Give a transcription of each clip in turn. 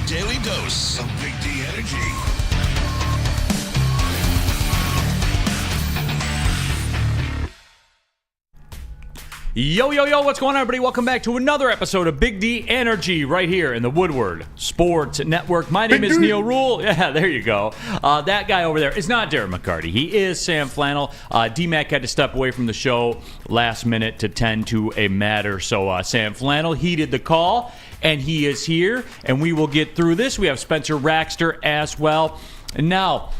daily dose of Big D energy. Yo, yo, yo, what's going on, everybody? Welcome back to another episode of Big D Energy right here in the Woodward Sports Network. My name is Neal Ruhl. Yeah, there you go. That guy over there is not Darren McCarty. He is Sam Flannel. D-Mac had to step away from the show last minute to tend to a matter. So Sam Flannel heeded the call, and he is here, and we will get through this. We have Spencer Raxter as well. And now,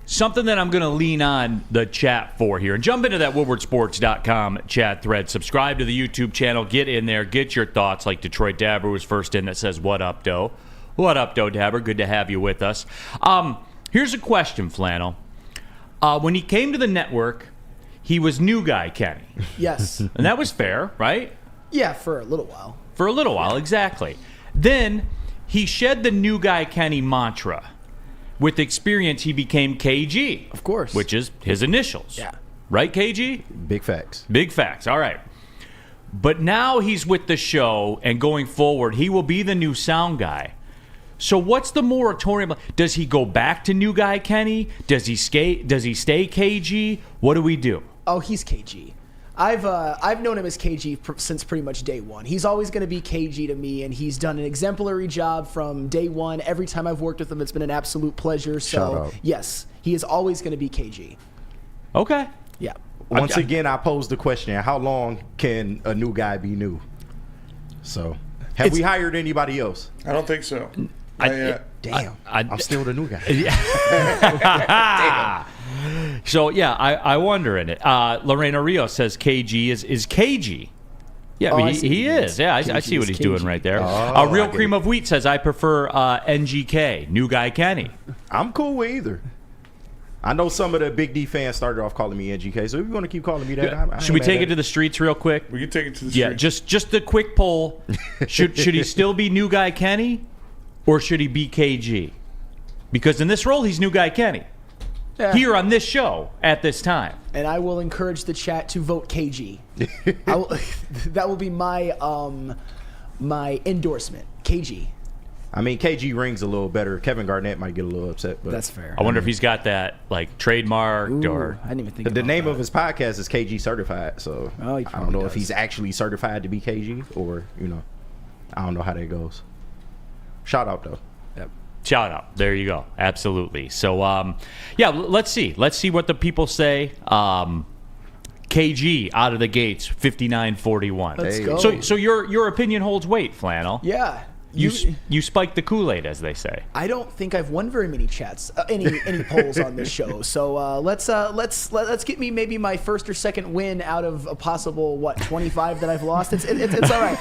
something that I'm going to lean on the chat for here. And jump into that woodwardsports.com chat thread. Subscribe to the YouTube channel. Get in there. Get your thoughts, like Detroit Dabber was first in that says, "What up, Doe?" What up, Doe Dabber? Good to have you with us. Here's a question, Flannel. When he came to the network, he was new guy Kenny. Yes. And that was fair, right? Yeah, for a little while. For a little while, exactly. Then he shed the new guy Kenny mantra. With experience, he became KG. Of course. Which is his initials. Yeah. Right, KG? Big facts. Big facts. All right. But now he's with the show, and going forward, he will be the new sound guy. So what's the moratorium? Does he go back to new guy Kenny? Does he stay KG? What do we do? Oh, he's KG. I've known him as KG since pretty much day one. He's always going to be KG to me, and he's done an exemplary job from day one. Every time I've worked with him, it's been an absolute pleasure. So, yes, he is always going to be KG. Okay. Yeah. Once again, I pose the question, how long can a new guy be new? So, have we hired anybody else? I don't think so. I'm still the new guy. So, yeah, I wonder in it. Lorena Rios says KG is KG. Yeah, I mean, he is. Yeah, I see what he's doing right there. Real Cream of Wheat says, I prefer NGK, new guy Kenny. I'm cool with either. I know some of the Big D fans started off calling me NGK, so if you're going to keep calling me that, should we take it to the streets real quick? We can take it to the streets. Yeah, just a quick poll. Should he still be new guy Kenny, or should he be KG? Because in this role, he's new guy Kenny. Yeah. Here on this show at this time. And I will encourage the chat to vote KG. That will be my my endorsement. KG. I mean, KG rings a little better. Kevin Garnett might get a little upset, but that's fair. I wonder if he's got that like trademarked. Or I didn't even think the name of his podcast is KG Certified, so I don't know if he's actually certified to be KG, or I don't know how that goes. Shout out though. Yep. Shout out. There you go. Absolutely. So, yeah, let's see. Let's see what the people say. KG out of the gates, 59-41. Let's go. So your opinion holds weight, Flannel. Yeah. You spiked the Kool-Aid, as they say. I don't think I've won very many chats, any polls on this show. So let's get me maybe my first or second win out of a possible 25 that I've lost. It's all right.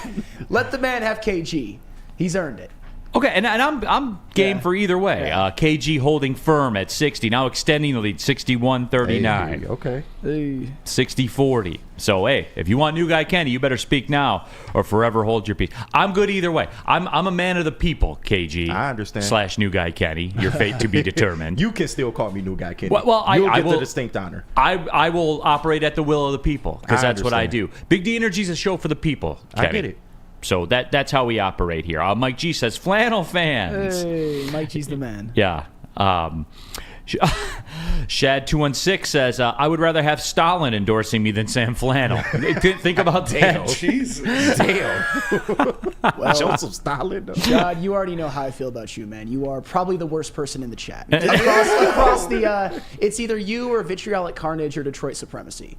Let the man have KG. He's earned it. Okay, and I'm game for either way. Yeah. KG holding firm at 60, now extending the lead, 61-39. Hey, okay. 60-40. So, hey, if you want new guy Kenny, you better speak now or forever hold your peace. I'm good either way. I'm a man of the people, KG. I understand. / new guy Kenny. Your fate to be determined. You can still call me new guy Kenny. Well, You'll I get will, the distinct honor. I will operate at the will of the people because that's what I do. Big D Energy is a show for the people, Kenny. I get it. So that's how we operate here. Mike G says, Flannel fans. Hey, Mike G's the man. Yeah. Shad216 says, I would rather have Stalin endorsing me than Sam Flannel. Think about that. Jesus. Damn. Well, Joseph Stalin. God, you already know how I feel about you, man. You are probably the worst person in the chat. Across the, it's either you or Vitriolic Carnage or Detroit Supremacy.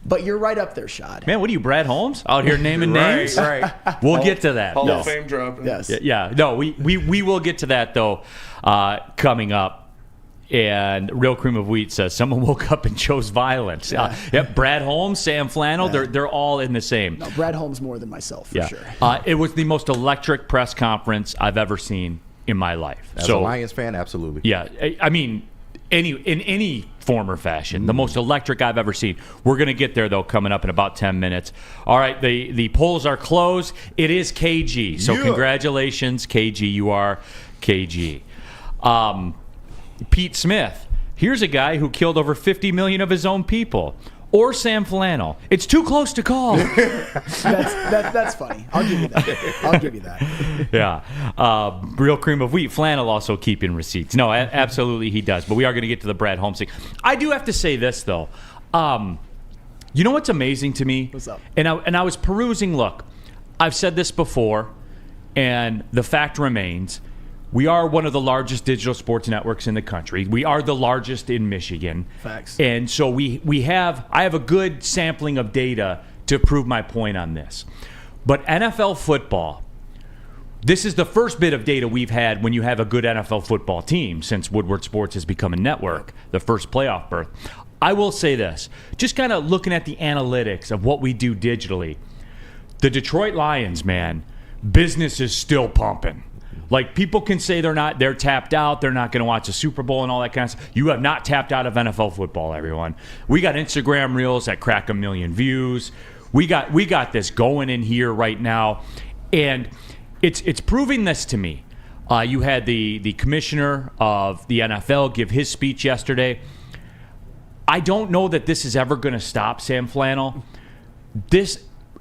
But you're right up there, Shad. Man, what are you, Brad Holmes? Out here naming names? Right. We'll get to that. Hall of Fame dropping. Yes. Yeah. No, we will get to that, though, coming up. And Real Cream of Wheat says, someone woke up and chose violence. Yep, Brad Holmes, Sam Flannel, they're all in the same. No, Brad Holmes more than myself, for sure. It was the most electric press conference I've ever seen in my life. As a Lions fan, absolutely. Yeah, I mean, in any form or fashion, the most electric I've ever seen. We're going to get there, though, coming up in about 10 minutes. All right, the polls are closed. It is KG, so congratulations, KG. You are KG. Pete Smith, here's a guy who killed over 50 million of his own people. or Sam Flannel. It's too close to call. That's funny. I'll give you that. Yeah. Real cream of wheat. Flannel also keeping receipts. No, absolutely he does. But we are going to get to the Brad Holmes thing. I do have to say this, though. You know what's amazing to me? What's up? And I was perusing. Look, I've said this before, and the fact remains. We are one of the largest digital sports networks in the country. We are the largest in Michigan. Facts. And so I have a good sampling of data to prove my point on this. But NFL football, this is the first bit of data we've had when you have a good NFL football team since Woodward Sports has become a network, the first playoff berth. I will say this, just kind of looking at the analytics of what we do digitally, the Detroit Lions, man, business is still pumping. Like, people can say they're tapped out, they're not going to watch a Super Bowl and all that kind of stuff. You have not tapped out of NFL football, everyone. We got Instagram Reels that crack 1 million views. We got this going in here right now, and it's proving this to me. You had the commissioner of the NFL give his speech yesterday. I don't know that this is ever going to stop, Sam Flannel.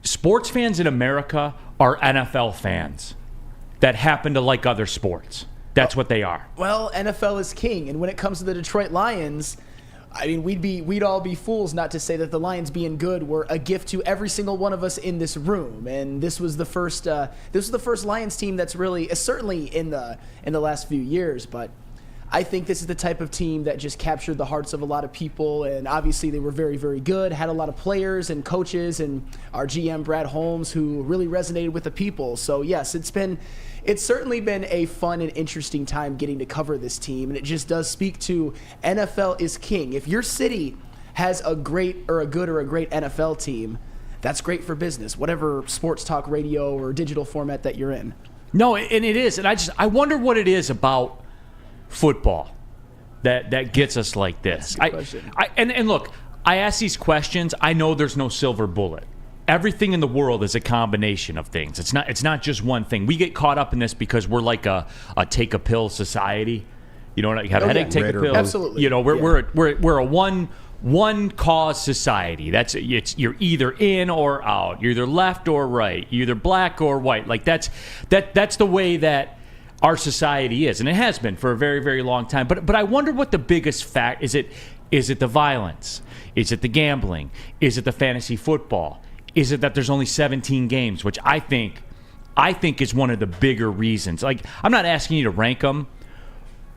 Sports fans in America are NFL fans that happen to like other sports. That's what they are. Well, NFL is king, and when it comes to the Detroit Lions, I mean, we'd all be fools not to say that the Lions being good were a gift to every single one of us in this room. And this was the first Lions team that's really, certainly in the last few years, but I think this is the type of team that just captured the hearts of a lot of people, and obviously they were very, very good, had a lot of players and coaches, and our GM, Brad Holmes, who really resonated with the people. So, yes, it's certainly been a fun and interesting time getting to cover this team, and it just does speak to NFL is king. If your city has a great NFL team, that's great for business, whatever sports talk radio or digital format that you're in. No, and it is. And I wonder what it is about football that gets us like this. That's a good question. And look, I ask these questions. I know there's no silver bullet. Everything in the world is a combination of things. It's not just one thing. We get caught up in this because we're like a take a pill society. You know, you have a headache, take a pill. Absolutely. You know, we're a one cause society. You're either in or out. You're either left or right. You're either black or white. Like that's the way that our society is, and it has been for a very, very long time. But I wonder what the biggest fact is. Is it the violence? Is it the gambling? Is it the fantasy football? Is it that there's only 17 games, which I think is one of the bigger reasons. Like, I'm not asking you to rank them,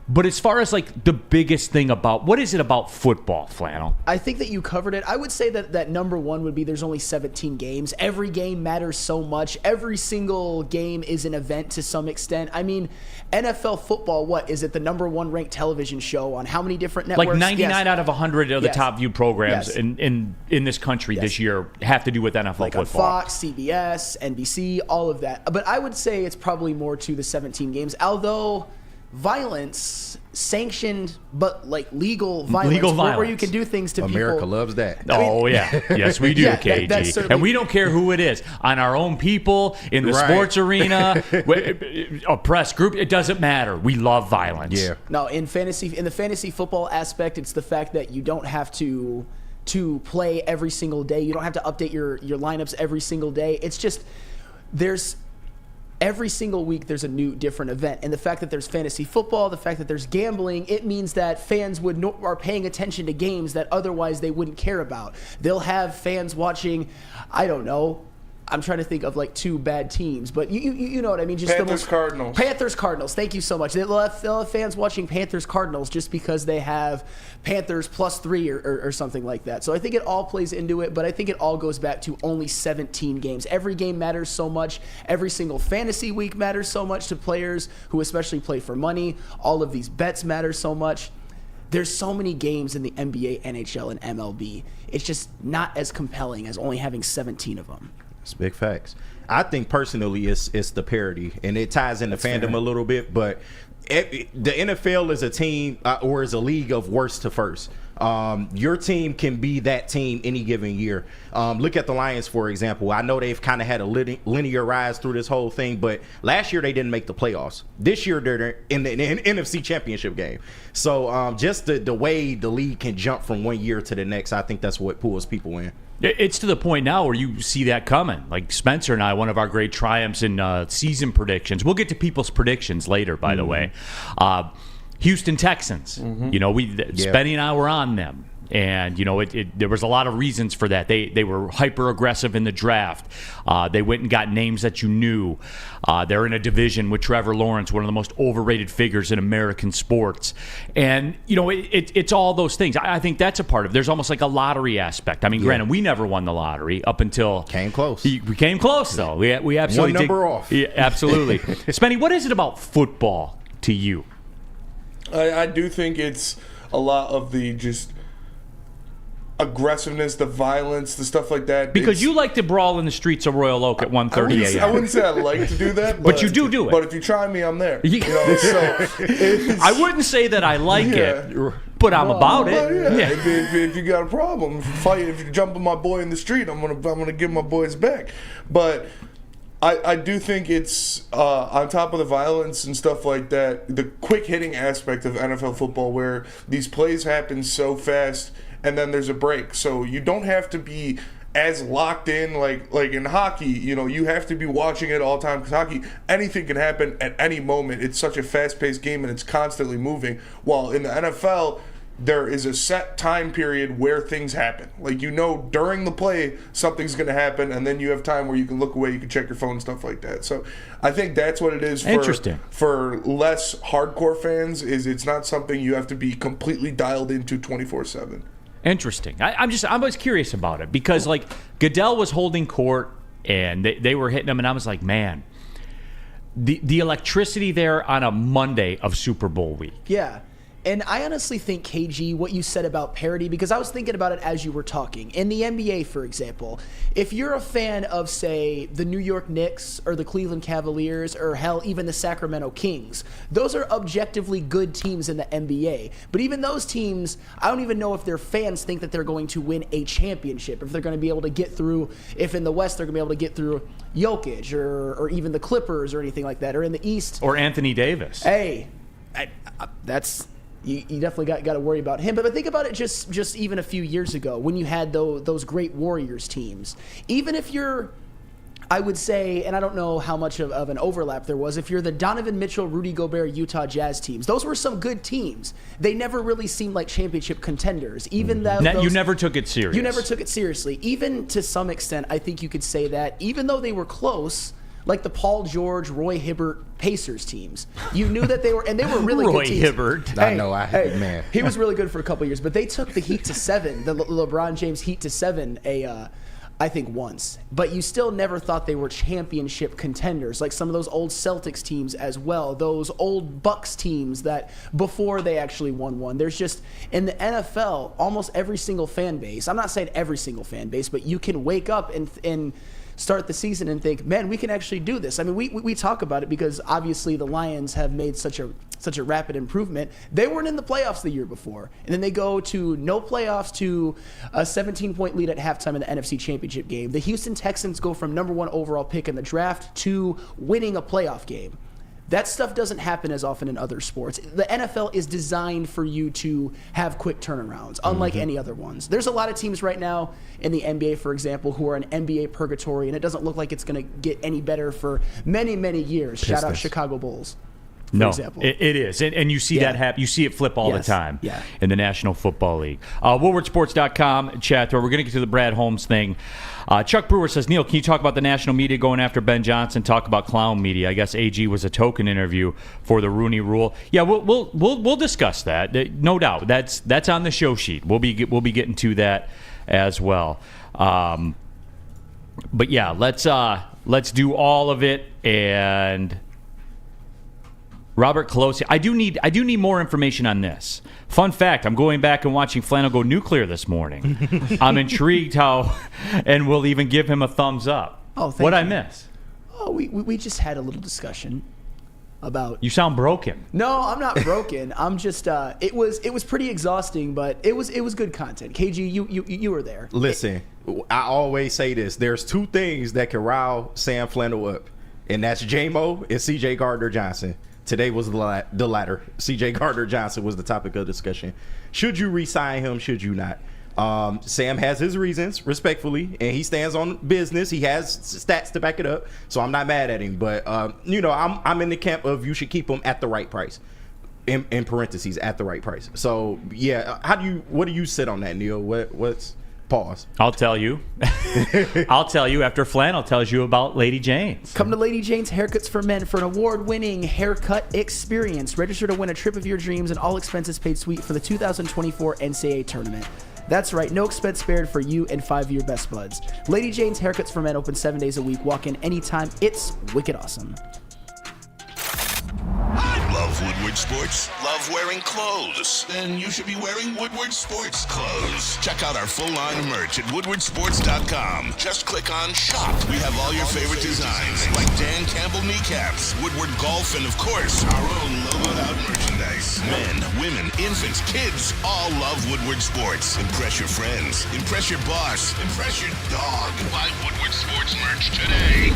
but as far as like the biggest thing about, what is it about football, Flannel? I think that you covered it. I would say that number one would be there's only 17 games. Every game matters so much. Every single game is an event to some extent. I mean, NFL football, what is it? The number one ranked television show on how many different networks? Like 99 out of 100 of the Yes. top viewed programs Yes. in this country this year have to do with NFL like football. on Fox, CBS, NBC, all of that. But I would say it's probably more to the 17 games, although violence, sanctioned but like legal violence, where you can do things to people. America loves that. Oh, yeah. Yes, we do, Yeah, KG. that's certainly- And we don't care who it is. On our own people, in the Right. sports arena, a press group, it doesn't matter. We love violence. Yeah. No, in the fantasy football aspect, it's the fact that you don't have to play every single day. You don't have to update your lineups every single day. It's just every single week there's a new different event. And the fact that there's fantasy football, the fact that there's gambling, it means that fans are paying attention to games that otherwise they wouldn't care about. They'll have fans watching, I don't know, I'm trying to think of like two bad teams, but you know what I mean. Just Cardinals. Panthers Cardinals. Thank you so much. They'll have fans watching Panthers Cardinals just because they have Panthers +3 or something like that. So I think it all plays into it, but I think it all goes back to only 17 games. Every game matters so much. Every single fantasy week matters so much to players who especially play for money. All of these bets matter so much. There's so many games in the NBA, NHL, and MLB. It's just not as compelling as only having 17 of them. It's big facts. I think personally it's the parity, and it ties into fandom a little bit, but the NFL is a team or is a league of worst to first. Your team can be that team any given year. Look at the Lions, for example. I know they've kind of had a linear rise through this whole thing, but last year they didn't make the playoffs. This year they're in the NFC Championship game. So just the way the league can jump from one year to the next, I think that's what pulls people in. It's to the point now where you see that coming. Like Spencer and I, one of our great triumphs in season predictions. We'll get to people's predictions later, by the way. Houston Texans. You know, Spenny and I were on them. And, you know, there was a lot of reasons for that. They were hyper-aggressive in the draft. They went and got names that you knew. They're in a division with Trevor Lawrence, one of the most overrated figures in American sports. And, you know, it's all those things. I think that's a part of it. There's almost like a lottery aspect. I mean, granted, we never won the lottery up until... Came close. We came close, though. We absolutely one number off. Yeah, absolutely. Spenny, what is it about football to you? I do think it's a lot of the just aggressiveness, the violence, the stuff like that. Because you like to brawl in the streets of Royal Oak at 1:30 a.m. I wouldn't say I like to do that. But you do it. But if you try me, I'm there. You know, so I wouldn't say that I like it, but I'm about it. Yeah. If you got a problem, if you jump on my boy in the street, I'm gonna give my boys back. But I do think it's on top of the violence and stuff like that, the quick hitting aspect of NFL football, where these plays happen so fast and then there's a break. So you don't have to be as locked in like in hockey. You know, you have to be watching it all the time, because hockey, anything can happen at any moment. It's such a fast-paced game and it's constantly moving. While in the NFL, there is a set time period where things happen. Like, you know, during the play, something's going to happen, and then you have time where you can look away, you can check your phone, stuff like that. So I think that's what it is for less hardcore fans, is it's not something you have to be completely dialed into 24/7. Interesting. I was curious about it, because, like, Goodell was holding court, and they were hitting him, and I was like, man, the electricity there on a Monday of Super Bowl week. Yeah. And I honestly think, KG, what you said about parity, because I was thinking about it as you were talking. In the NBA, for example, if you're a fan of, say, the New York Knicks or the Cleveland Cavaliers, or hell, even the Sacramento Kings, those are objectively good teams in the NBA. But even those teams, I don't even know if their fans think that they're going to win a championship, if they're going to be able to get through, if in the West they're going to be able to get through Jokic or even the Clippers or anything like that, or in the East. Or Anthony Davis. Hey, that's... You definitely got to worry about him. But think about it just even a few years ago, when you had those great Warriors teams. Even if you're, I would say, and I don't know how much of an overlap there was, if you're the Donovan Mitchell, Rudy Gobert, Utah Jazz teams, those were some good teams. They never really seemed like championship contenders. Even you never took it serious. You never took it seriously. Even to some extent, I think you could say that, even though they were close, like the Paul George, Roy Hibbert Pacers teams. You knew that they were really good teams. Roy Hibbert. Man. He was really good for a couple years, but they took the Heat to 7, the LeBron James Heat to 7, I think once. But you still never thought they were championship contenders, like some of those old Celtics teams as well, those old Bucks teams that before they actually won one. There's just, in the NFL, almost every single fan base, I'm not saying every single fan base, but you can wake up and start the season and think, man, we can actually do this. I mean, we talk about it because obviously the Lions have made such a rapid improvement. They weren't in the playoffs the year before, and then they go to no playoffs to a 17-point lead at halftime in the NFC Championship game. The Houston Texans go from number 1 overall pick in the draft to winning a playoff game. That stuff doesn't happen as often in other sports. The NFL is designed for you to have quick turnarounds, unlike any other ones. There's a lot of teams right now in the NBA, for example, who are in NBA purgatory, and it doesn't look like it's going to get any better for many, many years. Pistons. Shout out Chicago Bulls. No, it is. And you see that happen. You see it flip all the time in the National Football League. WoodwardSports.com chat where we're going to get to the Brad Holmes thing. Chuck Brewer says, Neal, can you talk about the national media going after Ben Johnson? Talk about clown media. I guess AG was a token interview for the Rooney Rule. Yeah, we'll discuss that. No doubt. That's on the show sheet. We'll be getting to that as well. But yeah, let's do all of it. And Robert Colosi, I do need more information on this. Fun fact, I'm going back and watching Flannel go nuclear this morning. I'm intrigued how, and we'll even give him a thumbs up. Oh, thank What'd you. I miss? Oh, we just had a little discussion. about. You sound broken. No, I'm not broken. I'm just. It was pretty exhausting, but it was good content. KG, you were there. Listen, I always say this. There's two things that can rile Sam Flannel up, and that's J-Mo and CJ Gardner-Johnson. Today was the latter. CJ Gardner-Johnson was the topic of discussion. Should you re-sign him? Should you not? Sam has his reasons, respectfully, and he stands on business. He has stats to back it up, so I'm not mad at him. But I'm in the camp of you should keep him at the right price. In parentheses, at the right price. So yeah, what do you sit on that, Neal? What's pause? I'll tell you. I'll tell you after Flannel tells you about Lady Jane's. Come to Lady Jane's Haircuts for Men for an award-winning haircut experience. Register to win a trip of your dreams and all expenses paid suite for the 2024 NCAA tournament. That's right, no expense spared for you and 5 of your best buds. Lady Jane's Haircuts for Men open 7 days a week. Walk in anytime. It's wicked awesome. Love Woodward Sports? Love wearing clothes? Then you should be wearing Woodward Sports clothes. Check out our full line of merch at woodwardsports.com. Just click on shop. We have all your favorite designs, like Dan Campbell kneecaps, Woodward Golf, and of course, our own logoed out merchandise. Men, women, infants, kids all love Woodward Sports. Impress your friends. Impress your boss. Impress your dog. Buy Woodward Sports merch today.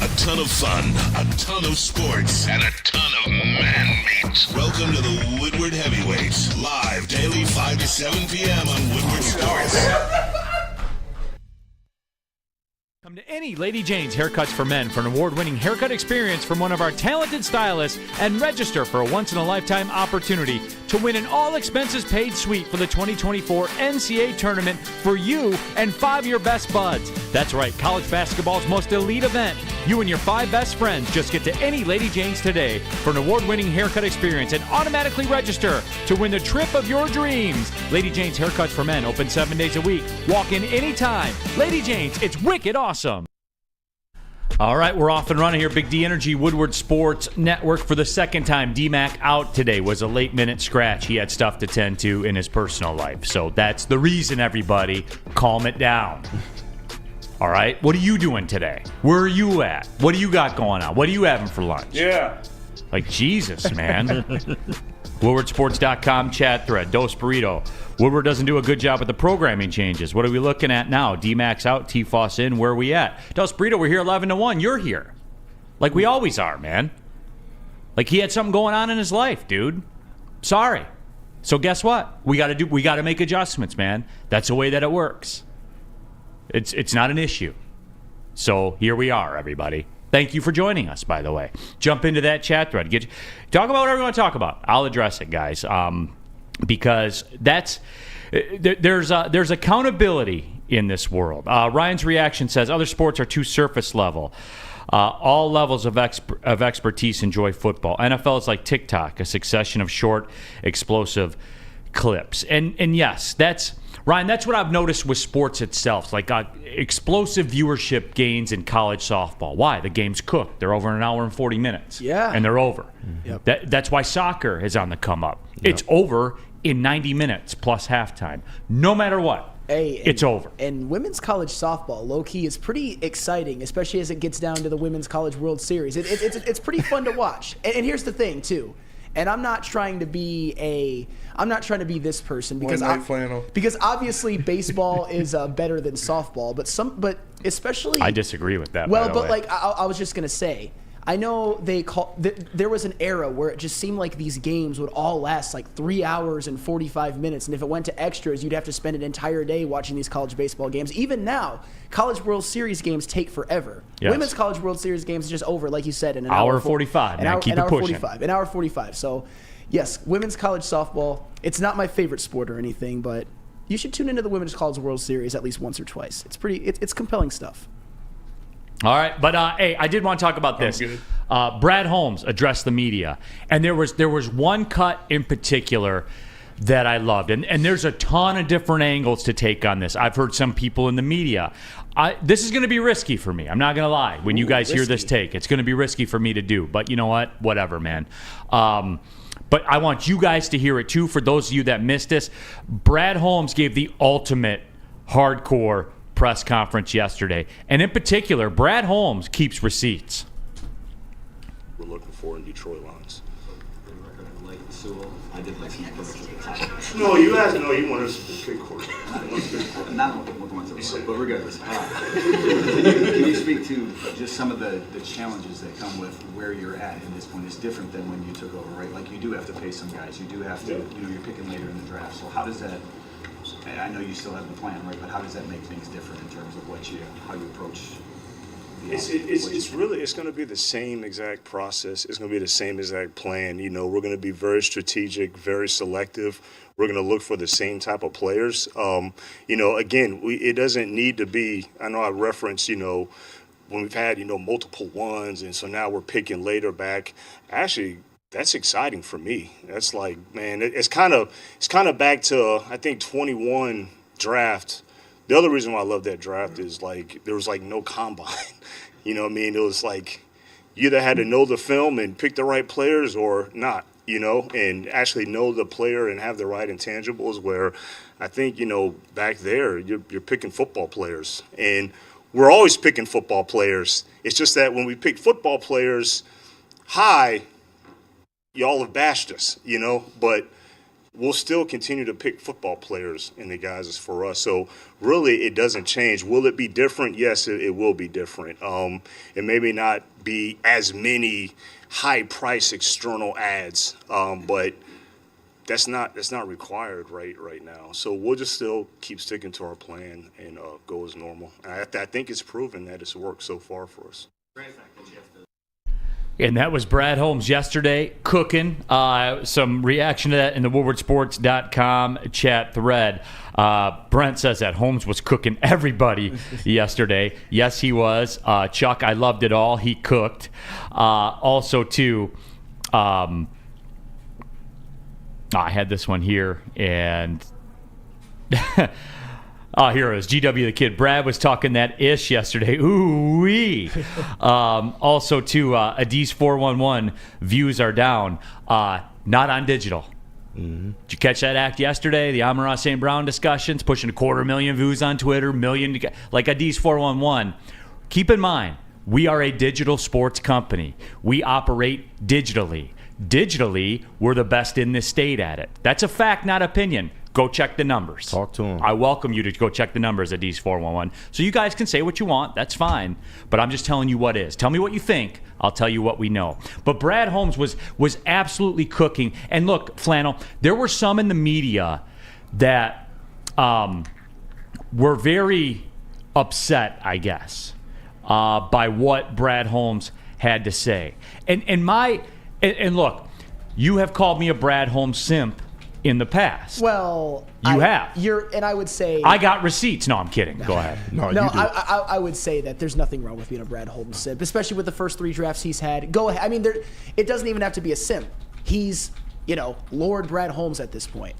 A ton of fun, a ton of sports, and a ton of man meat. Welcome to the Woodward Heavyweights, live daily 5 to 7 p.m. on Woodward Sports. Come to any Lady Jane's Haircuts for Men for an award-winning haircut experience from one of our talented stylists and register for a once-in-a-lifetime opportunity to win an all-expenses-paid suite for the 2024 NCAA tournament for you and 5 of your best buds. That's right, college basketball's most elite event. You and your 5 best friends just get to any Lady Jane's today for an award-winning haircut experience and automatically register to win the trip of your dreams. Lady Jane's Haircuts for Men open 7 days a week. Walk in anytime. Lady Jane's, it's wicked awesome. All right, we're off and running here. Big D Energy, Woodward Sports Network for the second time. D-Mac out today. Was a late-minute scratch. He had stuff to tend to in his personal life. So that's the reason, everybody. Calm it down. All right? What are you doing today? Where are you at? What do you got going on? What are you having for lunch? Yeah. Like, Jesus, man. WoodwardSports.com chat thread. Dos Burrito. Woodward doesn't do a good job with the programming changes. What are we looking at now? D-Max out, T-Foss in. Where are we at? Dos Burrito, we're here 11 to 1. You're here. Like we always are, man. Like he had something going on in his life, dude. Sorry. So guess what? We got to make adjustments, man. That's the way that it works. It's not an issue. So here we are, everybody. Thank you for joining us, by the way. Jump into that chat thread. Talk about whatever you want to talk about. I'll address it, guys, because there's accountability in this world. Ryan's reaction says other sports are too surface level. All levels of expertise enjoy football. NFL is like TikTok, a succession of short, explosive clips. And yes, Ryan, that's what I've noticed with sports itself. Like explosive viewership gains in college softball. Why? The game's cooked. They're over in an hour and 40 minutes. Yeah. And they're over. Yep. That's why soccer is on the come up. Yep. It's over in 90 minutes plus halftime. No matter what. It's over. And women's college softball, low-key, is pretty exciting, especially as it gets down to the Women's College World Series. It's pretty fun to watch. And here's the thing, too. And I'm not trying to be this person because because obviously baseball is better than softball, but especially I disagree with that. Well, but like I was just gonna say, I know there was an era where it just seemed like these games would all last like 3 hours and 45 minutes, and if it went to extras, you'd have to spend an entire day watching these college baseball games. Even now, College World Series games take forever. Yes. Women's College World Series games is just over, like you said, in an hour 45. An hour 45. So, yes, women's college softball. It's not my favorite sport or anything, but you should tune into the Women's College World Series at least once or twice. It's compelling stuff. All right, but hey, I did want to talk about this. Brad Holmes addressed the media, and there was one cut in particular that I loved, and there's a ton of different angles to take on this. I've heard some people in the media. This is going to be risky for me. I'm not going to lie. When you guys hear this take, it's going to be risky for me to do. But you know what? Whatever, man. But I want you guys to hear it too. For those of you that missed this, Brad Holmes gave the ultimate hardcore press conference yesterday. And in particular, Brad Holmes keeps receipts. We're looking for in Detroit lines. No, you asked. No, you want us to pick quarterback. Not but regardless. Can you speak to just some of the challenges that come with where you're at this point? It's different than when you took over, right? Like you do have to pay some guys. You do have to, you're picking later in the draft. So how does that? I know you still have the plan, right? But how does that make things different in terms of how you approach? It's going to be the same exact process. It's going to be the same exact plan. We're going to be very strategic, very selective. We're going to look for the same type of players. Again, it doesn't need to be. I know I referenced, when we've had, multiple ones, and so now we're picking later back. Actually, that's exciting for me. That's like, man, it's kind of back to I think 21 draft. The other reason why I love that draft is like there was like no combine. You know what I mean? It was like you either had to know the film and pick the right players or not, and actually know the player and have the right intangibles where I think, back there you're picking football players. And we're always picking football players. It's just that when we pick football players high, y'all have bashed us, but we'll still continue to pick football players in the guys as for us. So really it doesn't change. Will it be different? Yes, it will be different. It maybe not be as many high price external ads, but that's not required right now. So we'll just still keep sticking to our plan and go as normal. I think it's proven that it's worked so far for us. And that was Brad Holmes yesterday cooking. Some reaction to that in the woodwardsports.com chat thread. Brent says that Holmes was cooking everybody yesterday. Yes, he was. Chuck, I loved it all. He cooked. Also, too, I had this one here, and here it is. GW the Kid. Brad was talking that ish yesterday. Ooh-wee. Also, too, Adis 411 views are down. Not on digital. Mm-hmm. Did you catch that act yesterday? The Amon-Ra St. Brown discussions, pushing 250,000 views on Twitter, like Adis 411. Keep in mind, we are a digital sports company. We operate digitally. Digitally, we're the best in this state at it. That's a fact, not opinion. Go check the numbers. Talk to him. I welcome you to go check the numbers at D's411. So you guys can say what you want. That's fine. But I'm just telling you what is. Tell me what you think. I'll tell you what we know. But Brad Holmes was absolutely cooking. And look, Flannel, there were some in the media that were very upset, I guess, by what Brad Holmes had to say. And look, you have called me a Brad Holmes simp in the past. Well, have. And I would say I got receipts. No, I'm kidding. Go ahead. No, I would say that there's nothing wrong with being a Brad Holmes simp, especially with the first 3 drafts he's had. Go ahead. I mean, it doesn't even have to be a simp. He's, Lord Brad Holmes at this point.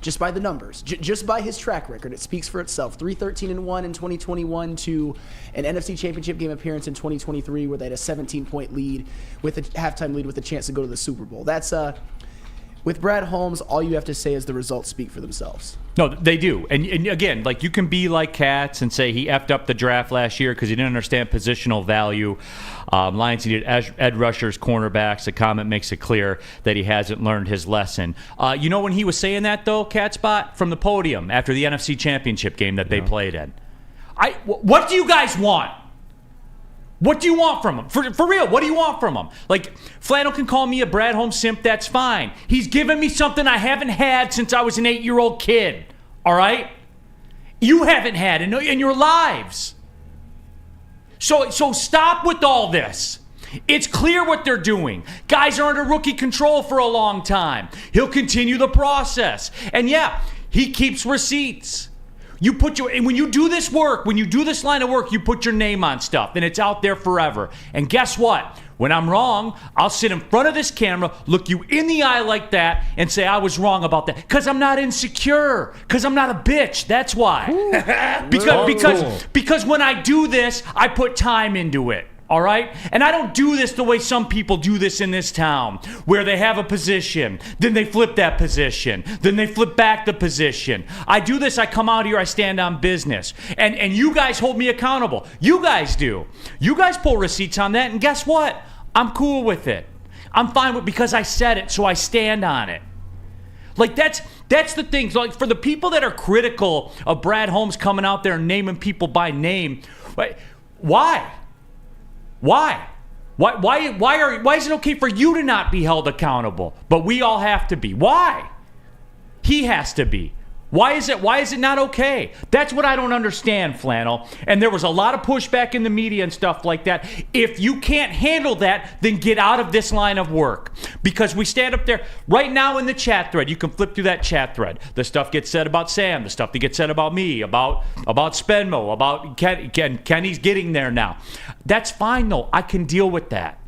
Just by the numbers, just by his track record, it speaks for itself. 3-13-1 in 2021 to an NFC Championship game appearance in 2023 where they had a 17-point lead with a halftime lead with a chance to go to the Super Bowl. That's with Brad Holmes, all you have to say is the results speak for themselves. No, they do. And again, like you can be like Katz and say he effed up the draft last year because he didn't understand positional value. Lions needed edge rushers, cornerbacks. The comment makes it clear that he hasn't learned his lesson. When he was saying that, though, Catspot, from the podium after the NFC Championship game that they played in, what do you guys want? What do you want from him? For real, what do you want from him? Like, Flannel can call me a Brad Holmes simp, that's fine. He's given me something I haven't had since I was an 8-year-old kid, all right? You haven't had in your lives. So stop with all this. It's clear what they're doing. Guys are under rookie control for a long time. He'll continue the process. And yeah, he keeps receipts. And when you do this work, when you do this line of work, you put your name on stuff, and it's out there forever. And guess what? When I'm wrong, I'll sit in front of this camera, look you in the eye like that, and say I was wrong about that. Because I'm not insecure. Because I'm not a bitch. That's why. Because when I do this, I put time into it. All right? And I don't do this the way some people do this in this town, where they have a position, then they flip that position, then they flip back the position. I do this, I come out here, I stand on business. And you guys hold me accountable. You guys do. You guys pull receipts on that, and guess what? I'm cool with it. I'm fine with it because I said it, so I stand on it. Like, that's the thing. Like, for the people that are critical of Brad Holmes coming out there and naming people by name, why? Why is it okay for you to not be held accountable, but we all have to be? Why? He has to be. Why is it not okay? That's what I don't understand, Flannel. And there was a lot of pushback in the media and stuff like that. If you can't handle that, then get out of this line of work. Because we stand up there right now in the chat thread. You can flip through that chat thread. The stuff gets said about Sam, the stuff that gets said about me, about Spenmo, about Kenny's getting there now. That's fine, though. I can deal with that.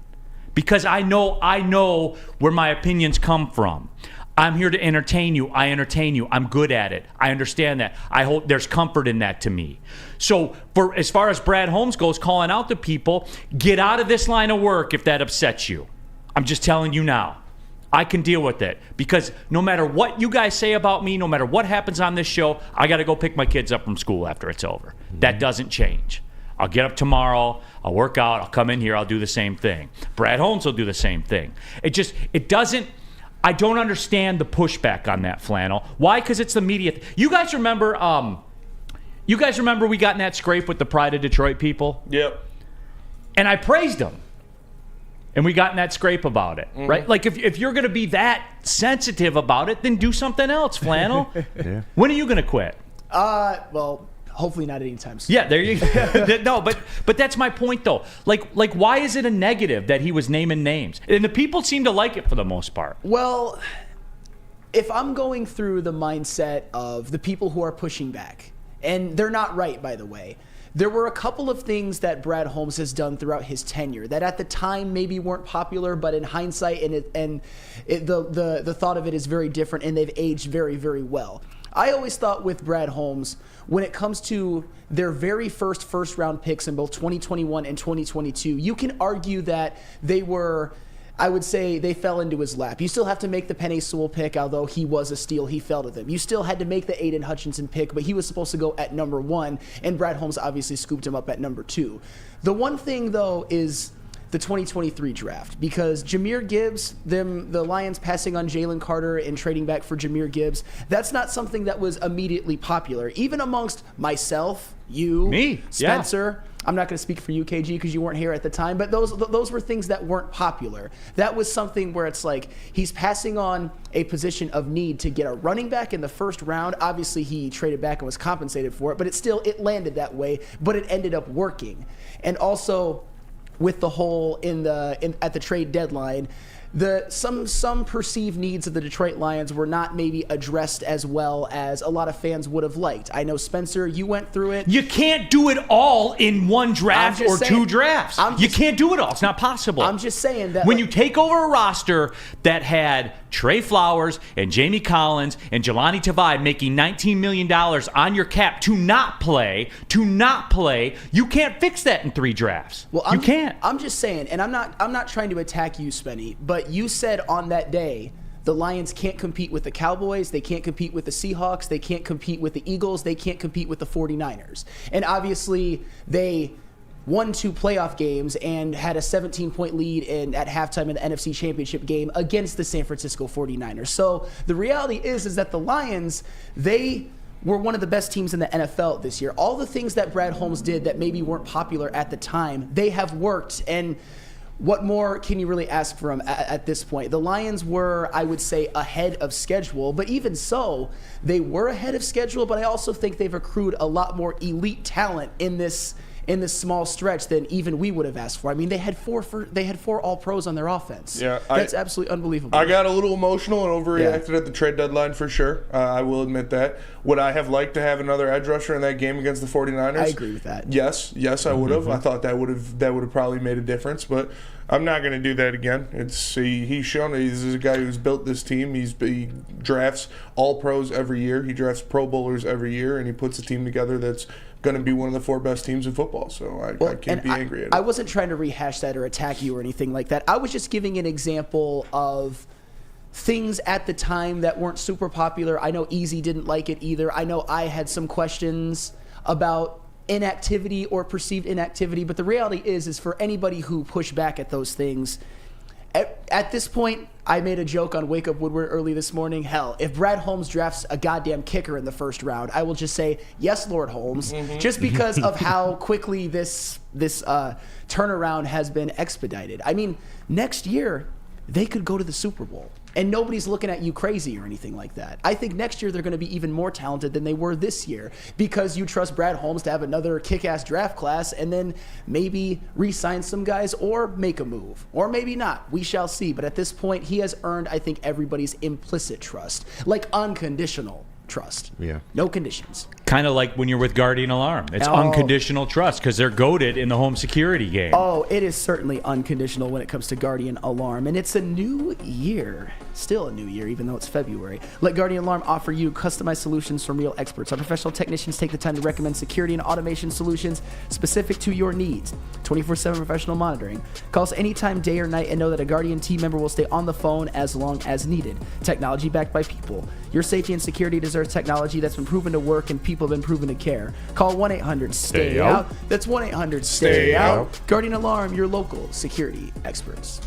Because I know where my opinions come from. I'm here to entertain you. I entertain you. I'm good at it. I understand that. I hope there's comfort in that to me. So as far as Brad Holmes goes, calling out the people, get out of this line of work if that upsets you. I'm just telling you now. I can deal with it. Because no matter what you guys say about me, no matter what happens on this show, I got to go pick my kids up from school after it's over. That doesn't change. I'll get up tomorrow. I'll work out. I'll come in here. I'll do the same thing. Brad Holmes will do the same thing. It doesn't. I don't understand the pushback on that, Flannel. Why? Because it's the media. You guys remember we got in that scrape with the Pride of Detroit people? Yep. And I praised them. And we got in that scrape about it, right? Like, if you're going to be that sensitive about it, then do something else, Flannel. Yeah. When are you going to quit? Well, hopefully not anytime soon. Yeah, there you go. No, but that's my point, though. Like, why is it a negative that he was naming names? And the people seem to like it for the most part. Well, if I'm going through the mindset of the people who are pushing back, and they're not right, by the way, there were a couple of things that Brad Holmes has done throughout his tenure that at the time maybe weren't popular, but in hindsight, the thought of it is very different, and they've aged very, very well. I always thought with Brad Holmes, when it comes to their very first round picks in both 2021 and 2022, you can argue that they were, I would say, they fell into his lap. You still have to make the Penei Sewell pick, although he was a steal. He fell to them. You still had to make the Aiden Hutchinson pick, but he was supposed to go at number 1, and Brad Holmes obviously scooped him up at number 2. The one thing, though, is the 2023 draft, because Jahmyr Gibbs, the Lions passing on Jalen Carter and trading back for Jahmyr Gibbs, that's not something that was immediately popular, even amongst myself, you, me, Spencer. Yeah. I'm not going to speak for you, KG, because you weren't here at the time, but those were things that weren't popular. That was something where it's like he's passing on a position of need to get a running back in the first round. Obviously, he traded back and was compensated for it, but it landed that way, but it ended up working. And also, with the whole at the trade deadline, some perceived needs of the Detroit Lions were not maybe addressed as well as a lot of fans would have liked. I know, Spencer, you went through it. You can't do it all in one draft or two drafts. You can't do it all. It's not possible. I'm just saying that when you take over a roster that had Trey Flowers and Jamie Collins and Jelani Tavai making $19 million on your cap to not play, you can't fix that in 3 drafts. Well, you can't. I'm just saying, and I'm not trying to attack you, Spenny, but you said on that day the Lions can't compete with the Cowboys, they can't compete with the Seahawks, they can't compete with the Eagles, they can't compete with the 49ers. And obviously they won 2 playoff games and had a 17-point lead at halftime in the NFC Championship game against the San Francisco 49ers. So the reality is that the Lions, they were one of the best teams in the NFL this year. All the things that Brad Holmes did that maybe weren't popular at the time, they have worked. And what more can you really ask for them at this point? The Lions were, I would say, ahead of schedule, but even so, they were ahead of schedule, but I also think they've accrued a lot more elite talent in this small stretch than even we would have asked for. I mean, they had 4 All-Pros on their offense. Yeah, that's absolutely unbelievable. I got a little emotional and overreacted at the trade deadline for sure. I will admit that. Would I have liked to have another edge rusher in that game against the 49ers? I agree with that. Yes, I would have. I thought that would have probably made a difference, but I'm not going to do that again. He's shown he's a guy who's built this team. He drafts All-Pros every year. He drafts Pro Bowlers every year, and he puts a team together that's going to be one of the 4 best teams in football. So I can't be angry at it. I wasn't trying to rehash that or attack you or anything like that. I was just giving an example of things at the time that weren't super popular. I know Easy didn't like it either. I know I had some questions about inactivity or perceived inactivity, but the reality is for anybody who pushed back at those things, at this point, I made a joke on Wake Up Woodward early this morning. Hell, if Brad Holmes drafts a goddamn kicker in the first round, I will just say, yes, Lord Holmes, just because of how quickly this turnaround has been expedited. I mean, next year, they could go to the Super Bowl. And nobody's looking at you crazy or anything like that. I think next year they're going to be even more talented than they were this year because you trust Brad Holmes to have another kick-ass draft class and then maybe re-sign some guys or make a move. Or maybe not. We shall see. But at this point, he has earned, I think, everybody's implicit trust. Like unconditional trust. Yeah. No conditions. Kind of like when you're with Guardian Alarm. It's unconditional trust because they're goated in the home security game. Oh, it is certainly unconditional when it comes to Guardian Alarm. And it's a new year. Still a new year, even though it's February. Let Guardian Alarm offer you customized solutions from real experts. Our professional technicians take the time to recommend security and automation solutions specific to your needs. 24/7 professional monitoring. Call us anytime, day or night, and know that a Guardian team member will stay on the phone as long as needed. Technology backed by people. Your safety and security deserves technology that's been proven to work and people have been proven to care. Call 1-800-STAY-OUT. That's 1-800-STAY-OUT. Guardian Alarm, your local security experts.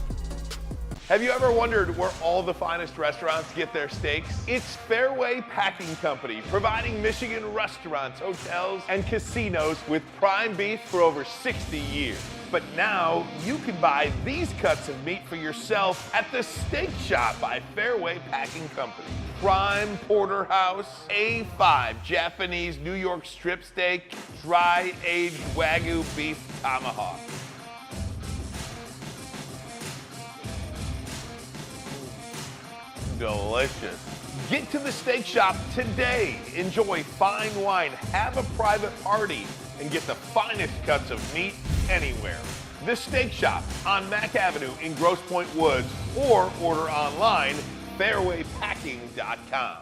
Have you ever wondered where all the finest restaurants get their steaks? It's Fairway Packing Company, providing Michigan restaurants, hotels, and casinos with prime beef for over 60 years. But now you can buy these cuts of meat for yourself at the Steak Shop by Fairway Packing Company. Prime porterhouse, A5 Japanese New York strip steak, dry aged Wagyu beef tomahawk. Delicious. Get to the Steak Shop today. Enjoy fine wine, have a private party, and get the finest cuts of meat anywhere. The Steak Shop on Mack Avenue in Grosse Pointe Woods, or order online, fairwaypacking.com.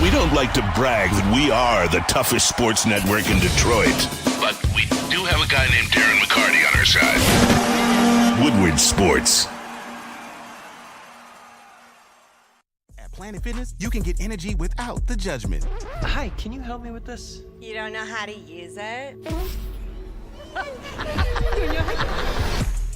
We don't like to brag that we are the toughest sports network in Detroit, but we do have a guy named Darren McCarty on our side. Woodward Sports. Planet Fitness, you can get energy without the judgment. Hi, can you help me with this? You don't know how to use it?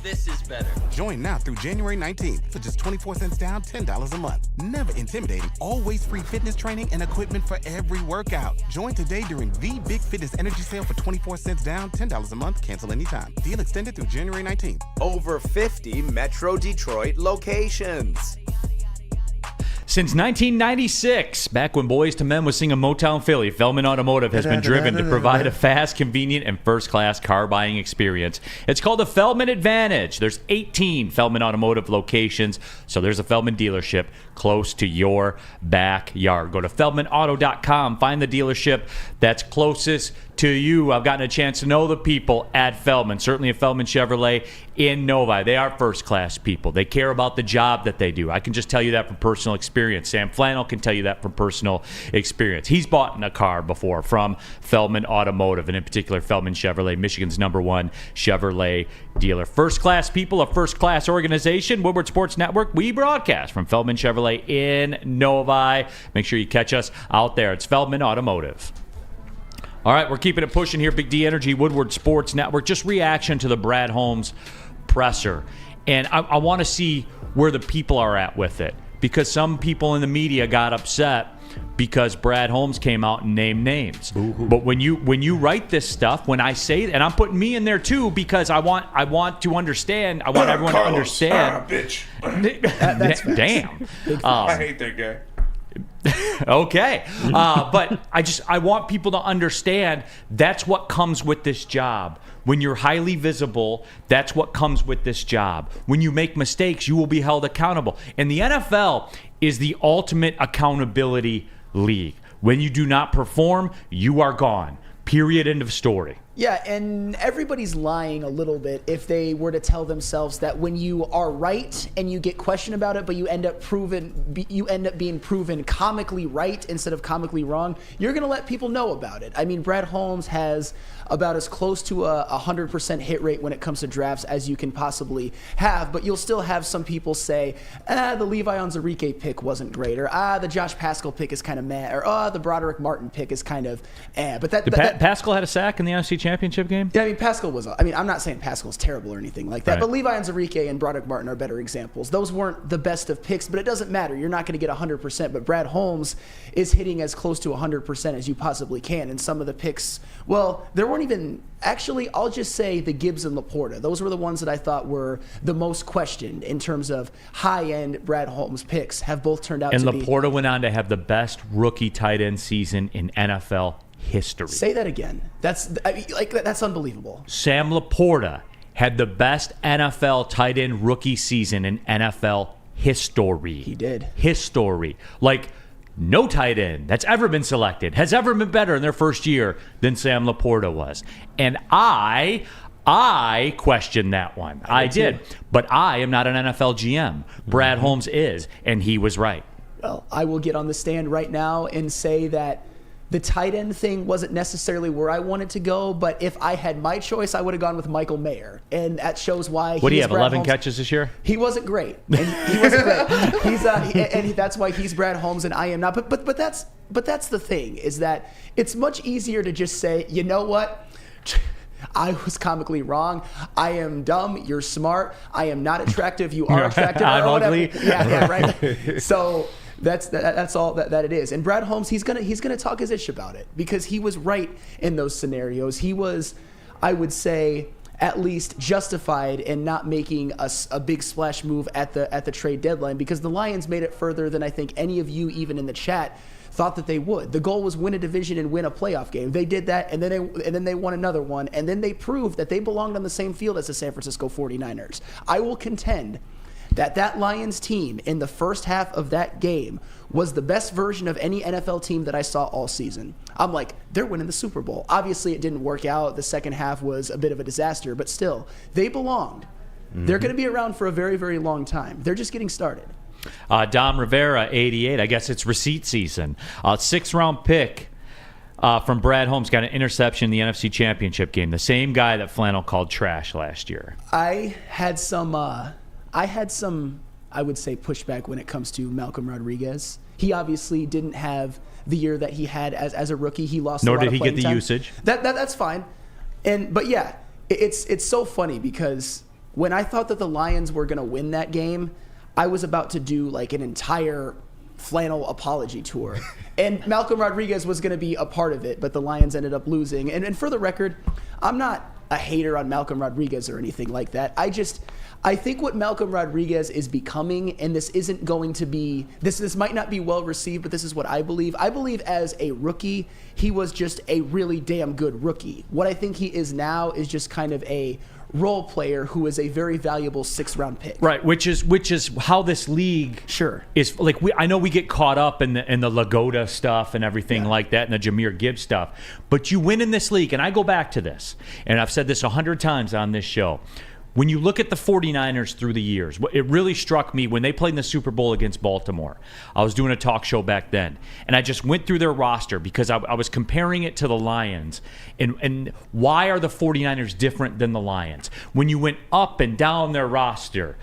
This is better. Join now through January 19th for just 24 cents down, $10 a month. Never intimidating, always free fitness training and equipment for every workout. Join today during the Big Fitness Energy Sale for 24 cents down, $10 a month, cancel anytime. Deal extended through January 19th. Over 50 Metro Detroit locations. Since 1996, back when Boys to Men was singing Motown Philly, Feldman Automotive has been driven to provide a fast, convenient, and first-class car buying experience. It's called the Feldman Advantage. There's 18 Feldman Automotive locations, so there's a Feldman dealership close to your backyard. Go to feldmanauto.com, find the dealership that's closest to you. I've gotten a chance to know the people at Feldman, certainly at Feldman Chevrolet in Novi. They are first-class people. They care about the job that they do. I can just tell you that from personal experience. Sam Flannel can tell you that from personal experience. He's bought in a car before from Feldman Automotive, and in particular Feldman Chevrolet, Michigan's #1 Chevrolet dealer. First-class people, a first-class organization. Woodward Sports Network, we broadcast from Feldman Chevrolet in Novi. Make sure you catch us out there. It's Feldman Automotive. All right, we're keeping it pushing here. Big D Energy, Woodward Sports Network. Just reaction to the Brad Holmes presser. And I want to see where the people are at with it, because some people in the media got upset because Brad Holmes came out and named names. Ooh. But when you write this stuff, when I say, and I'm putting me in there too, because I want to understand. I want everyone Carlos, to understand. That's damn. I hate that guy. Okay. But I want people to understand that's what comes with this job. When you're highly visible, that's what comes with this job. When you make mistakes, you will be held accountable. And the NFL is the ultimate accountability league. When you do not perform, you are gone. Period. End of story. Yeah, and everybody's lying a little bit if they were to tell themselves that when you are right and you get questioned about it, but you end up being proven comically right instead of comically wrong, you're going to let people know about it. I mean, Brad Holmes has about as close to a 100% hit rate when it comes to drafts as you can possibly have, but you'll still have some people say, the Levi Onwuzurike pick wasn't great, or the Josh Paschal pick is kind of meh, or the Broderick Martin pick is kind of But Paschal had a sack in the NFC Championship game? Yeah, I mean, Paschal was. I mean, I'm not saying Pascal's terrible or anything like that, right. But Levi Onwuzurike and Broderick Martin are better examples. Those weren't the best of picks, but it doesn't matter. You're not going to get 100%, but Brad Holmes is hitting as close to 100% as you possibly can. And some of the picks, well, there weren't even. Actually, I'll just say the Gibbs and Laporta. Those were the ones that I thought were the most questioned in terms of high-end Brad Holmes picks. Have both turned out to be. And Laporta went on to have the best rookie tight end season in NFL history. Say that again. That's unbelievable. Sam Laporta had the best NFL tight end rookie season in NFL history. He did. History. Like, no tight end that's ever been selected has ever been better in their first year than Sam Laporta was. And I questioned that one. I did. But I am not an NFL GM. Brad Holmes is, and he was right. Well, I will get on the stand right now and say that the tight end thing wasn't necessarily where I wanted to go, but if I had my choice, I would have gone with Michael Mayer, and that shows why. What do you have? Brad 11 Holmes. Catches this year? He wasn't great. And he wasn't great. And that's why he's Brad Holmes and I am not. But that's the thing, is that it's much easier to just say, you know what? I was comically wrong. I am dumb. You're smart. I am not attractive. You are attractive. I'm ugly. Yeah, right. So. That's all that it is. And Brad Holmes, he's gonna talk his ish about it because he was right in those scenarios. He was, I would say, at least justified in not making a big splash move at the trade deadline, because the Lions made it further than I think any of you, even in the chat, thought that they would. The goal was win a division and win a playoff game. They did that, and then they won another one, and then they proved that they belonged on the same field as the San Francisco 49ers. I will contend that Lions team in the first half of that game was the best version of any NFL team that I saw all season. I'm like, they're winning the Super Bowl. Obviously, it didn't work out. The second half was a bit of a disaster, but still, they belonged. Mm-hmm. They're going to be around for a very, very long time. They're just getting started. Dom Rivera, 88. I guess it's receipt season. 6th-round pick from Brad Holmes, got an interception in the NFC Championship game. The same guy that Flannel called trash last year. I had some, I would say, pushback when it comes to Malcolm Rodriguez. He obviously didn't have the year that he had as a rookie. He lost. Nor a lot did of he playing get the time. usage. That's fine. But yeah, it's so funny because when I thought that the Lions were going to win that game, I was about to do like an entire Flannel apology tour, and Malcolm Rodriguez was going to be a part of it, but the Lions ended up losing. And for the record, I'm not a hater on Malcolm Rodriguez or anything like that. I think what Malcolm Rodriguez is becoming, and this isn't going to be, this might not be well received, but this is what I believe. I believe as a rookie, he was just a really damn good rookie. What I think he is now is just kind of a role player who is a very valuable 6th-round pick. Right, which is how this league is. Like, I know we get caught up in the Lagoda stuff and everything like that, and the Jahmyr Gibbs stuff, but you win in this league, and I go back to this, and I've said this 100 times on this show. When you look at the 49ers through the years, it really struck me when they played in the Super Bowl against Baltimore. I was doing a talk show back then, and I just went through their roster because I was comparing it to the Lions. And why are the 49ers different than the Lions? When you went up and down their roster,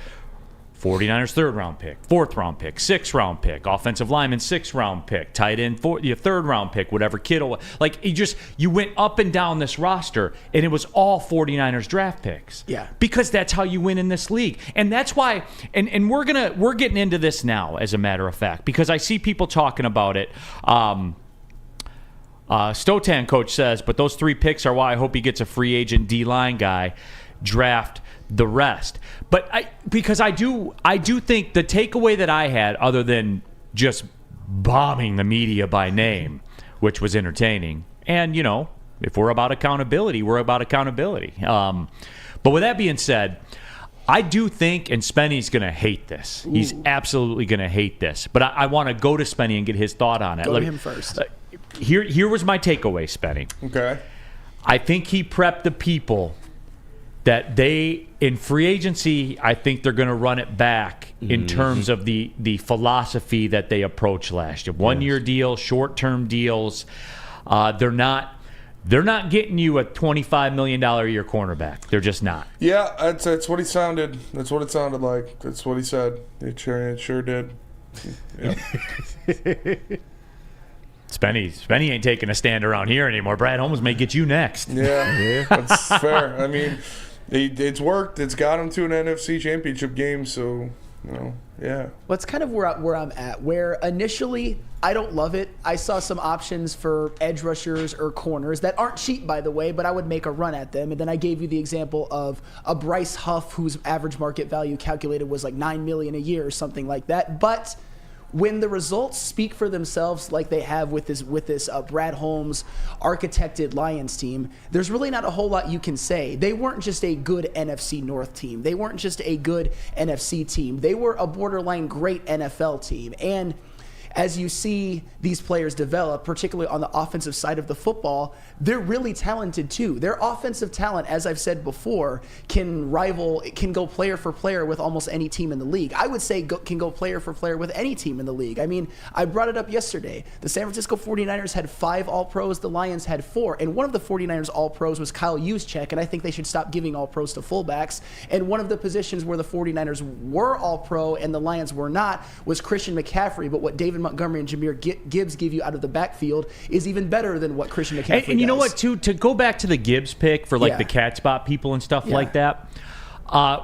49ers 3rd-round pick, 4th-round pick, 6th-round pick, offensive lineman 6th-round pick, tight end 3rd-round pick, whatever Kittle. Like, you went up and down this roster, and it was all 49ers draft picks. Yeah. Because that's how you win in this league. And that's why, and we're getting into this now, as a matter of fact, because I see people talking about it. Stotan coach says, but those 3 picks are why I hope he gets a free agent D-line guy, draft the rest. But because I do think the takeaway that I had, other than just bombing the media by name, which was entertaining, and if we're about accountability, we're about accountability. But with that being said, I do think, and Spenny's going to hate this. Ooh. He's absolutely going to hate this. But I want to go to Spenny and get his thought on it. Go to him first. Here was my takeaway, Spenny. Okay. I think he prepped the people that in free agency, I think they're going to run it back in terms of the philosophy that they approached last year. 1-year deals, short-term deals. They're not getting you a $25 million a year cornerback. They're just not. Yeah, that's what he sounded. That's what it sounded like. That's what he said. It sure did. Yeah. Spenny ain't taking a stand around here anymore. Brad Holmes may get you next. Yeah. That's fair. I mean, it's worked. It's got him to an NFC Championship game. So, yeah. Well, it's kind of where I'm at. Where initially I don't love it. I saw some options for edge rushers or corners that aren't cheap, by the way, but I would make a run at them. And then I gave you the example of a Bryce Huff, whose average market value calculated was like $9 million a year or something like that. But when the results speak for themselves, like they have with this Brad Holmes architected Lions team, there's really not a whole lot you can say. They weren't just a good NFC North team. They weren't just a good NFC team. They were a borderline great NFL team. And as you see these players develop, particularly on the offensive side of the football, they're really talented too. Their offensive talent, as I've said before, can go player for player with almost any team in the league. I would say can go player for player with any team in the league. I mean, I brought it up yesterday. The San Francisco 49ers had 5 All-Pros. The Lions had 4. And one of the 49ers All-Pros was Kyle Juszczyk, and I think they should stop giving All-Pros to fullbacks. And one of the positions where the 49ers were All-Pro and the Lions were not was Christian McCaffrey. But what David Montgomery and Jahmyr Gibbs give you out of the backfield is even better than what Christian McCaffrey and you know does. what, too? To go back to the Gibbs pick for the cat spot people and stuff like that,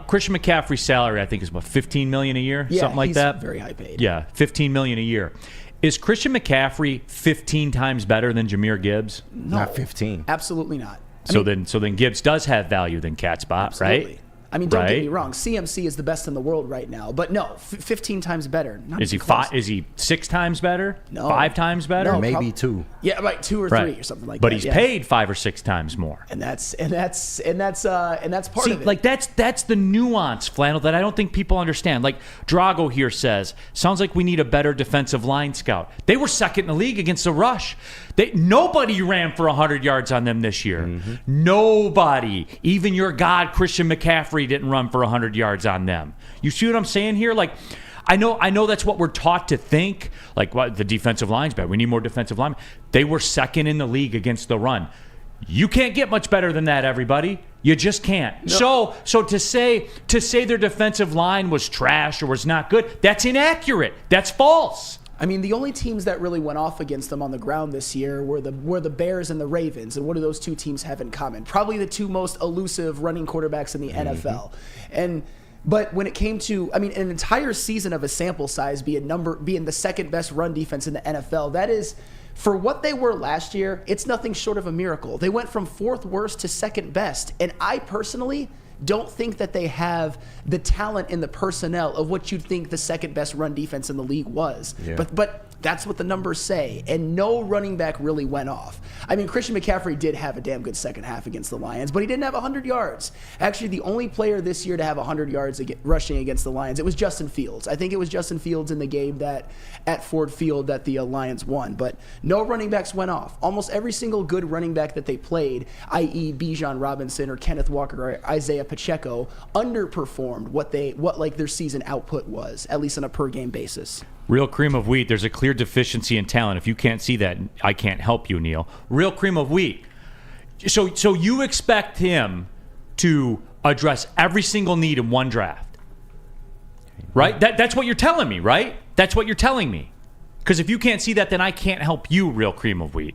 Christian McCaffrey's salary, I think, is what, $15 million a year? Something like that? He's very high paid. Yeah, $15 million a year. Is Christian McCaffrey 15 times better than Jahmyr Gibbs? No, Not 15. Absolutely not. So then Gibbs does have value than cat spot, Absolutely. right? I mean, don't get me wrong. CMC is the best in the world right now, but no, 15 times better. Not is he close. Is he 6 times better? No. 5 times better? No, Maybe 2. Yeah, like 2 or 3 or something like but that. But he's paid 5 or 6 times more. And that's part of it. Like that's the nuance, Flannel, that I don't think people understand. Like Drago here says, sounds like we need a better defensive line scout. They were second in the league against the rush. Nobody ran for 100 yards on them this year. Nobody. Even your God, Christian McCaffrey, didn't run for 100 yards on them. You see what I'm saying here? Like, I know that's what we're taught to think. Like, what, the defensive line's bad. We need more defensive linemen. They were second in the league against the run. You can't get much better than that, everybody. You just can't. No. So to say their defensive line was trash or was not good, that's inaccurate. That's false. I mean, the only teams that really went off against them on the ground this year were the Bears and the Ravens. And what do those two teams have in common? Probably the 2 most elusive running quarterbacks in the NFL. But when it came to, I mean, an entire season of a sample size being the second best run defense in the NFL, that is, for what they were last year, it's nothing short of a miracle. They went from 4th worst to 2nd best. And I personally don't think that they have the talent in the personnel of what you'd think the 2nd best run defense in the league was. Yeah. But that's what the numbers say. And no running back really went off. I mean, Christian McCaffrey did have a damn good second half against the Lions, but he didn't have 100 yards. Actually, the only player this year to have 100 yards rushing against the Lions, it was Justin Fields. I think it was Justin Fields in the game at Ford Field that the Lions won. But no running backs went off. Almost every single good running back that they played, i.e. Bijan Robinson or Kenneth Walker or Isaiah Pacheco, underperformed what their season output was, at least on a per game basis. Real cream of wheat. There's a clear deficiency in talent. If you can't see that, I can't help you, Neal. Real cream of wheat. So you expect him to address every single need in one draft, right? That's what you're telling me, right? That's what you're telling me. Because if you can't see that, then I can't help you, real cream of wheat.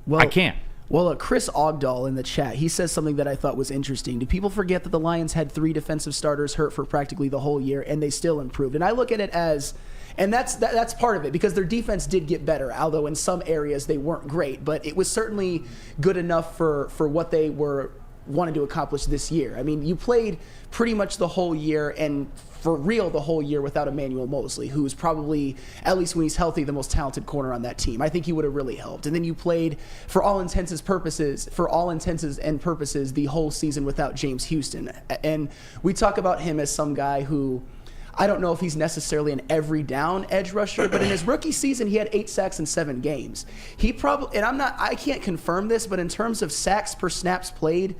Well, I can't. Well, Chris Ogdahl in the chat, he says something that I thought was interesting. Do people forget that the Lions had 3 defensive starters hurt for practically the whole year, and they still improved? And I look at it as... And that's part of it, because their defense did get better, although in some areas they weren't great. But it was certainly good enough for what they were wanted to accomplish this year. I mean, you played pretty much the whole year, and for real the whole year, without Emmanuel Mosley, who's probably, at least when he's healthy, the most talented corner on that team. I think he would have really helped. And then you played, for all intents and purposes, the whole season without James Houston. And we talk about him as some guy who... I don't know if he's necessarily an every down edge rusher, but in his rookie season, he had 8 sacks in 7 games. He probably, and I can't confirm this, but in terms of sacks per snaps played,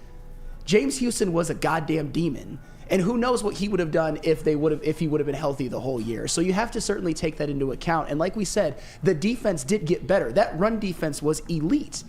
James Houston was a goddamn demon. And who knows what he would have done if he would have been healthy the whole year. So you have to certainly take that into account. And like we said, the defense did get better. That run defense was elite.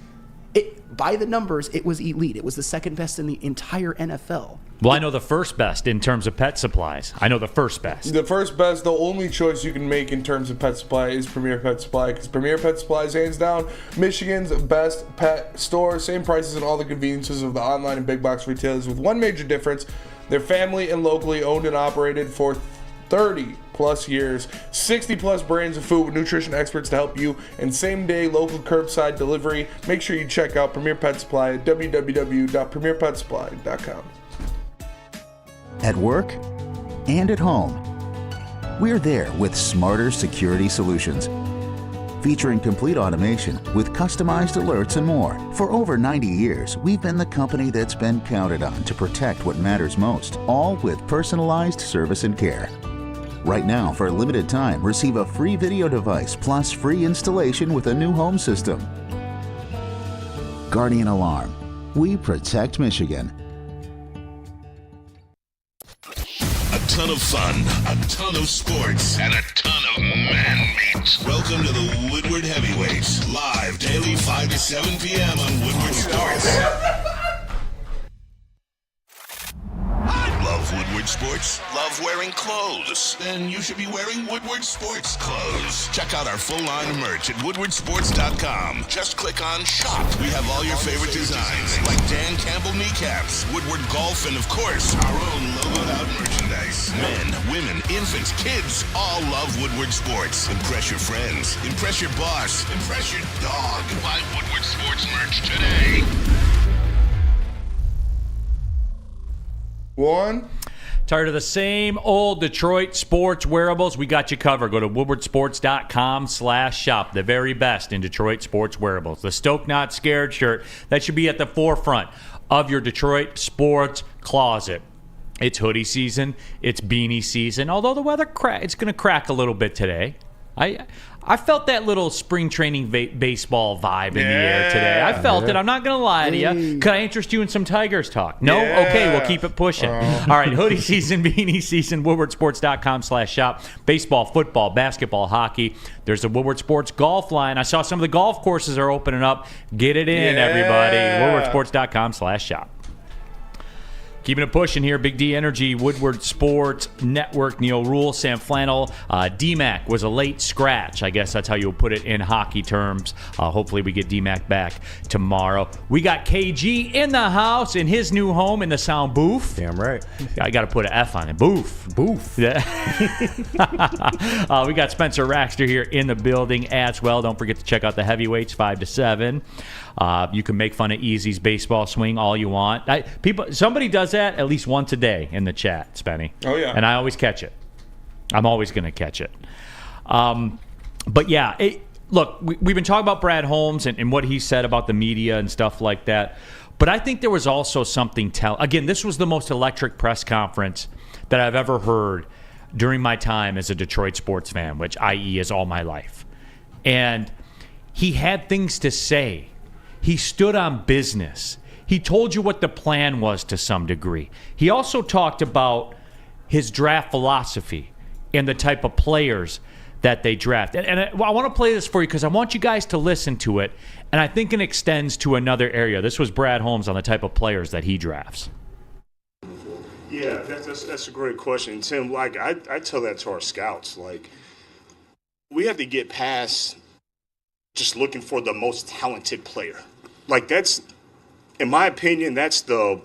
By the numbers, it was elite. It was the second best in the entire NFL. Well, I know the first best in terms of pet supplies. I know the first best. The first best, the only choice you can make in terms of pet supply is Premier Pet Supply, because Premier Pet Supply is hands down Michigan's best pet store. Same prices and all the conveniences of the online and big box retailers, with one major difference. They're family and locally owned and operated for 30 plus years, 60 plus brands of food with nutrition experts to help you, and same day local curbside delivery. Make sure you check out Premier Pet Supply at www.premierpetsupply.com. At work and at home, we're there with smarter security solutions. Featuring complete automation with customized alerts and more. For over 90 years, we've been the company that's been counted on to protect what matters most, all with personalized service and care. Right now, for a limited time, receive a free video device plus free installation with a new home system. Guardian Alarm. We protect Michigan. A ton of fun, a ton of sports, and a ton of man-meat. Welcome to the Woodward Heavyweights, live daily 5 to 7 p.m. on Woodward Sports. Love Woodward Sports? Love wearing clothes? Then you should be wearing Woodward Sports clothes. Check out our full line of merch at woodwardsports.com. Just click on shop. We have all your favorite designs, like Dan Campbell kneecaps, Woodward golf, and of course, our own logoed out merchandise. Men, women, infants, kids all love Woodward Sports. Impress your friends. Impress your boss. Impress your dog. Buy Woodward Sports merch today. One. Tired of the same old Detroit sports wearables? We got you covered. Go to woodwardsports.com/shop. The very best in Detroit sports wearables. The Stoke Not Scared shirt, that should be at the forefront of your Detroit sports closet. It's hoodie season. It's beanie season. Although the weather it's going to crack a little bit today. I felt that little spring training baseball vibe in the air today. I felt it. I'm not going to lie to you. Could I interest you in some Tigers talk? No? Yeah. Okay, we'll keep it pushing. All right, hoodie season, beanie season, woodwardsports.com/shop. Baseball, football, basketball, hockey. There's the Woodward Sports golf line. I saw some of the golf courses are opening up. Get it in, everybody. woodwardsports.com/shop. Keeping it pushing here, Big D Energy, Woodward Sports Network, Neal, Ruhl, Sam Flannel. D-Mac was a late scratch. I guess that's how you'll put it in hockey terms. Hopefully we get D-Mac back tomorrow. We got KG in the house in his new home in the sound booth. Damn right. I got to put an F on it. Booth. Yeah. We got Spencer Raxter here in the building as well. Don't forget to check out the heavyweights, 5 to 7. You can make fun of Easy's baseball swing all you want. Somebody does that at least once a day in the chat, Spenny. Oh, yeah. And I always catch it. I'm always going to catch it. But, yeah, look, we've been talking about Brad Holmes and what he said about the media and stuff like that. But I think there was also something again, this was the most electric press conference that I've ever heard during my time as a Detroit sports fan, which, i.e., is all my life. And he had things to say. He stood on business. He told you what the plan was to some degree. He also talked about his draft philosophy and the type of players that they draft. And I want to play this for you because I want you guys to listen to it, and I think it extends to another area. This was Brad Holmes on the type of players that he drafts. Yeah, that's a great question. Tim, like I tell that to our scouts, like we have to get past just looking for the most talented player. Like that's, in my opinion, that's the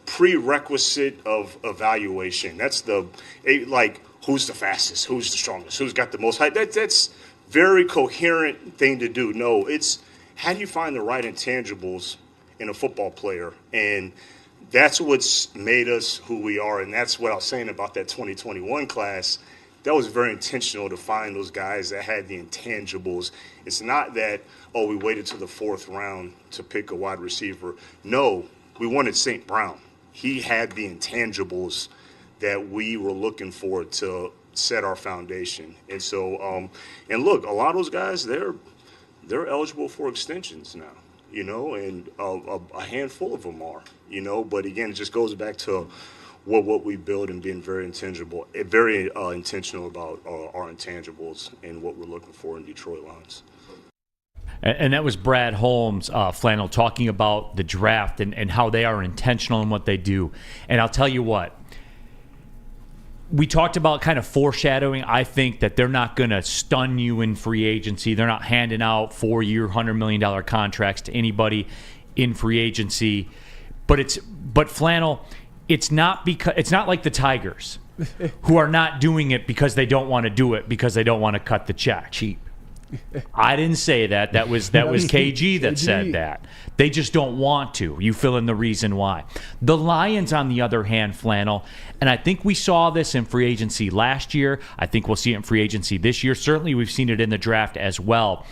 prerequisite of evaluation. That's who's the fastest, who's the strongest, who's got the most height. That's very coherent thing to do. No, it's how do you find the right intangibles in a football player, and that's what's made us who we are. And that's what I was saying about that 2021 class. That was very intentional to find those guys that had the intangibles. It's not that, we waited to the 4th round to pick a wide receiver. No, we wanted St. Brown. He had the intangibles that we were looking for to set our foundation. And so, and look, a lot of those guys, they're eligible for extensions now, you know, and a handful of them are, you know. But again, it just goes back to what we build and being very intentional about our intangibles and what we're looking for in Detroit Lions. And that was Brad Holmes, Flannel, talking about the draft and how they are intentional in what they do. And I'll tell you what, we talked about kind of foreshadowing. I think that they're not going to stun you in free agency. They're not handing out 4-year, $100 million contracts to anybody in free agency. But Flannel, it's not like the Tigers, who are not doing it because they don't want to do it because they don't want to cut the check. Cheap. I didn't say that. That was KG that said that. They just don't want to. You fill in the reason why. The Lions, on the other hand, Flannel, and I think we saw this in free agency last year. I think we'll see it in free agency this year. Certainly we've seen it in the draft as well.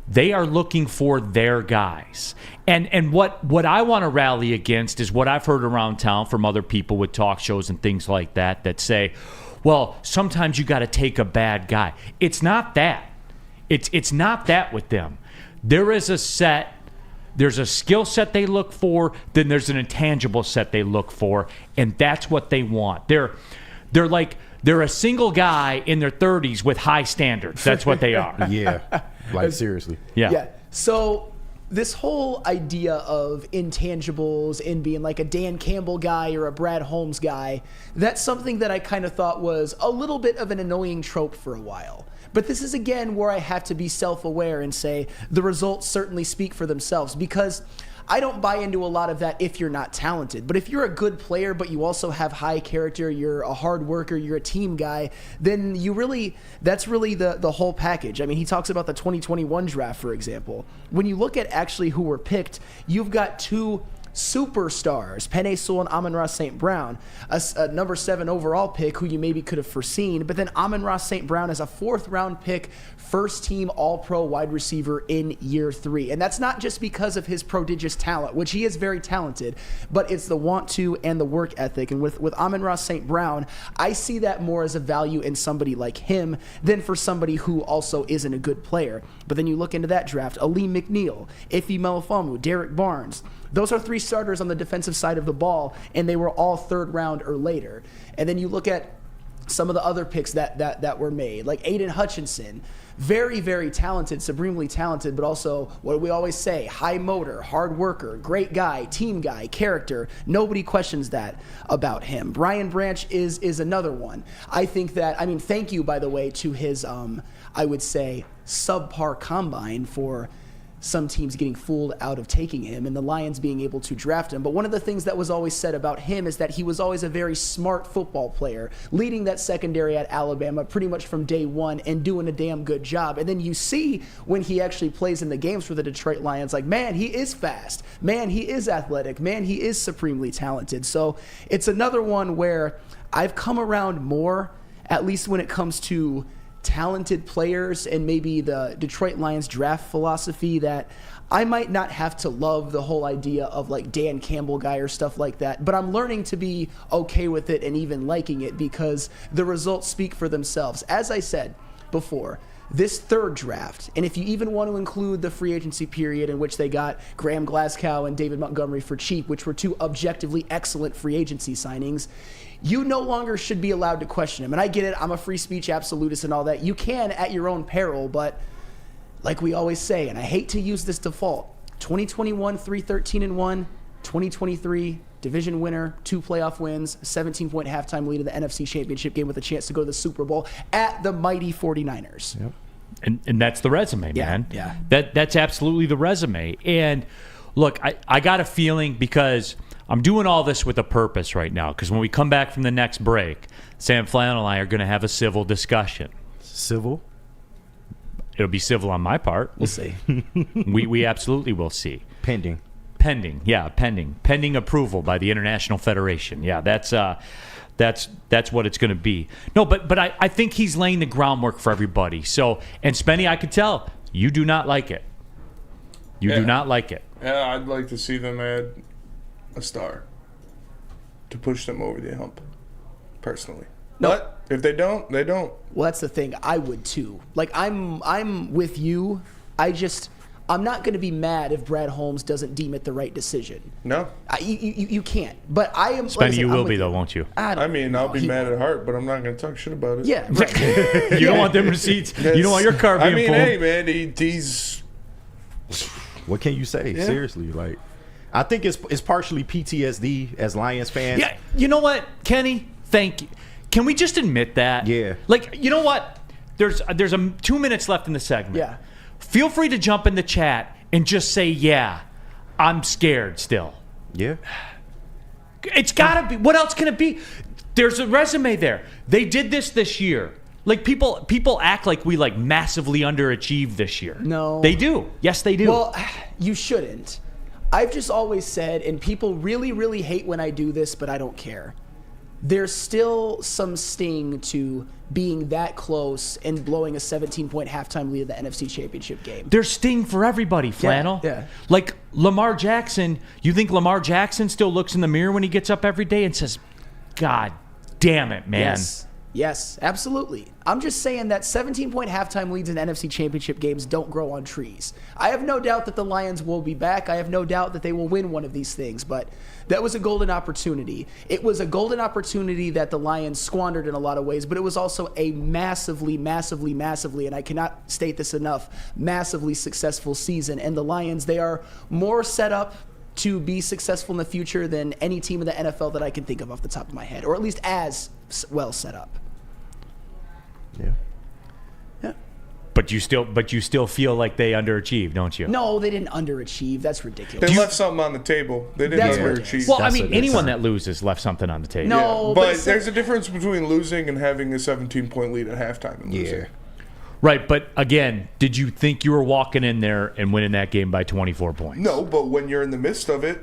They are looking for their guys. And what I want to rally against is what I've heard around town from other people with talk shows and things like that say, well, sometimes you got to take a bad guy. It's not that. It's not that with them. There is a set. There's a skill set they look for. Then there's an intangible set they look for, and that's what they want. They're a single guy in their 30s with high standards. That's what they are. Yeah, like seriously. Yeah. So this whole idea of intangibles and being like a Dan Campbell guy or a Brad Holmes guy, that's something that I kind of thought was a little bit of an annoying trope for a while. But this is, again, where I have to be self-aware and say the results certainly speak for themselves, because I don't buy into a lot of that if you're not talented. But if you're a good player, but you also have high character, you're a hard worker, you're a team guy, then that's really the whole package. I mean, he talks about the 2021 draft, for example. When you look at actually who were picked, you've got two superstars, Penei Sewell and Amon-Ra St. Brown, a number 7 overall pick who you maybe could have foreseen, but then Amon-Ra St. Brown is a 4th round pick, first team All-Pro wide receiver in year 3. And that's not just because of his prodigious talent, which he is very talented, but it's the want to and the work ethic. And with Amon-Ra St. Brown, I see that more as a value in somebody like him than for somebody who also isn't a good player. But then you look into that draft, Aleem McNeil, Ife Melifomu, Derek Barnes. Those are 3 starters on the defensive side of the ball, and they were all 3rd round or later. And then you look at some of the other picks that were made, like Aiden Hutchinson, very, very talented, supremely talented, but also, what do we always say? High motor, hard worker, great guy, team guy, character. Nobody questions that about him. Brian Branch is another one. I think that, thank you, by the way, to his, I would say, subpar combine for some teams getting fooled out of taking him and the Lions being able to draft him. But one of the things that was always said about him is that he was always a very smart football player, leading that secondary at Alabama pretty much from day one and doing a damn good job. And then you see when he actually plays in the games for the Detroit Lions, like, man, he is fast. Man, he is athletic. Man, he is supremely talented. So it's another one where I've come around more, at least when it comes to talented players and maybe the Detroit Lions draft philosophy, that I might not have to love the whole idea of like Dan Campbell guy or stuff like that, but I'm learning to be okay with it and even liking it because the results speak for themselves. As I said before, this 3rd draft, and if you even want to include the free agency period in which they got Graham Glasgow and David Montgomery for cheap, which were 2 objectively excellent free agency signings, you no longer should be allowed to question him. And I get it, I'm a free speech absolutist and all that. You can at your own peril, but like we always say, and I hate to use this default, 2021, 3-13-1, 2023, division winner, 2 playoff wins, 17-point halftime lead in the NFC Championship game with a chance to go to the Super Bowl at the mighty 49ers. Yep. And that's the resume, man. Yeah. That's absolutely the resume. And look, I got a feeling, because I'm doing all this with a purpose right now, because when we come back from the next break, Sam Flannel and I are going to have a civil discussion. Civil? It'll be civil on my part. We'll see. we absolutely will see. Pending. Pending approval by the International Federation. Yeah, that's what it's going to be. No, but I think he's laying the groundwork for everybody. So, and Spenny, I could tell you do not like it. You do not like it. Yeah, I'd like to see them add a star to push them over the hump. personally. No. But if they don't, they don't. Well, that's the thing. I would too. Like I'm with you. I'm not going to be mad if Brad Holmes doesn't deem it the right decision. No. You can't. But I am. Spenny, you will be though, won't you? I mean, I'll be mad at heart, but I'm not going to talk shit about it. Yeah. Right. You don't want them receipts. You don't want your car being full. Hey, man, he's. What can you say? Yeah. Seriously, like, I think it's partially PTSD as Lions fans. Yeah. You know what, Kenny? Thank you. Can we just admit that? Yeah. Like, you know what? There's 2 minutes left in the segment. Yeah. Feel free to jump in the chat and just say, yeah, I'm scared still. Yeah. It's got to be. What else can it be? There's a resume there. They did this year. Like, people act like we, like, massively underachieved this year. No. They do. Yes, they do. Well, you shouldn't. I've just always said, and people really, really hate when I do this, but I don't care. There's still some sting to being that close and blowing a 17-point halftime lead at the NFC Championship game. There's sting for everybody, Flannel. Yeah. Like Lamar Jackson, you think Lamar Jackson still looks in the mirror when he gets up every day and says, God damn it, man. Yes, absolutely. I'm just saying that 17-point halftime leads in NFC Championship games don't grow on trees. I have no doubt that the Lions will be back. I have no doubt that they will win one of these things, but that was a golden opportunity. It was a golden opportunity that the Lions squandered in a lot of ways, but it was also a massively, and I cannot state this enough, massively successful season. And the Lions, they are more set up to be successful in the future than any team in the NFL that I can think of off the top of my head, or at least as well set up. Yeah. But you still feel like they underachieved, don't you? No, they didn't underachieve. That's ridiculous. They left something on the table. They didn't That's underachieve. Well, I mean, anyone that loses left something on the table. No, but there's a difference between losing and having a 17-point lead at halftime and losing. Yeah. Right, but again, did you think you were walking in there and winning that game by 24 points? No, but when you're in the midst of it,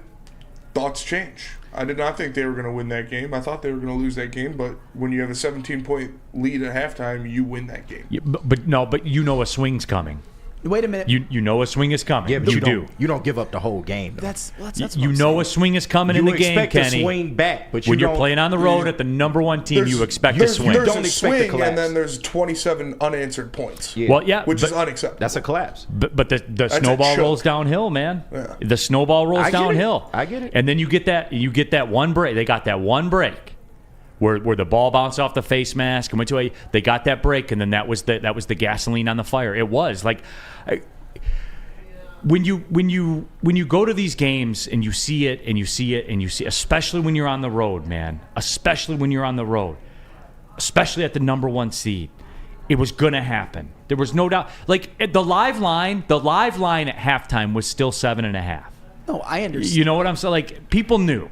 thoughts change. I did not think they were going to win that game. I thought they were going to lose that game, but when you have a 17-point lead at halftime, you win that game. Yeah, but you know a swing's coming. Wait a minute. You know a swing is coming. Yeah, but you do. You don't give up the whole game. Though. That's what You I'm know saying. a swing is coming in the game, You expect Kenny. to swing back, but when you're don't- playing on the road at the number one team, you expect a swing. There's Don't a expect to swing, collapse. and then there's 27 unanswered points. Yeah. Well, yeah, Which is but, unacceptable. That's a collapse. but the That's a snowball choke. rolls downhill, man. Yeah. The snowball rolls I get it. downhill. I get it. And then you get that one break. They got that one break where the ball bounced off the face mask and went to a. They got that break, and then that was the gasoline on the fire. It was like. When you go to these games and you see it, especially when you're on the road, man, especially when you're on the road, especially at the number one seed, it was gonna happen. There was no doubt. Like the live line at halftime was still 7.5. No, I understand. You know what I'm saying? Like people knew.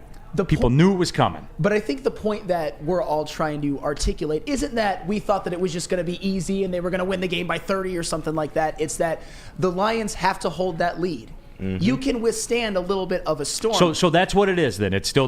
People knew it was coming. But I think the point that we're all trying to articulate isn't that we thought that it was just going to be easy and they were going to win the game by 30 or something like that. It's that the Lions have to hold that lead. Mm-hmm. You can withstand a little bit of a storm. So that's what it is. Then it's still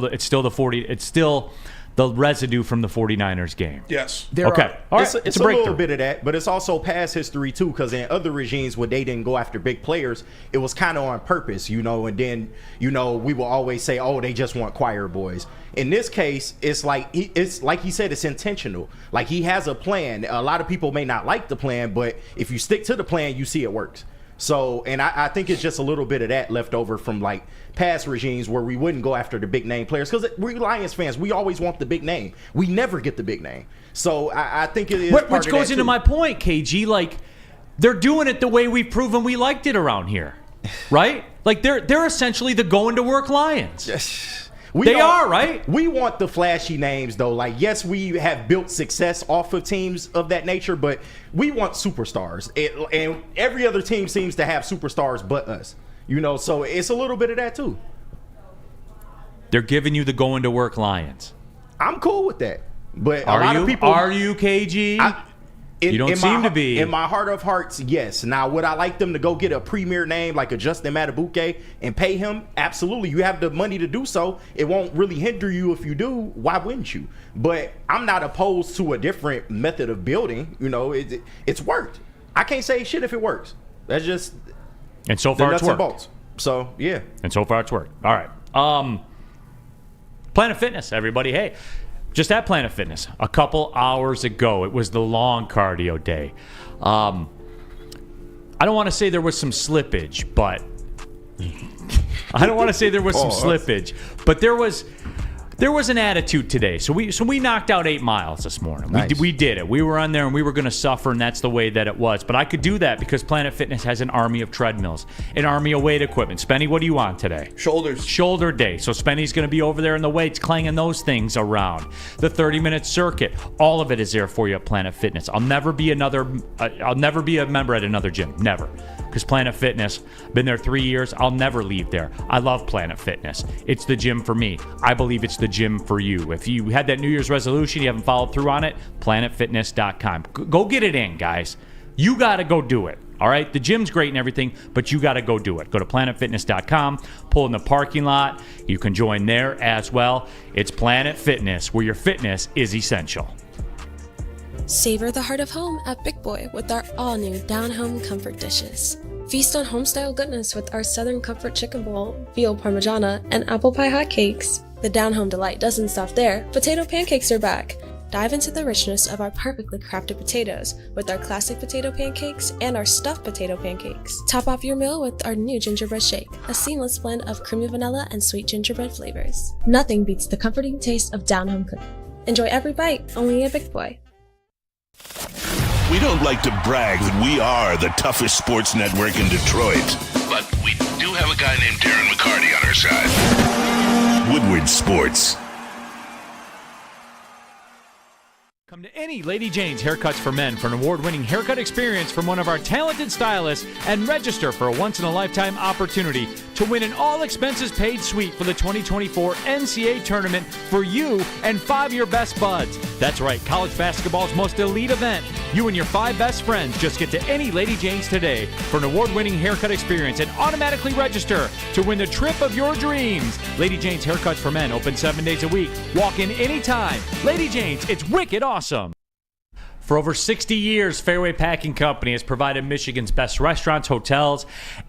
the residue from the 49ers game. Yes. Okay. All right. It's a a breakthrough. little bit of that, but it's also past history too. Because in other regimes where they didn't go after big players, it was kind of on purpose, you know. And then, you know, we will always say, "Oh, they just want choir boys." In this case, it's like he said, it's intentional. Like he has a plan. A lot of people may not like the plan, but if you stick to the plan, you see it works. So, and I think it's just a little bit of that left over from like past regimes where we wouldn't go after the big name players because we're Lions fans. We always want the big name. We never get the big name. So I think it is. Which goes into my point, KG. Like they're doing it the way we've proven we liked it around here, right? Like they're essentially the going to work Lions. They are, right? We want the flashy names, though. Like, yes, we have built success off of teams of that nature, but we want superstars. And every other team seems to have superstars but us. You know, so it's a little bit of that, too. They're giving you the going to work Lions. I'm cool with that. But a Are lot you? of people... Are you, KG? You don't seem to be. In my heart of hearts, yes. Now, would I like them to go get a premier name like a Justin Matabuke and pay him? Absolutely. You have the money to do so. It won't really hinder you if you do. Why wouldn't you? But I'm not opposed to a different method of building. You know, it's worked. I can't say shit if it works. That's just and so far the it's nuts and worked. bolts. So, yeah. And so far it's worked. All right. Planet Fitness, everybody. Hey. just at Planet Fitness a couple hours ago. It was the long cardio day. I don't want to say there was some slippage, but there was an attitude today. So we knocked out 8 miles this morning. Nice. We did it. We were on there and we were going to suffer, and that's the way that it was. But I could do that because Planet Fitness has an army of treadmills, an army of weight equipment. Spenny, what do you want today? Shoulders. Shoulder day. So Spenny's going to be over there in the weights, clanging those things around. The 30-minute circuit. All of it is there for you at Planet Fitness. I'll never be a member at another gym. Never. Because Planet Fitness, been there 3 years, I'll never leave there. I love Planet Fitness. It's the gym for me. I believe it's the gym for you. If you had that New Year's resolution, you haven't followed through on it, planetfitness.com. Go get it in, guys. You got to go do it. All right? The gym's great and everything, but you got to go do it. Go to planetfitness.com, pull in the parking lot. You can join there as well. It's Planet Fitness, where your fitness is essential. Savor the heart of home at Big Boy with our all-new down-home comfort dishes. Feast on home-style goodness with our Southern Comfort Chicken Bowl, veal parmigiana, and apple pie hotcakes. The down-home delight doesn't stop there. Potato pancakes are back. Dive into the richness of our perfectly crafted potatoes with our classic potato pancakes and our stuffed potato pancakes. Top off your meal with our new gingerbread shake, a seamless blend of creamy vanilla and sweet gingerbread flavors. Nothing beats the comforting taste of down-home cooking. Enjoy every bite, only at Big Boy. We don't like to brag that we are the toughest sports network in Detroit, but we do have a guy named Darren McCarty on our side. Woodward Sports. Come to any Lady Jane's Haircuts for Men for an award-winning haircut experience from one of our talented stylists and register for a once-in-a-lifetime opportunity to win an all-expenses-paid suite for the 2024 NCAA tournament for you and 5 of your best buds. That's right, college basketball's most elite event. You and your 5 best friends just get to any Lady Jane's today for an award-winning haircut experience and automatically register to win the trip of your dreams. Lady Jane's Haircuts for Men, open 7 days a week. Walk in anytime. Lady Jane's, it's wicked awesome. For over 60 years, Fairway Packing Company has provided Michigan's best restaurants, hotels,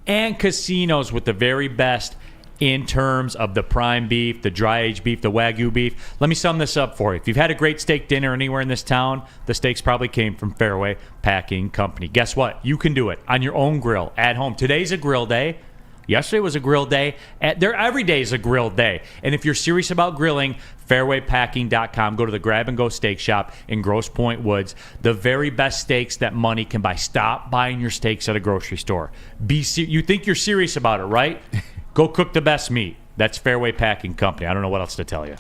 and casinos with the very best in terms of the prime beef, the dry-aged beef, the Wagyu beef. Let me sum this up for you. If you've had a great steak dinner anywhere in this town, the steaks probably came from Fairway Packing Company. Guess what? You can do it on your own grill at home. Today's a grill day. Yesterday was a grill day. Every day is a grill day. And if you're serious about grilling, fairwaypacking.com. Go to the Grab and Go Steak Shop in Grosse Pointe Woods. The very best steaks that money can buy. Stop buying your steaks at a grocery store. You think you're serious about it, right? Go cook the best meat. That's Fairway Packing Company. I don't know what else to tell you.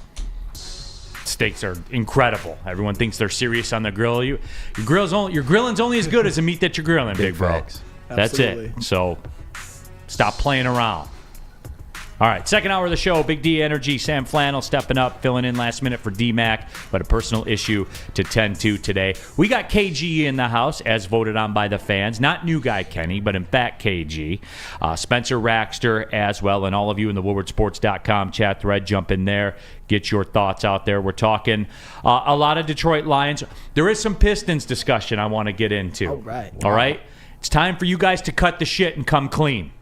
Steaks are incredible. Everyone thinks they're serious on the grill. Your grilling's only as good as the meat that you're grilling, big bro. Facts. That's it. So stop playing around. All right, second hour of the show, Big D Energy, Sam Flannel stepping up, filling in last minute for D-Mac, but a personal issue to tend to today. We got KG in the house, as voted on by the fans. Not new guy Kenny, but in fact KG. Spencer Raxter as well, and all of you in the WoodwardSports.com chat thread, jump in there. Get your thoughts out there. We're talking a lot of Detroit Lions. There is some Pistons discussion I want to get into. All right. All right? It's time for you guys to cut the shit and come clean.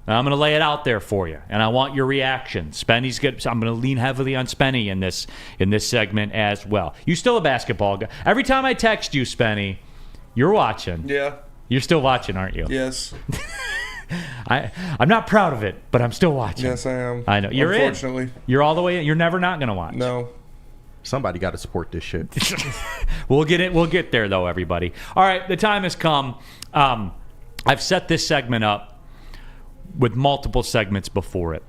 I'm going to lay it out there for you, and I want your reaction. Spenny's good. So I'm going to lean heavily on Spenny in this segment as well. You still a basketball guy. Every time I text you, Spenny, you're watching. Yeah. You're still watching, aren't you? Yes. I'm not proud of it, but I'm still watching. Yes, I am. I know. You're Unfortunately. in. You're all the way in. You're never not going to watch. No. Somebody got to support this shit. We'll get there, though, everybody. All right, the time has come. I've set this segment up with multiple segments before it.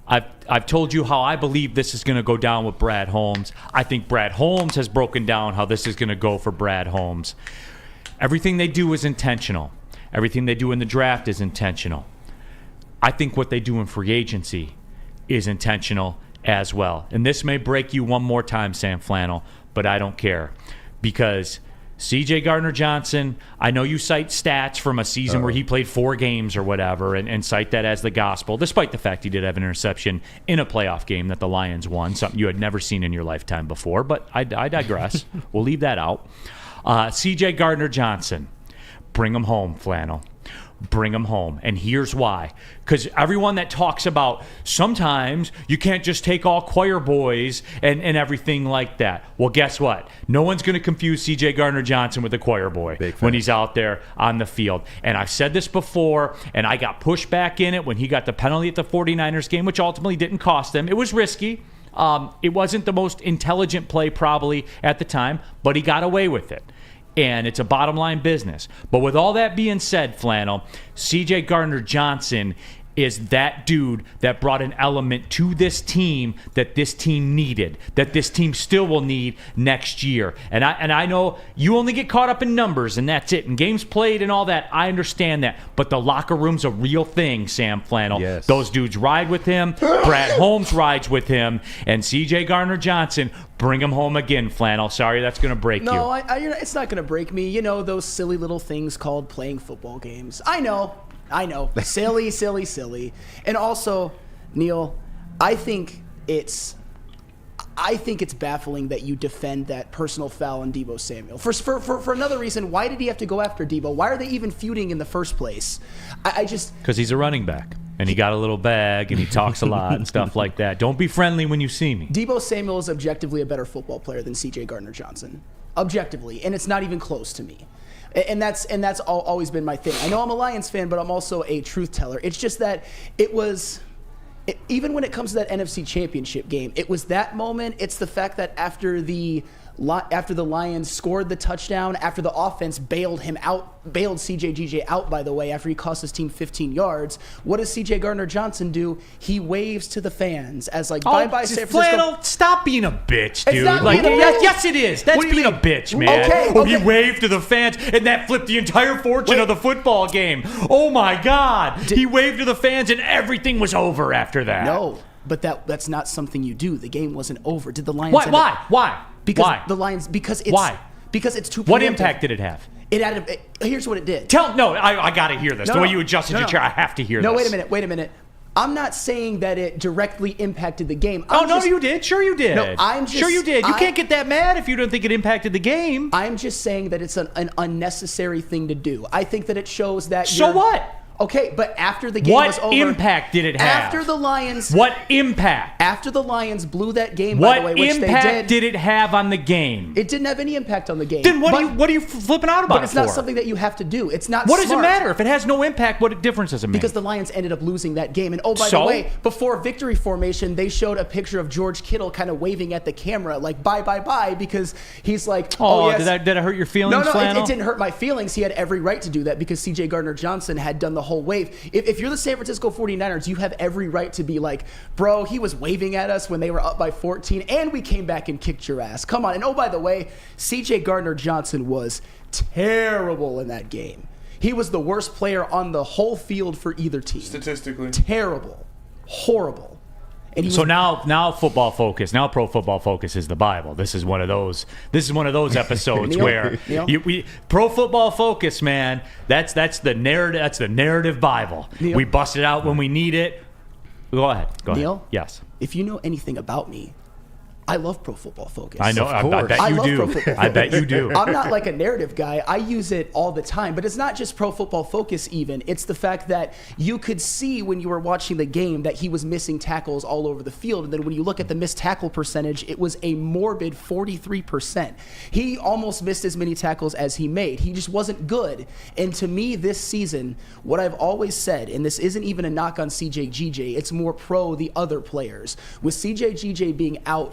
I've told you how I believe this is going to go down with Brad Holmes. I think Brad Holmes has broken down how this is going to go for Brad Holmes. Everything they do is intentional. Everything they do in the draft is intentional. I think what they do in free agency is intentional as well. And this may break you one more time, Sam Flannel, but I don't care. Because C.J. Gardner-Johnson, I know you cite stats from a season where he played 4 games or whatever and cite that as the gospel, despite the fact he did have an interception in a playoff game that the Lions won, something you had never seen in your lifetime before, but I digress. We'll leave that out. C.J. Gardner-Johnson, bring him home, Flannel. bring them home. And here's why. Because everyone that talks about sometimes you can't just take all choir boys and everything like that. Well, guess what? No one's going to confuse C.J. Gardner-Johnson with a choir boy when he's out there on the field. And I've said this before, and I got pushed back in it when he got the penalty at the 49ers game, which ultimately didn't cost him. It was risky. It wasn't the most intelligent play probably at the time, but he got away with it. And it's a bottom line business. But with all that being said, Flannel, C.J. Gardner-Johnson is that dude that brought an element to this team that this team needed, that this team still will need next year. And I know you only get caught up in numbers, and that's it. And games played and all that, I understand that. But the locker room's a real thing, Sam Flannel. Yes. Those dudes ride with him. Brad Holmes rides with him. And C.J. Gardner-Johnson, bring him home again, Flannel. Sorry, that's going to break you. No, it's not going to break me. You know, those silly little things called playing football games. I know. Silly. And also, Neal, I think it's baffling that you defend that personal foul on Deebo Samuel. For another reason, why did he have to go after Deebo? Why are they even feuding in the first place? Because he's a running back. And he got a little bag, and he talks a lot and stuff like that. Don't be friendly when you see me. Deebo Samuel is objectively a better football player than C.J. Gardner-Johnson. Objectively. And it's not even close to me. And that's always been my thing. I know I'm a Lions fan, but I'm also a truth teller. It's just that even when it comes to that NFC Championship game, it was that moment. It's the fact that after the Lions scored the touchdown, after the offense bailed CJGJ out, by the way, after he cost his team 15 yards, what does CJ Gardner-Johnson do? He waves to the fans as bye-bye San Francisco. Flannel, stop being a bitch, dude. Bitch. Yes, it is. That's being a bitch, man. Okay. He waved to the fans, and that flipped the entire fortune of the football game. Oh, my God. He waved to the fans, and everything was over after that. No, but that's not something you do. The game wasn't over. Did the Lions... Why? The Lions... Because it's... Why? Because it's too preemptive. What impact did it have? Here's what it did. I got to hear this. The way you adjusted your chair, I have to hear this. No, wait a minute. I'm not saying that it directly impacted the game. You did. Sure you did. No, Sure you did. You can't get that mad if you don't think it impacted the game. I'm just saying that it's an unnecessary thing to do. I think that it shows that So what? Okay, but after the game was over... What impact did it have? After the Lions... What impact? After the Lions blew that game, by the way, which they did... What impact did it have on the game? It didn't have any impact on the game. Then what are you flipping out about it for? But it's not something that you have to do. It's not What smart. does it matter? If it has no impact, what difference does it make? Because the Lions ended up losing that game. And by the way, before victory formation, they showed a picture of George Kittle kind of waving at the camera, like, bye, because he's like, yes. Did it hurt your feelings, No, Flannel? it didn't hurt my feelings. He had every right to do that because C.J. Gardner-Johnson had done the whole wave. If you're the San Francisco 49ers, you have every right to be like, bro, he was waving at us when they were up by 14, and we came back and kicked your ass. Come on. And by the way, C.J. Gardner-Johnson was terrible in that game. He was the worst player on the whole field for either team. Statistically. Terrible. Horrible. And now football focus. Now Pro Football Focus is the Bible. This is one of those episodes where we Pro Football Focus, man. That's the narrative. That's the narrative Bible. Neal, we bust it out when we need it. Go ahead. Neal, yes. If you know anything about me, I love Pro Football Focus. I know. I bet you do. I bet you do. I'm not like a narrative guy. I use it all the time. But it's not just Pro Football Focus even. It's the fact that you could see when you were watching the game that he was missing tackles all over the field. And then when you look at the missed tackle percentage, it was a morbid 43%. He almost missed as many tackles as he made. He just wasn't good. And to me, this season, what I've always said, and this isn't even a knock on CJGJ, it's more pro the other players. With CJGJ being out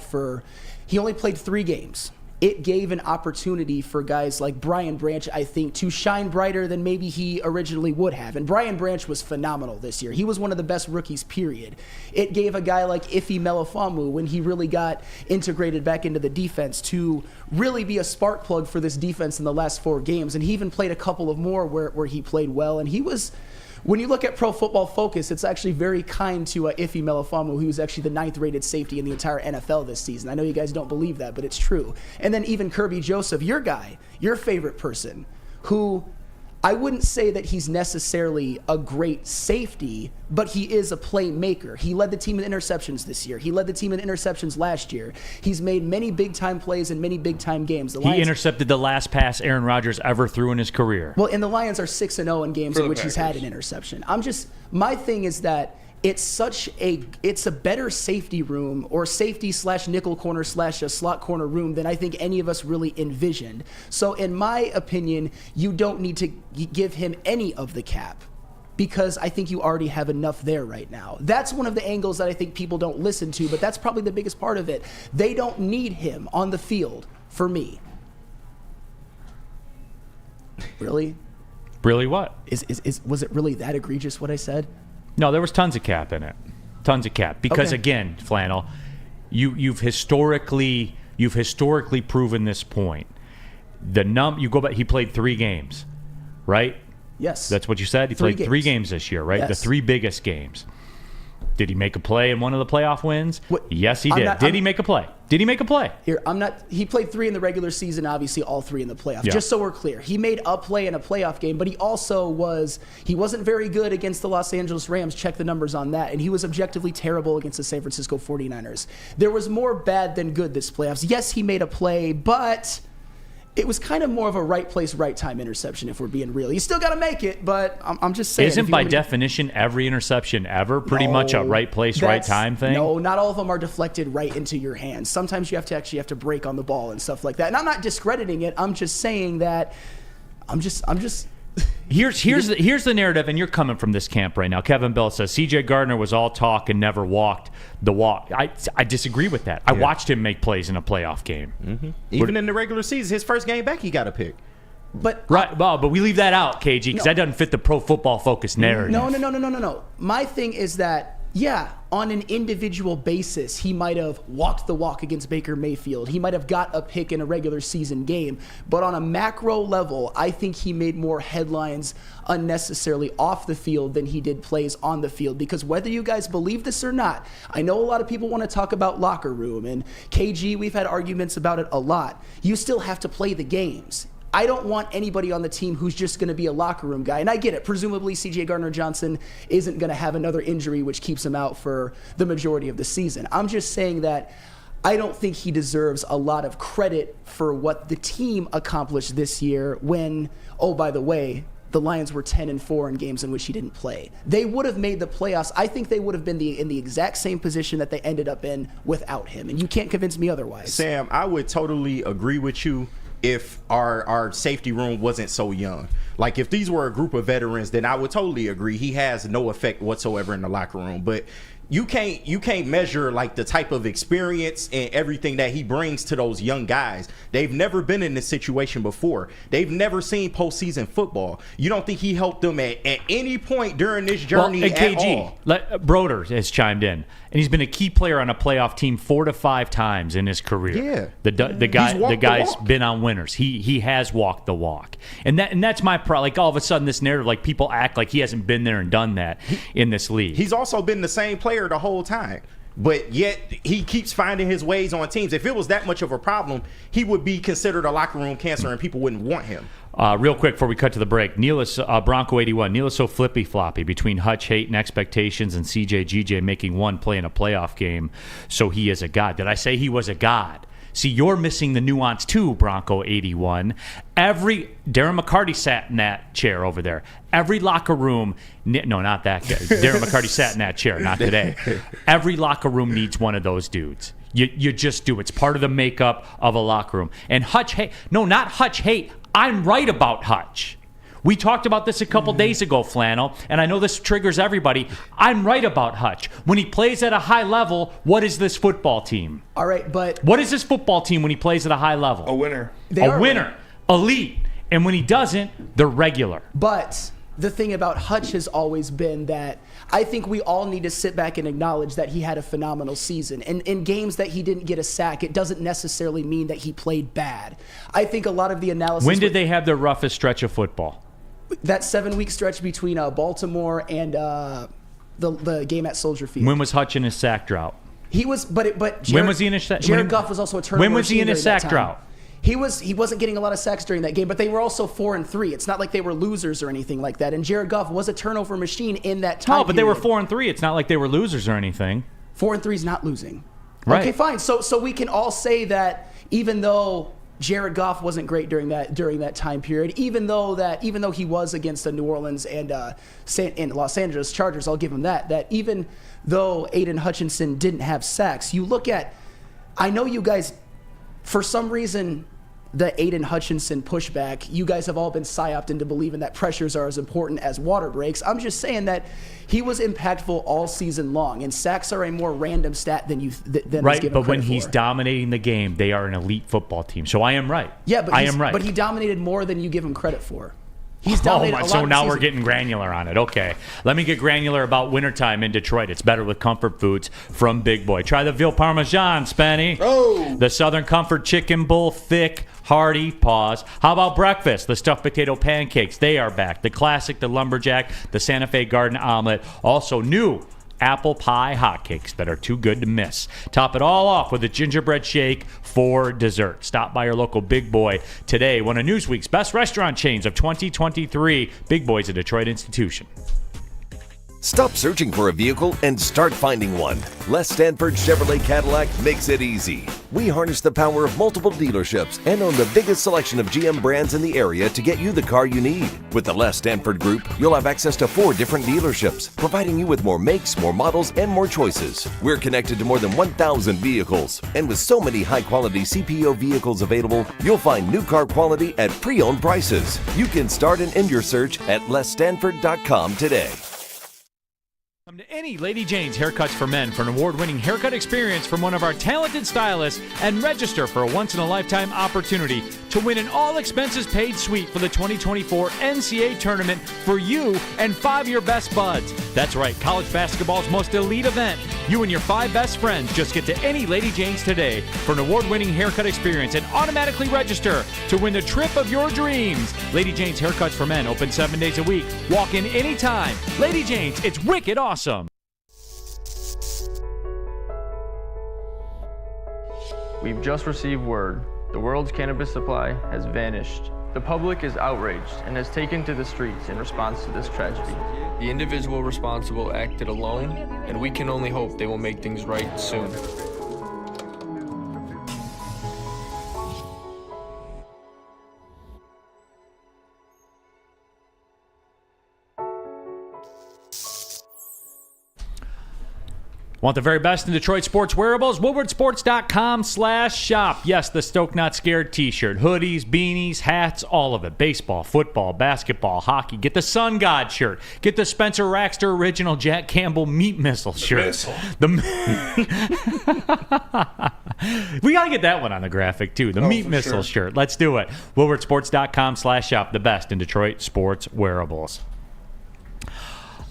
he only played 3 games. It gave an opportunity for guys like Brian Branch, I think, to shine brighter than maybe he originally would have. And Brian Branch was phenomenal this year. He was one of the best rookies, period. It gave a guy like Ife Melifonwu, when he really got integrated back into the defense, to really be a spark plug for this defense in the last 4 games. And he even played a couple of more where he played well. And he was... When you look at Pro Football Focus, it's actually very kind to Ife Melifonwu, who was actually the 9th rated safety in the entire NFL this season. I know you guys don't believe that, but it's true. And then even Kirby Joseph, your guy, your favorite person, who I wouldn't say that he's necessarily a great safety, but he is a playmaker. He led the team in interceptions this year. He led the team in interceptions last year. He's made many big-time plays in many big-time games. He intercepted the last pass Aaron Rodgers ever threw in his career. Well, and the Lions are 6-0 in games in which he's had an interception. My thing is that it's a better safety room, or safety / nickel corner / a slot corner room, than I think any of us really envisioned. So in my opinion, you don't need to give him any of the cap, because I think you already have enough there right now. That's one of the angles that I think people don't listen to, but that's probably the biggest part of it. They don't need him on the field for me. Really? Really what? Was it really that egregious what I said? No, there was tons of cap in it. Tons of cap. Because again, Flannel, you've historically proven this point. You go back, he played 3 games, right? Yes. That's what you said? He played 3 games this year, right? Yes. The 3 biggest games. Did he make a play in one of the playoff wins? Yes, he did. Did he make a play? He played 3 in the regular season, obviously all 3 in the playoffs. Yeah. Just so we're clear. He made a play in a playoff game, but he wasn't very good against the Los Angeles Rams. Check the numbers on that. And he was objectively terrible against the San Francisco 49ers. There was more bad than good this playoffs. Yes, he made a play, but it was kind of more of a right place, right time interception, if we're being real. You still got to make it, but I'm just saying. Isn't by definition every interception ever pretty much a right place, right time thing? No, not all of them are deflected right into your hands. Sometimes you have to break on the ball and stuff like that. And I'm not discrediting it. I'm just saying that Here's the narrative, and you're coming from this camp right now. Kevin Bell says C.J. Gardner was all talk and never walked the walk. I disagree with that. I watched him make plays in a playoff game. Mm-hmm. Even in the regular season, his first game back, he got a pick. But we leave that out, KG, because that doesn't fit the Pro Football Focus narrative. No. My thing is that, on an individual basis, he might have walked the walk against Baker Mayfield. He might have got a pick in a regular season game. But on a macro level, I think he made more headlines unnecessarily off the field than he did plays on the field. Because whether you guys believe this or not, I know a lot of people want to talk about locker room. And KG, we've had arguments about it a lot. You still have to play the games. I don't want anybody on the team who's just going to be a locker room guy. And I get it. Presumably, C.J. Gardner-Johnson isn't going to have another injury which keeps him out for the majority of the season. I'm just saying that I don't think he deserves a lot of credit for what the team accomplished this year when, oh, by the way, the Lions were 10-4 in games in which he didn't play. They would have made the playoffs. I think they would have been in the exact same position that they ended up in without him. And you can't convince me otherwise. Sam, I would totally agree with you if our safety room wasn't so young. Like, if these were a group of veterans, then I would totally agree. He has no effect whatsoever in the locker room. But you can't measure like the type of experience and everything that he brings to those young guys. They've never been in this situation before. They've never seen postseason football. You don't think he helped them at any point during this journey at all? Broder has chimed in, and he's been a key player on a playoff team 4 to 5 times in his career. Yeah, the guy's been on winners. He has walked the walk, and that's my problem. Like, all of a sudden, this narrative, like, people act like he hasn't been there and done that in this league. He's also been the same player the whole time, but yet he keeps finding his ways on teams. If it was that much of a problem, he would be considered a locker room cancer and people wouldn't want him. Real quick before we cut to the break, Neal is Bronco 81. Neal is so flippy floppy between Hutch hate and expectations and CJ GJ making one play in a playoff game, so he is a god. Did I say he was a god? See, you're missing the nuance too, Bronco 81. Darren McCarty sat in that chair over there. Every locker room, no, not that guy. Darren McCarty sat in that chair, not today. Every locker room needs one of those dudes. You just do. It's part of the makeup of a locker room. And Hutch hate, no, not Hutch hate. I'm right about Hutch. We talked about this a couple days ago, Flannel, and I know this triggers everybody. I'm right about Hutch. When he plays at a high level, what is this football team? All right, but what is this football team when he plays at a high level? A winner. A winner. Elite. And when he doesn't, they're regular. But the thing about Hutch has always been that I think we all need to sit back and acknowledge that he had a phenomenal season. And in games that he didn't get a sack, it doesn't necessarily mean that he played bad. I think a lot of the analysis... When did they have their roughest stretch of football? That 7-week stretch between Baltimore and the game at Soldier Field. When was Hutch in his sack drought? He was, but Jared, when was he in his sack? Jared Goff was also a turnover. When was he in his sack drought? He wasn't getting a lot of sacks during that game, but they were also 4-3. It's not like they were losers or anything like that. And Jared Goff was a turnover machine in that time. No, but they were 4-3. It's not like they were losers or anything. 4-3 is not losing. Right. Okay, fine. So we can all say that even though Jared Goff wasn't great during that time period, even though he was against the New Orleans and Los Angeles Chargers, I'll give him that even though Aiden Hutchinson didn't have sacks, you look at, I know you guys, for some reason, the Aiden Hutchinson pushback, you guys have all been psyoped into believing that pressures are as important as water breaks. I'm just saying that he was impactful all season long, and sacks are a more random stat than right. But when he's dominating the game, they are an elite football team. So I am right. Yeah, but I am right. But he dominated more than you give him credit for. He's dominated a lot so of now the we're season. getting granular on it. Okay. Let me get granular about wintertime in Detroit. It's better with comfort foods from Big Boy. Try the veal parmesan, Spenny. Oh! The Southern Comfort Chicken Bowl, thick, hearty, pause. How about breakfast? The stuffed potato pancakes, they are back. The classic, the lumberjack, the Santa Fe garden omelet. Also new apple pie hotcakes that are too good to miss. Top it all off with a gingerbread shake for dessert. Stop by your local Big Boy today, one of Newsweek's best restaurant chains of 2023. Big Boy's a Detroit institution. Stop searching for a vehicle and start finding one. Les Stanford Chevrolet Cadillac makes it easy. We harness the power of multiple dealerships and own the biggest selection of GM brands in the area to get you the car you need. With the Les Stanford Group, you'll have access to 4 different dealerships, providing you with more makes, more models, and more choices. We're connected to more than 1,000 vehicles. And with so many high-quality CPO vehicles available, you'll find new car quality at pre-owned prices. You can start and end your search at lesstanford.com today. Come to any Lady Jane's Haircuts for Men for an award-winning haircut experience from one of our talented stylists and register for a once-in-a-lifetime opportunity to win an all-expenses-paid suite for the 2024 NCAA tournament for you and 5 of your best buds. That's right, college basketball's most elite event. You and your 5 best friends just get to any Lady Jane's today for an award-winning haircut experience and automatically register to win the trip of your dreams. Lady Jane's Haircuts for Men, open 7 days a week. Walk in anytime. Lady Jane's, it's wicked awesome. We've just received word. The world's cannabis supply has vanished. The public is outraged and has taken to the streets in response to this tragedy. The individual responsible acted alone, and we can only hope they will make things right soon. Want the very best in Detroit sports wearables? WoodwardSports.com/shop. Yes, the Stoke Not Scared t-shirt, hoodies, beanies, hats, all of it. Baseball, football, basketball, hockey. Get the Sun God shirt. Get the Spencer Raxter original Jack Campbell meat missile shirt. We got to get that one on the graphic, too. The meat missile shirt. Let's do it. WoodwardSports.com/shop. The best in Detroit sports wearables.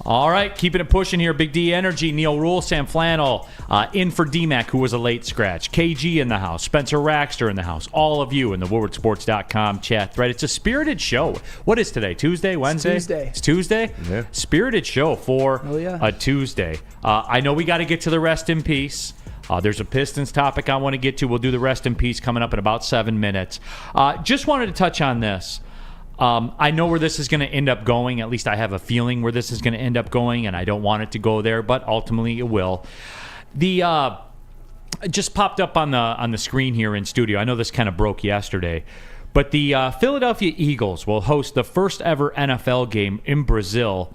All right, keeping it pushing here. Big D Energy, Neal Ruhl, Sam Flannel, in for D-Mac, who was a late scratch. KG in the house, Spencer Raxter in the house. All of you in the WoodwardSports.com chat thread. It's a spirited show. What is today? Tuesday? Wednesday? It's Tuesday. Yeah. Spirited show for a Tuesday. I know we got to get to the rest in peace. There's a Pistons topic I want to get to. We'll do the rest in peace coming up in about 7 minutes. Just wanted to touch on this. I know where this is going to end up going. At least I have a feeling where this is going to end up going, and I don't want it to go there, but ultimately it will. The it just popped up on the screen here in studio. I know this kind of broke yesterday, but the Philadelphia Eagles will host the first ever NFL game in Brazil.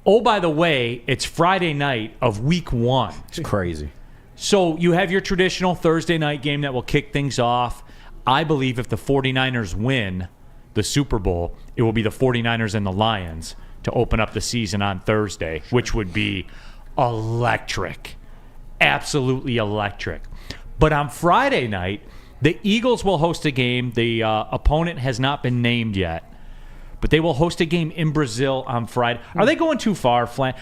Oh, by the way, it's Friday night of week 1. It's crazy. So you have your traditional Thursday night game that will kick things off. I believe if the 49ers win the Super Bowl, it will be the 49ers and the Lions to open up the season on Thursday, which would be electric. Absolutely electric. But on Friday night, the Eagles will host a game. The opponent has not been named yet, but they will host a game in Brazil on Friday. Are they going too far, Flan?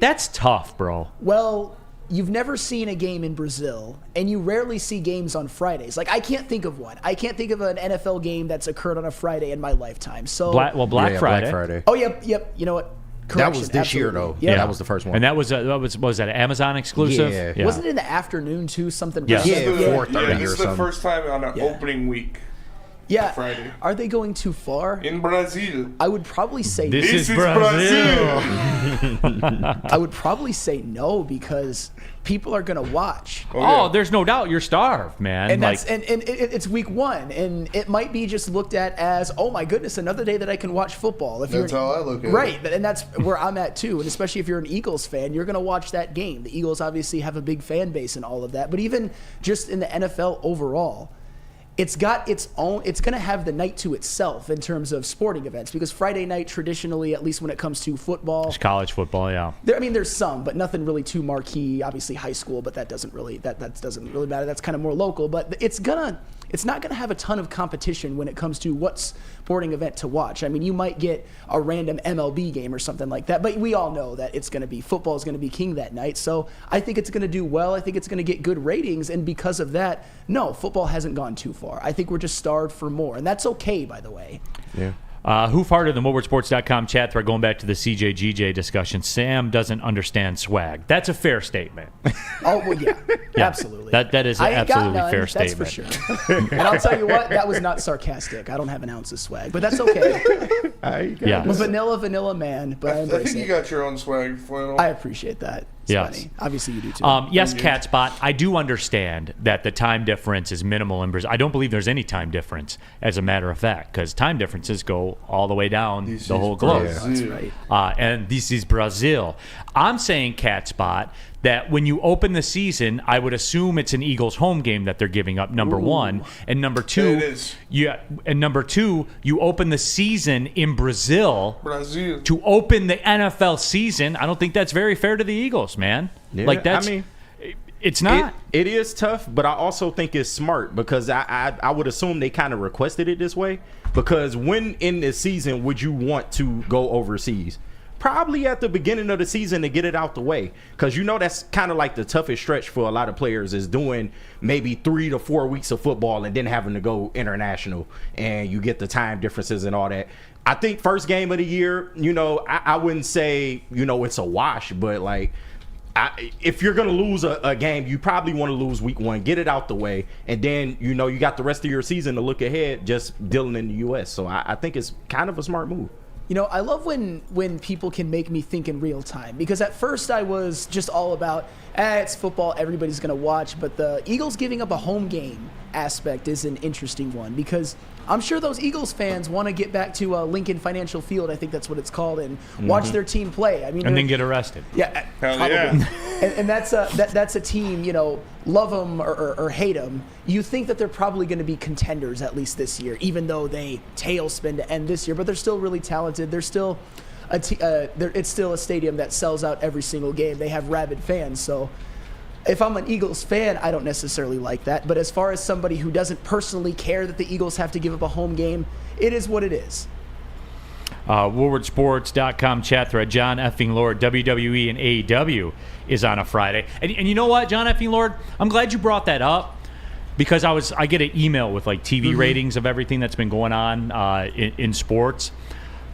That's tough, bro. Well, you've never seen a game in Brazil, and you rarely see games on Fridays. I can't think of one. I can't think of an NFL game that's occurred on a Friday in my lifetime. So Black Friday. Black Friday. Oh, yep. You know what? Correction, that was this year, though. Yeah, that was the first one. And that was that an Amazon exclusive? Yeah. Wasn't it in the afternoon, too? Something. Yeah. This is 4:30 or This is the something. first time on an opening week. Yeah. Friday. Are they going too far? In Brazil. I would probably say This is Brazil. I would probably say no because people are going to watch. Oh, there's no doubt you're starved, man. And that's and it's week 1, and it might be just looked at as, oh my goodness, another day that I can watch football. If That's how I look at it. Right, and that's where I'm at too. And especially if you're an Eagles fan, you're going to watch that game. The Eagles obviously have a big fan base and all of that, but even just in the NFL overall, it's got its own, it's going to have the night to itself in terms of sporting events, because Friday night traditionally, at least when it comes to football, it's college football, yeah. There's some, but nothing really too marquee. Obviously high school, but that doesn't really matter. That's kind of more local, but it's not gonna have a ton of competition when it comes to what sporting event to watch. I mean, you might get a random MLB game or something like that, but we all know that football is gonna be king that night. So I think it's gonna do well. I think it's gonna get good ratings, and because of that, no, football hasn't gone too far. I think we're just starved for more, and that's okay, by the way. Yeah. Who farted in the WoodwardSports.com chat thread, going back to the CJGJ discussion, Sam doesn't understand swag. That's a fair statement. Oh, well, yeah. Absolutely. That is an absolutely fair statement. That's for sure. And I'll tell you what, that was not sarcastic. I don't have an ounce of swag, but that's okay. Yeah. I'm a vanilla man, but I I embrace think it. you got your own swag, Flannel. I appreciate that. It's Yes. funny. Obviously, you do too. Yes, Catspot, I do understand that the time difference is minimal in Brazil. I don't believe there's any time difference, as a matter of fact, because time differences go all the way down the whole globe. That's right. And this is Brazil. I'm saying, Catspot, that when you open the season, I would assume it's an Eagles home game that they're giving up, number one. And number two, It is. you open the season in Brazil to open the NFL season. I don't think that's very fair to the Eagles, man. Yeah, Like that's I mean, it's not. It is tough, but I also think it's smart because I would assume they kind of requested it this way, because when in the season would you want to go overseas? Probably at the beginning of the season to get it out the way, because that's kind of like the toughest stretch for a lot of players is doing maybe 3 to 4 weeks of football and then having to go international, and you get the time differences and all that. I think first game of the year, I wouldn't say it's a wash, but like if you're gonna lose a game, you probably want to lose week 1, get it out the way, and then you got the rest of your season to look ahead, just dealing in the U.S. So I think it's kind of a smart move. I love when people can make me think in real time, because at first I was just all about, it's football, everybody's going to watch, but the Eagles giving up a home game aspect is an interesting one, because I'm sure those Eagles fans want to get back to Lincoln Financial Field, I think that's what it's called, and watch their team play. I mean, and then get arrested. Yeah, Hell probably. yeah. And that's a team, love them or hate them. You think that they're probably going to be contenders at least this year, even though they tailspin to end this year. But they're still really talented. They're still it's still a stadium that sells out every single game. They have rabid fans. So if I'm an Eagles fan, I don't necessarily like that. But as far as somebody who doesn't personally care that the Eagles have to give up a home game, it is what it is. WoodwardSports.com chat thread, John effing Lord, WWE and AEW is on a Friday. And you know what, John effing Lord? I'm glad you brought that up, because I get an email with like TV ratings of everything that's been going on in sports.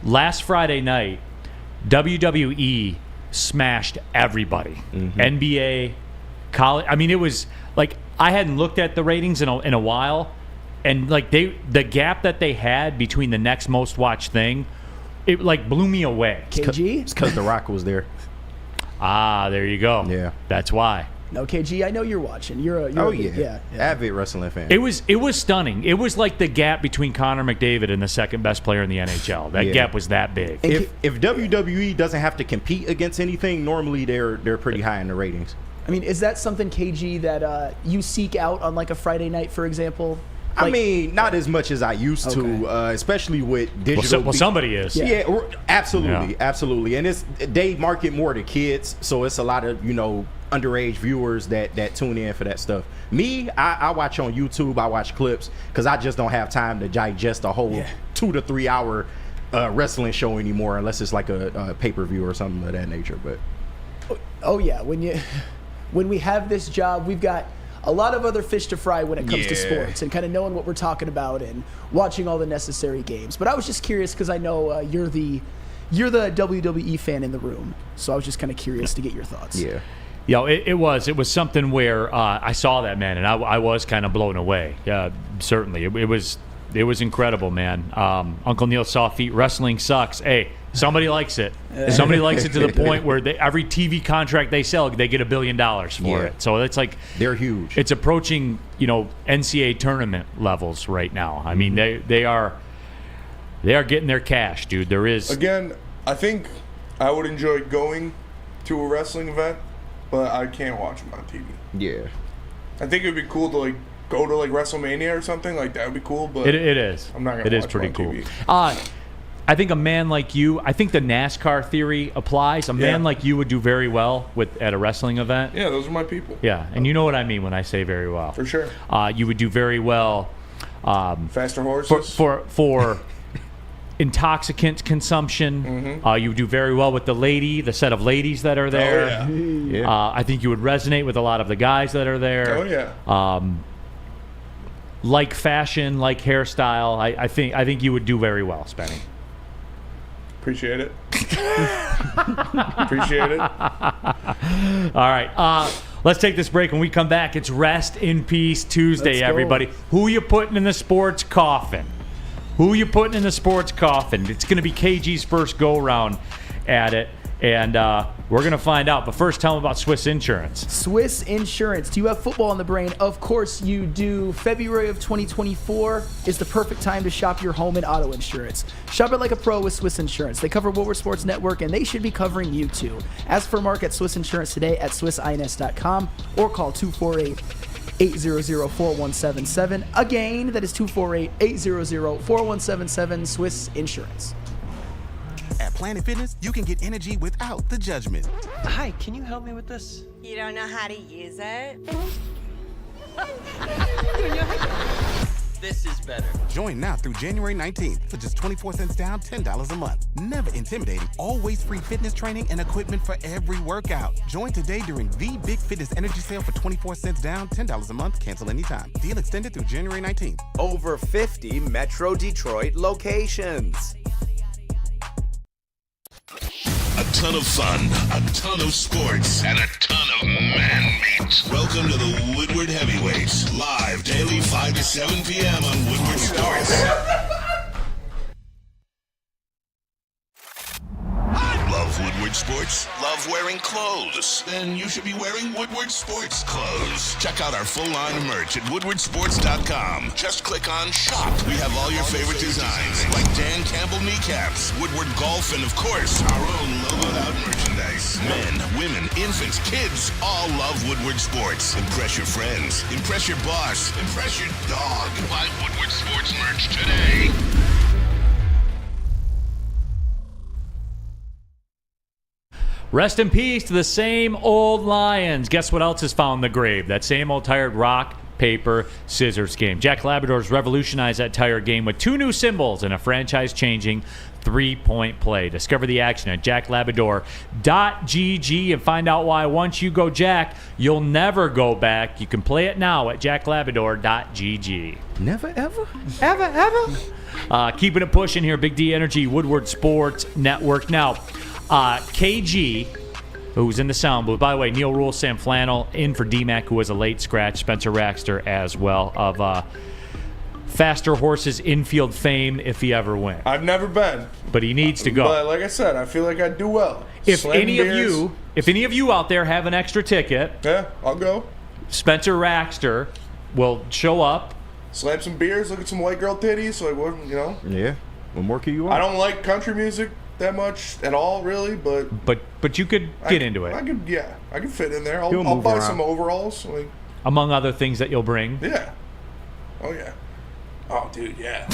Last Friday night, WWE smashed everybody. NBA, college. I mean, it was like I hadn't looked at the ratings in a while, and like the gap that they had between the next most watched thing, it like blew me away. KG? It's because The Rock was there. There you go. Yeah, that's why. No, KG, I know you're watching. You're avid wrestling fan. It was stunning. It was like the gap between Connor McDavid and the second best player in the NHL. That gap was that big. If WWE doesn't have to compete against anything, normally they're pretty high in the ratings. I mean, is that something, KG, that you seek out on like a Friday night, for example? I mean, not as much as I used to, especially with digital. Well, somebody is. Yeah, absolutely. And they market more to kids, so it's a lot of underage viewers that tune in for that stuff. Me, I watch on YouTube. I watch clips because I just don't have time to digest a whole 2 to 3 hour wrestling show anymore, unless it's like a pay-per-view or something of that nature. But when we have this job, we've got a lot of other fish to fry when it comes to sports and kind of knowing what we're talking about and watching all the necessary games. But I was just curious because I know you're the WWE fan in the room, so I was just kind of curious to get your thoughts. Yeah. It was something where I saw that, man, and I was kind of blown away. Certainly, it was It was incredible, man. Uncle Neal Soft Feet Wrestling sucks. Hey, somebody likes it. Somebody likes it to the point where every TV contract they sell, they get $1 billion for it. So it's like they're huge. It's approaching, NCAA tournament levels right now. I mean, they are getting their cash, dude. There is again. I think I would enjoy going to a wrestling event, but I can't watch them on TV. Yeah, I think it'd be cool to go to WrestleMania or something like that. Would be cool, but it is. I'm not gonna. It is pretty cool. I think a man like you. I think the NASCAR theory applies. A man like you would do very well at a wrestling event. Yeah, those are my people. Yeah, and you know what I mean when I say very well. For sure. You would do very well. Faster horses for intoxicant consumption. You would do very well with the set of ladies that are there. Oh, yeah. I think you would resonate with a lot of the guys that are there. Oh yeah. Like fashion, like hairstyle. I think you would do very well, Spenny. Appreciate it. Appreciate it. All right. Let's take this break. When we come back, it's Rest in Peace Tuesday, everybody. Who you putting in the sports coffin? Who you putting in the sports coffin? It's going to be KG's first go-round at it, and we're going to find out. But first, tell them about Swiss Insurance. Swiss Insurance. Do you have football on the brain? Of course you do. February of 2024 is the perfect time to shop your home and auto insurance. Shop it like a pro with Swiss Insurance. They cover Woodward Sports Network, and they should be covering you too. Ask for Mark at Swiss Insurance today at swissins.com or call 248-800-4177. Again, that is 248-800-4177, Swiss Insurance. At Planet Fitness, you can get energy without the judgment. Hi, can you help me with this? You don't know how to use it? This is better. Join now through January 19th for just 24 cents down, $10 a month. Never intimidating, always free fitness training and equipment for every workout. Join today during the Big Fitness Energy Sale for 24 cents down, $10 a month. Cancel anytime. Deal extended through January 19th. Over 50 Metro Detroit locations. A ton of fun, a ton of sports, and a ton of man meat. Welcome to the Woodward Heavyweights, live daily 5 to 7 p.m. on Woodward Sports. Love Woodward Sports? Love wearing clothes? Then you should be wearing Woodward Sports clothes. Check out our full line of merch at woodwardsports.com. Just click on shop. We have all your favorite designs, like Dan Campbell kneecaps, Woodward golf, and of course, our own logoed out merchandise. Men, women, infants, kids all love Woodward Sports. Impress your friends. Impress your boss. Impress your dog. Buy Woodward Sports merch today. Rest in peace to the same old Lions. Guess what else has found the grave? That same old tired rock, paper, scissors game. Jack Labrador's revolutionized that tired game with 2 new symbols and a franchise-changing 3-point play. Discover the action at jacklabrador.gg and find out why once you go Jack, you'll never go back. You can play it now at jacklabrador.gg. Never, ever? Ever? Keeping it pushing here. Big D Energy, Woodward Sports Network. Now, KG, who's in the sound booth. By the way, Neal, Ruhl, Sam Flannel, in for D-Mac, who was a late scratch. Spencer Raxter as well, of Faster Horses infield fame if he ever went. I've never been. But he needs to go. But like I said, I feel like I'd do well. If any of you out there have an extra ticket, yeah, I'll go. Spencer Raxter will show up. Slam some beers, look at some white girl titties, like what, Yeah. What more can you want? I don't like country music that much at all, really, but you could get into it. I could fit in there. I'll buy some overalls, like, among other things that you'll bring. Yeah. Oh yeah. Oh, dude, yeah.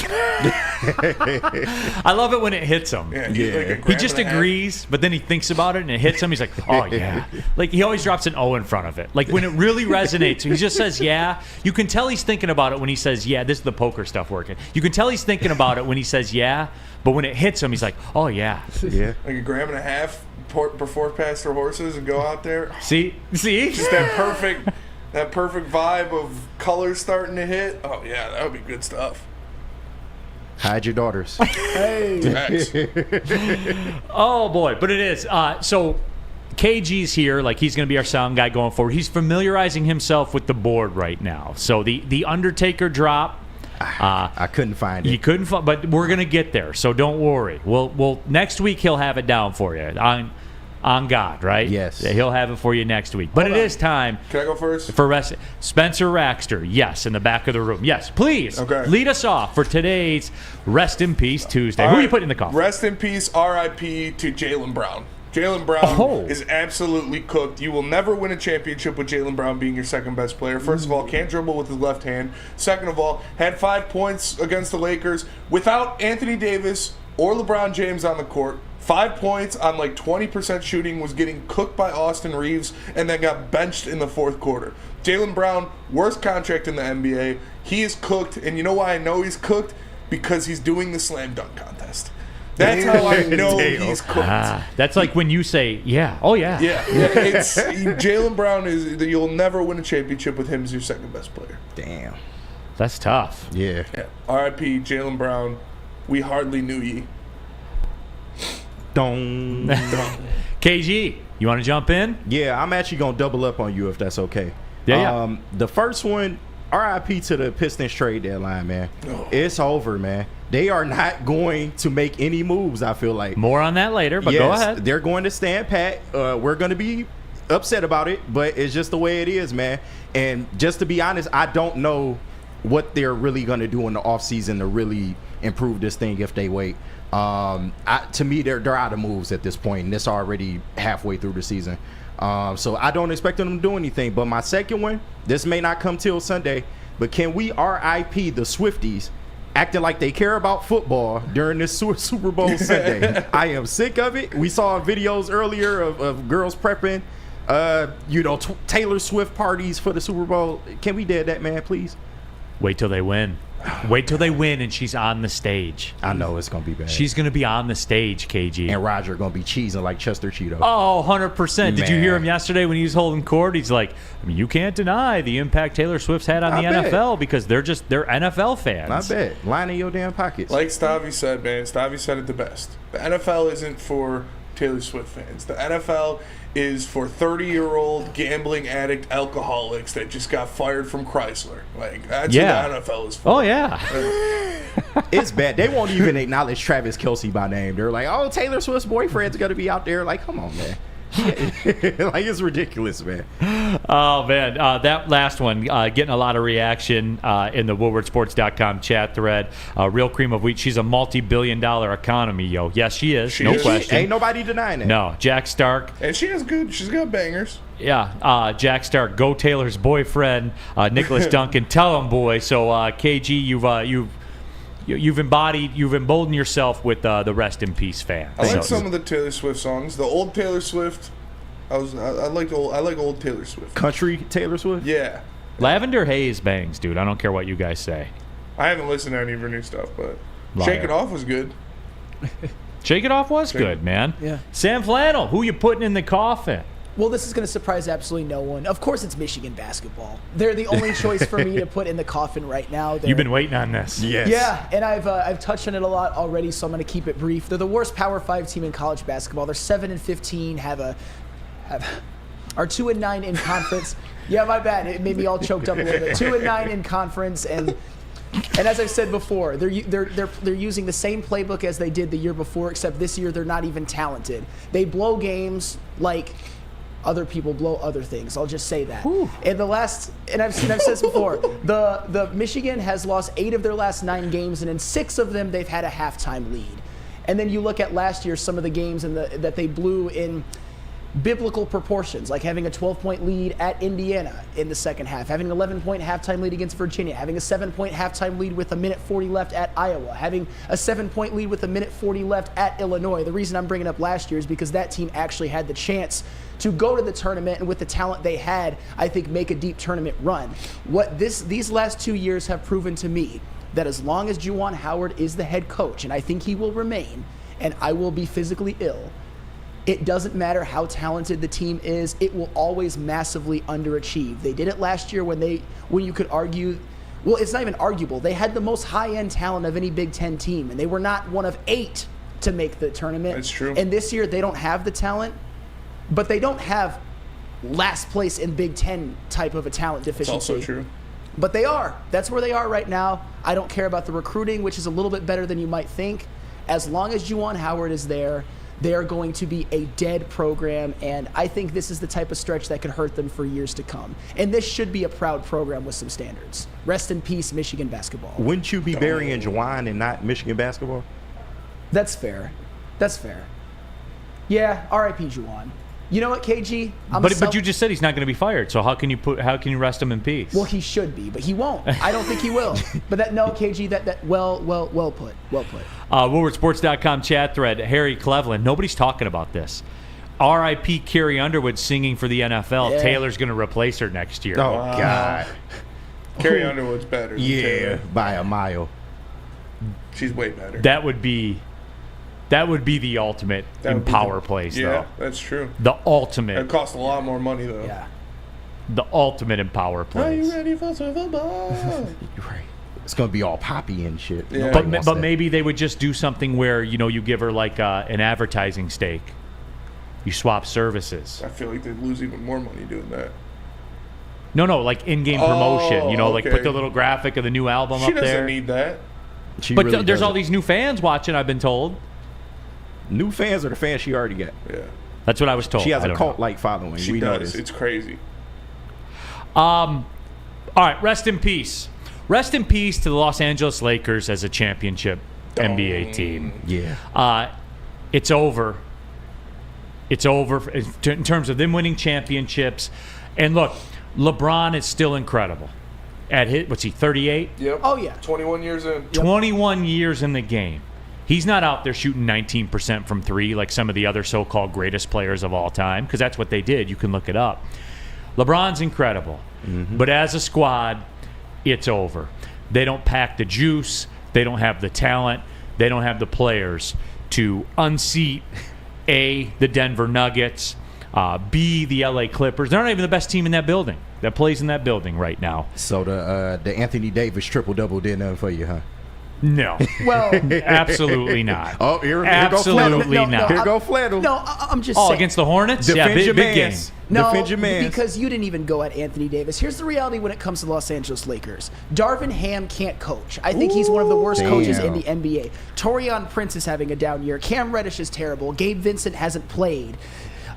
I love it when it hits him. Yeah. He just agrees, but then he thinks about it and it hits him. He's like, oh, yeah. Like, he always drops an O in front of it. Like, when it really resonates, he just says, yeah. You can tell he's thinking about it when he says, yeah. This is the poker stuff working. You can tell he's thinking about it when he says, yeah. But when it hits him, he's like, oh, yeah. Yeah. Like a gram and a half before Pastor Horses and go out there. See? Just that perfect vibe of colors starting to hit. Oh, yeah, that would be good stuff. Hide your daughters. Hey. Oh, boy. But it is. So KG's here. Like, he's going to be our sound guy going forward. He's familiarizing himself with the board right now. So the Undertaker drop I couldn't find it. You couldn't find, but we're gonna get there, so don't worry. We'll next week he'll have it down for you on God, right? Yes. Yeah, he'll have it for you next week. But is time. Can I go first? For rest, Spencer Raxter, yes, in the back of the room. Yes, please. Okay. Lead us off for today's Rest in Peace Tuesday. All Who right. are you putting in the coffin? Rest in peace, R.I.P. to Jaylen Brown. Jaylen Brown is absolutely cooked. You will never win a championship with Jaylen Brown being your second best player. First of all, can't dribble with his left hand. Second of all, had 5 points against the Lakers without Anthony Davis or LeBron James on the court. 5 points on like 20% shooting, was getting cooked by Austin Reeves, and then got benched in the fourth quarter. Jaylen Brown, worst contract in the NBA. He is cooked, and you know why I know he's cooked? Because he's doing the slam dunk contest. That's how I know he's cooked. That's like when you say, yeah, oh yeah. Yeah. It's Jaylen Brown is you'll never win a championship with him as your second best player. Damn. That's tough. Yeah. R.I.P. Jaylen Brown. We hardly knew ye. Dong. KG, you want to jump in? Yeah, I'm actually going to double up on you if that's okay. Yeah. The first one, RIP to the Pistons trade deadline, man. It's over, man. They are not going to make any moves, I feel like. More on that later, but go ahead. They're going to stand pat. We're going to be upset about it, but it's just the way it is, man. And just to be honest, I don't know what they're really going to do in the offseason to really improve this thing if they wait. To me, they're out of moves at this point, and it's already halfway through the season. So I don't expect them to do anything. But my second one, this may not come till Sunday, but can we RIP the Swifties acting like they care about football during this Super Bowl Sunday? I am sick of it. We saw videos earlier of girls prepping, Taylor Swift parties for the Super Bowl. Can we dead that, man, please? Wait till they win. Wait till they win and she's on the stage. I know it's going to be bad. She's going to be on the stage, KG. And Roger going to be cheesing like Chester Cheeto. Oh, 100%. Did you Man. hear him yesterday when he was holding court? He's like, you can't deny the impact Taylor Swift's had on the NFL because they're NFL fans. I bet. Line in your damn pockets. Like Stavi said, man. Stavi said it the best. The NFL isn't for Taylor Swift fans. The NFL is for 30-year-old gambling addict alcoholics that just got fired from Chrysler. Like, that's what the NFL is for. Oh, yeah. It's bad. They won't even acknowledge Travis Kelce by name. They're like, oh, Taylor Swift's boyfriend's going to be out there. Like, come on, man. Like, it's ridiculous, man. Oh, man. That last one getting a lot of reaction in the WoodwardSports.com chat thread. Real cream of wheat. She's a multi-billion-dollar economy, yo. Yes, she is. No question. Ain't nobody denying it. No. Jack Stark. And she's got bangers. Yeah. Jack Stark, go Taylor's boyfriend. Nicholas Duncan, tell him, boy. So, KG, you've emboldened yourself with the Rest in Peace fan. I like some of the Taylor Swift songs. The old Taylor Swift, I like old Taylor Swift. Country Taylor Swift? Yeah. Lavender Haze bangs, dude. I don't care what you guys say. I haven't listened to any of her new stuff, but Liar. Shake It Off was good. Shake It Off was good, man. Yeah. Sam Flannel, who you putting in the coffin? Well, this is going to surprise absolutely no one. Of course, it's Michigan basketball. They're the only choice for me to put in the coffin right now. You've been waiting on this. Yes. Yeah, and I've touched on it a lot already, so I'm going to keep it brief. They're the worst Power 5 team in college basketball. They're 7-15, are 2-9 in conference. Yeah, my bad. It made me all choked up a little bit. 2-9 in conference, and as I've said before, they're using the same playbook as they did the year before, except this year they're not even talented. They blow games like other people blow other things. I'll just say that. And I've said this before, the Michigan has lost 8 of their last 9 games, and in 6 of them they've had a halftime lead. And then you look at last year, some of the games that they blew in biblical proportions, like having a 12-point lead at Indiana in the second half, having an 11-point halftime lead against Virginia, having a 7-point halftime lead with a minute 40 left at Iowa, having a 7-point lead with a minute 40 left at Illinois. The reason I'm bringing up last year is because that team actually had the chance to go to the tournament, and with the talent they had, I think make a deep tournament run. What these last 2 years have proven to me, that as long as Juwan Howard is the head coach, and I think he will remain, and I will be physically ill, it doesn't matter how talented the team is, it will always massively underachieve. They did it last year when you could argue, well, it's not even arguable. They had the most high-end talent of any Big Ten team, and they were not one of 8 to make the tournament. That's true. And this year, they don't have the talent, but they don't have last place in Big Ten type of a talent deficiency. It's also true. But they are. That's where they are right now. I don't care about the recruiting, which is a little bit better than you might think. As long as Juwan Howard is there, they are going to be a dead program, and I think this is the type of stretch that could hurt them for years to come. And this should be a proud program with some standards. Rest in peace, Michigan basketball. Wouldn't you be burying Juwan and not Michigan basketball? That's fair. That's fair. Yeah, R.I.P. Juwan. You know what, KG? But you just said he's not going to be fired. So how can you rest him in peace? Well, he should be, but he won't. I don't think he will. But KG, that well put. WoodwardSports.com chat thread. Harry Cleveland. Nobody's talking about this. R.I.P. Carrie Underwood singing for the NFL. Yeah. Taylor's going to replace her next year. Oh God. Carrie Underwood's better. Than Taylor. By a mile. She's way better. That would be the ultimate in power plays, though. Yeah, that's true. The ultimate. It costs a lot more money, though. Yeah. The ultimate in power plays. Are you ready for Super Bowl? Right. It's gonna be all poppy and shit. Yeah. But maybe they would just do something where you give her like an advertising stake. You swap services. I feel like they'd lose even more money doing that. No, like in-game promotion. Like okay. put the little graphic of the new album She up there. doesn't need that. But there's all these new fans watching, I've been told. New fans or the fans she already got? Yeah. That's what I was told. She has a cult-like following. She does. It's crazy. All right, rest in peace. Rest in peace to the Los Angeles Lakers as a championship NBA team. Yeah. It's over. It's over in terms of them winning championships. And look, LeBron is still incredible. What's he, 38? Yep. Oh, yeah. 21 years in. 21 years in the game. He's not out there shooting 19% from three like some of the other so-called greatest players of all time, because that's what they did. You can look it up. LeBron's incredible. Mm-hmm. But as a squad, it's over. They don't pack the juice. They don't have the talent. They don't have the players to unseat, A, the Denver Nuggets, B, the LA Clippers. They're not even the best team in that building that plays in that building right now. So the Anthony Davis triple-double did nothing for you, huh? No. Well, absolutely not. Oh, here absolutely go not. Here go Flannel. No, I'm just saying. Against the Hornets? Defend your big game. mans. No, Defend your mans. because you didn't even go at Anthony Davis. Here's the reality when it comes to the Los Angeles Lakers. Darvin Ham can't coach. I think he's one of the worst coaches in the NBA. Taurean Prince is having a down year. Cam Reddish is terrible. Gabe Vincent hasn't played.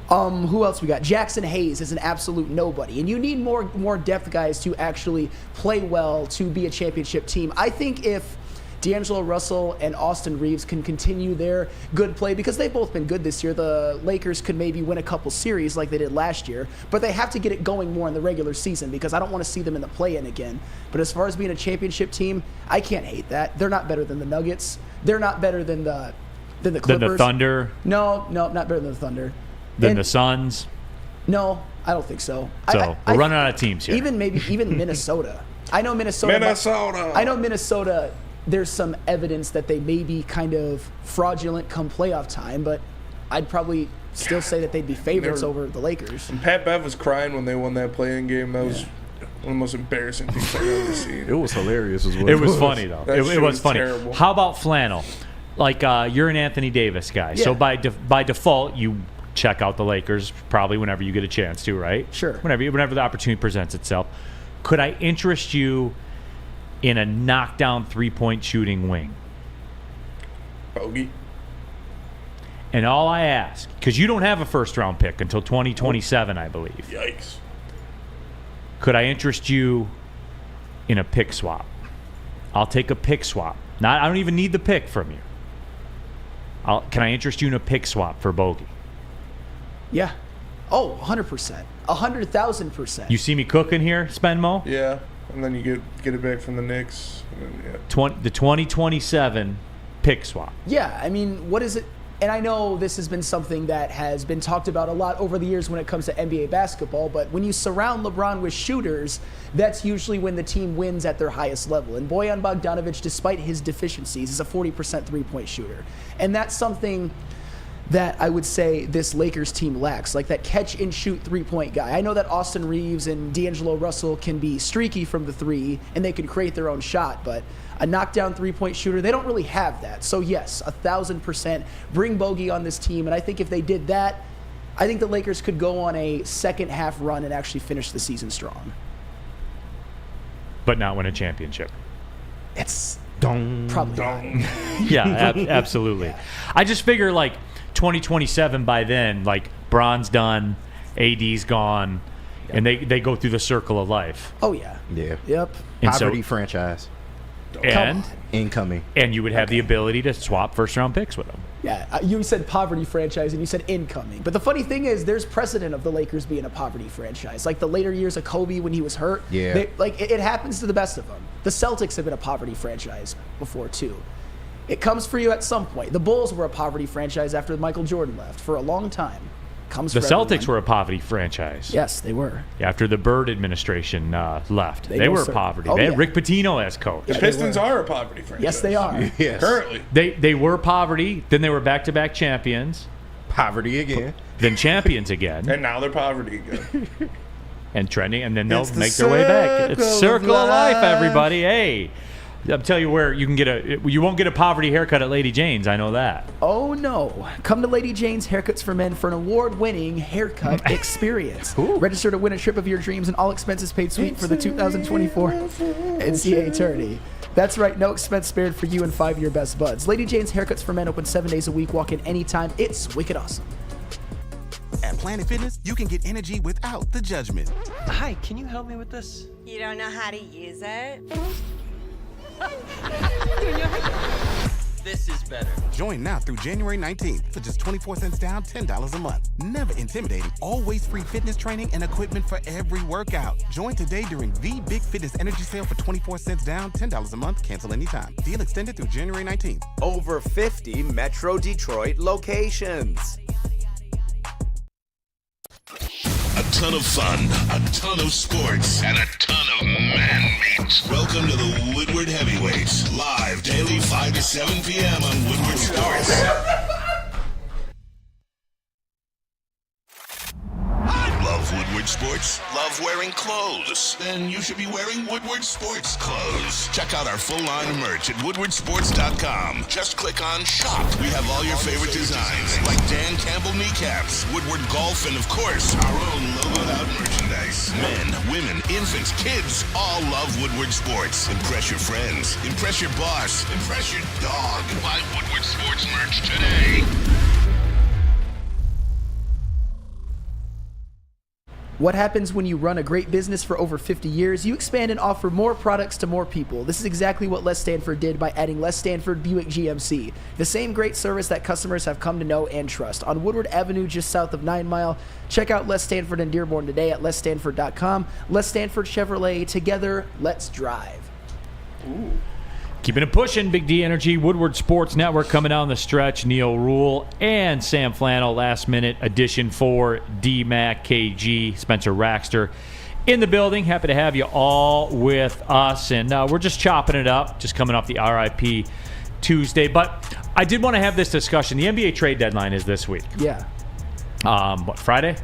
Who else we got? Jackson Hayes is an absolute nobody. And you need more depth guys to actually play well to be a championship team. I think if D'Angelo Russell and Austin Reeves can continue their good play, because they've both been good this year, the Lakers could maybe win a couple series like they did last year, but they have to get it going more in the regular season, because I don't want to see them in the play-in again. But as far as being a championship team, I can't hate that. They're not better than the Nuggets. They're not better than the Clippers. Than the Thunder? No, not better than the Thunder. Than the Suns? No, I don't think so. So we're running out of teams here. Even Minnesota. I know Minnesota. There's some evidence that they may be kind of fraudulent come playoff time, but I'd probably still say that they'd be favorites over the Lakers. And Pat Bev was crying when they won that play-in game. That was one of the most embarrassing things I've ever seen. It was hilarious as well. It was funny, though. It was funny. Terrible. How about Flannel? Like, you're an Anthony Davis guy. Yeah. So by default, you check out the Lakers probably whenever you get a chance to, right? Sure. Whenever the opportunity presents itself. Could I interest you in a knockdown three-point shooting wing? Bogey. And all I ask, because you don't have a first-round pick until 2027, I believe. Yikes. Could I interest you in a pick swap? I'll take a pick swap. I don't even need the pick from you. Can I interest you in a pick swap for Bogey? Yeah. Oh, 100%. 100,000%. You see me cooking here, Spenmo? Yeah. And then you get it back from the Knicks. And then, The 2027 pick swap. Yeah, I mean, what is it? And I know this has been something that has been talked about a lot over the years when it comes to NBA basketball, but when you surround LeBron with shooters, that's usually when the team wins at their highest level. And Bojan Bogdanovic, despite his deficiencies, is a 40% three-point shooter. And that's something that I would say this Lakers team lacks, like that catch-and-shoot three-point guy. I know that Austin Reeves and D'Angelo Russell can be streaky from the three, and they can create their own shot, but a knockdown three-point shooter, they don't really have that. So yes, 1,000%, bring Bogey on this team, and I think if they did that, I think the Lakers could go on a second-half run and actually finish the season strong. but not win a championship. It's Dong. probably not. Yeah, absolutely. Yeah. I just figure like 2027 by then, like Bron's done, AD's gone, and they go through the circle of life. Oh, yeah. Yeah. Yep. And Poverty franchise. And incoming. And you would have the ability to swap first-round picks with them. Yeah, you said poverty franchise and you said incoming. But the funny thing is, there's precedent of the Lakers being a poverty franchise. Like the later years of Kobe when he was hurt. Yeah. It happens to the best of them. The Celtics have been a poverty franchise before, too. It comes for you at some point. The Bulls were a poverty franchise after Michael Jordan left for a long time. The Celtics were a poverty franchise. Yes, they were. After the Bird administration left. They were poverty. Oh, they had Rick Pitino as coach. The Pistons are a poverty franchise. Yes, they are. Yes. Currently. They were poverty. Then they were back-to-back champions. Poverty again. Then champions again. And now they're poverty again. And trending, and then they'll make their way back. It's circle of life, everybody. Hey. I'll tell you where you can you won't get a poverty haircut at Lady Jane's. I know that. Oh, no. Come to Lady Jane's Haircuts for Men for an award-winning haircut experience. Register to win a trip of your dreams and all expenses paid suite for the 2024 NCAA tourney. That's right. No expense spared for you and 5 of your best buds. Lady Jane's Haircuts for Men open 7 days a week. Walk in anytime. It's wicked awesome. At Planet Fitness, you can get energy without the judgment. Hi, can you help me with this? You don't know how to use it? This is better. Join now through January 19th for just 24 cents down, $10 a month. Never intimidating, always free fitness training and equipment for every workout. Join today during the Big Fitness Energy Sale for 24 cents down, $10 a month. Cancel anytime. Deal extended through January 19th. Over 50 Metro Detroit locations. A ton of fun, a ton of sports, and a ton of man meat. Welcome to the Woodward Heavyweights, live daily 5 to 7 p.m. on Woodward Sports. Love Woodward Sports? Love wearing clothes? Then you should be wearing Woodward Sports clothes. Check out our full line of merch at woodwardsports.com. Just click on shop. We have all your favorite designs, like Dan Campbell kneecaps, Woodward Golf, and of course, our own logoed out merchandise. Men, women, infants, kids, all love Woodward Sports. Impress your friends. Impress your boss. Impress your dog. Buy Woodward Sports merch today. What happens when you run a great business for over 50 years? You expand and offer more products to more people. This is exactly what Les Stanford did by adding Les Stanford Buick GMC. The same great service that customers have come to know and trust. On Woodward Avenue, just south of 9 Mile. Check out Les Stanford in Dearborn today at lesstanford.com. Les Stanford Chevrolet. Together, let's drive. Ooh. Keeping it pushing, Big D Energy, Woodward Sports Network coming down the stretch. Neal, Ruhl, and Sam Flannel, last-minute addition for D-Mac, KG, Spencer Raxter in the building. Happy to have you all with us, and we're just chopping it up, just coming off the RIP Tuesday. But I did want to have this discussion. The NBA trade deadline is this week. Yeah. What, Friday?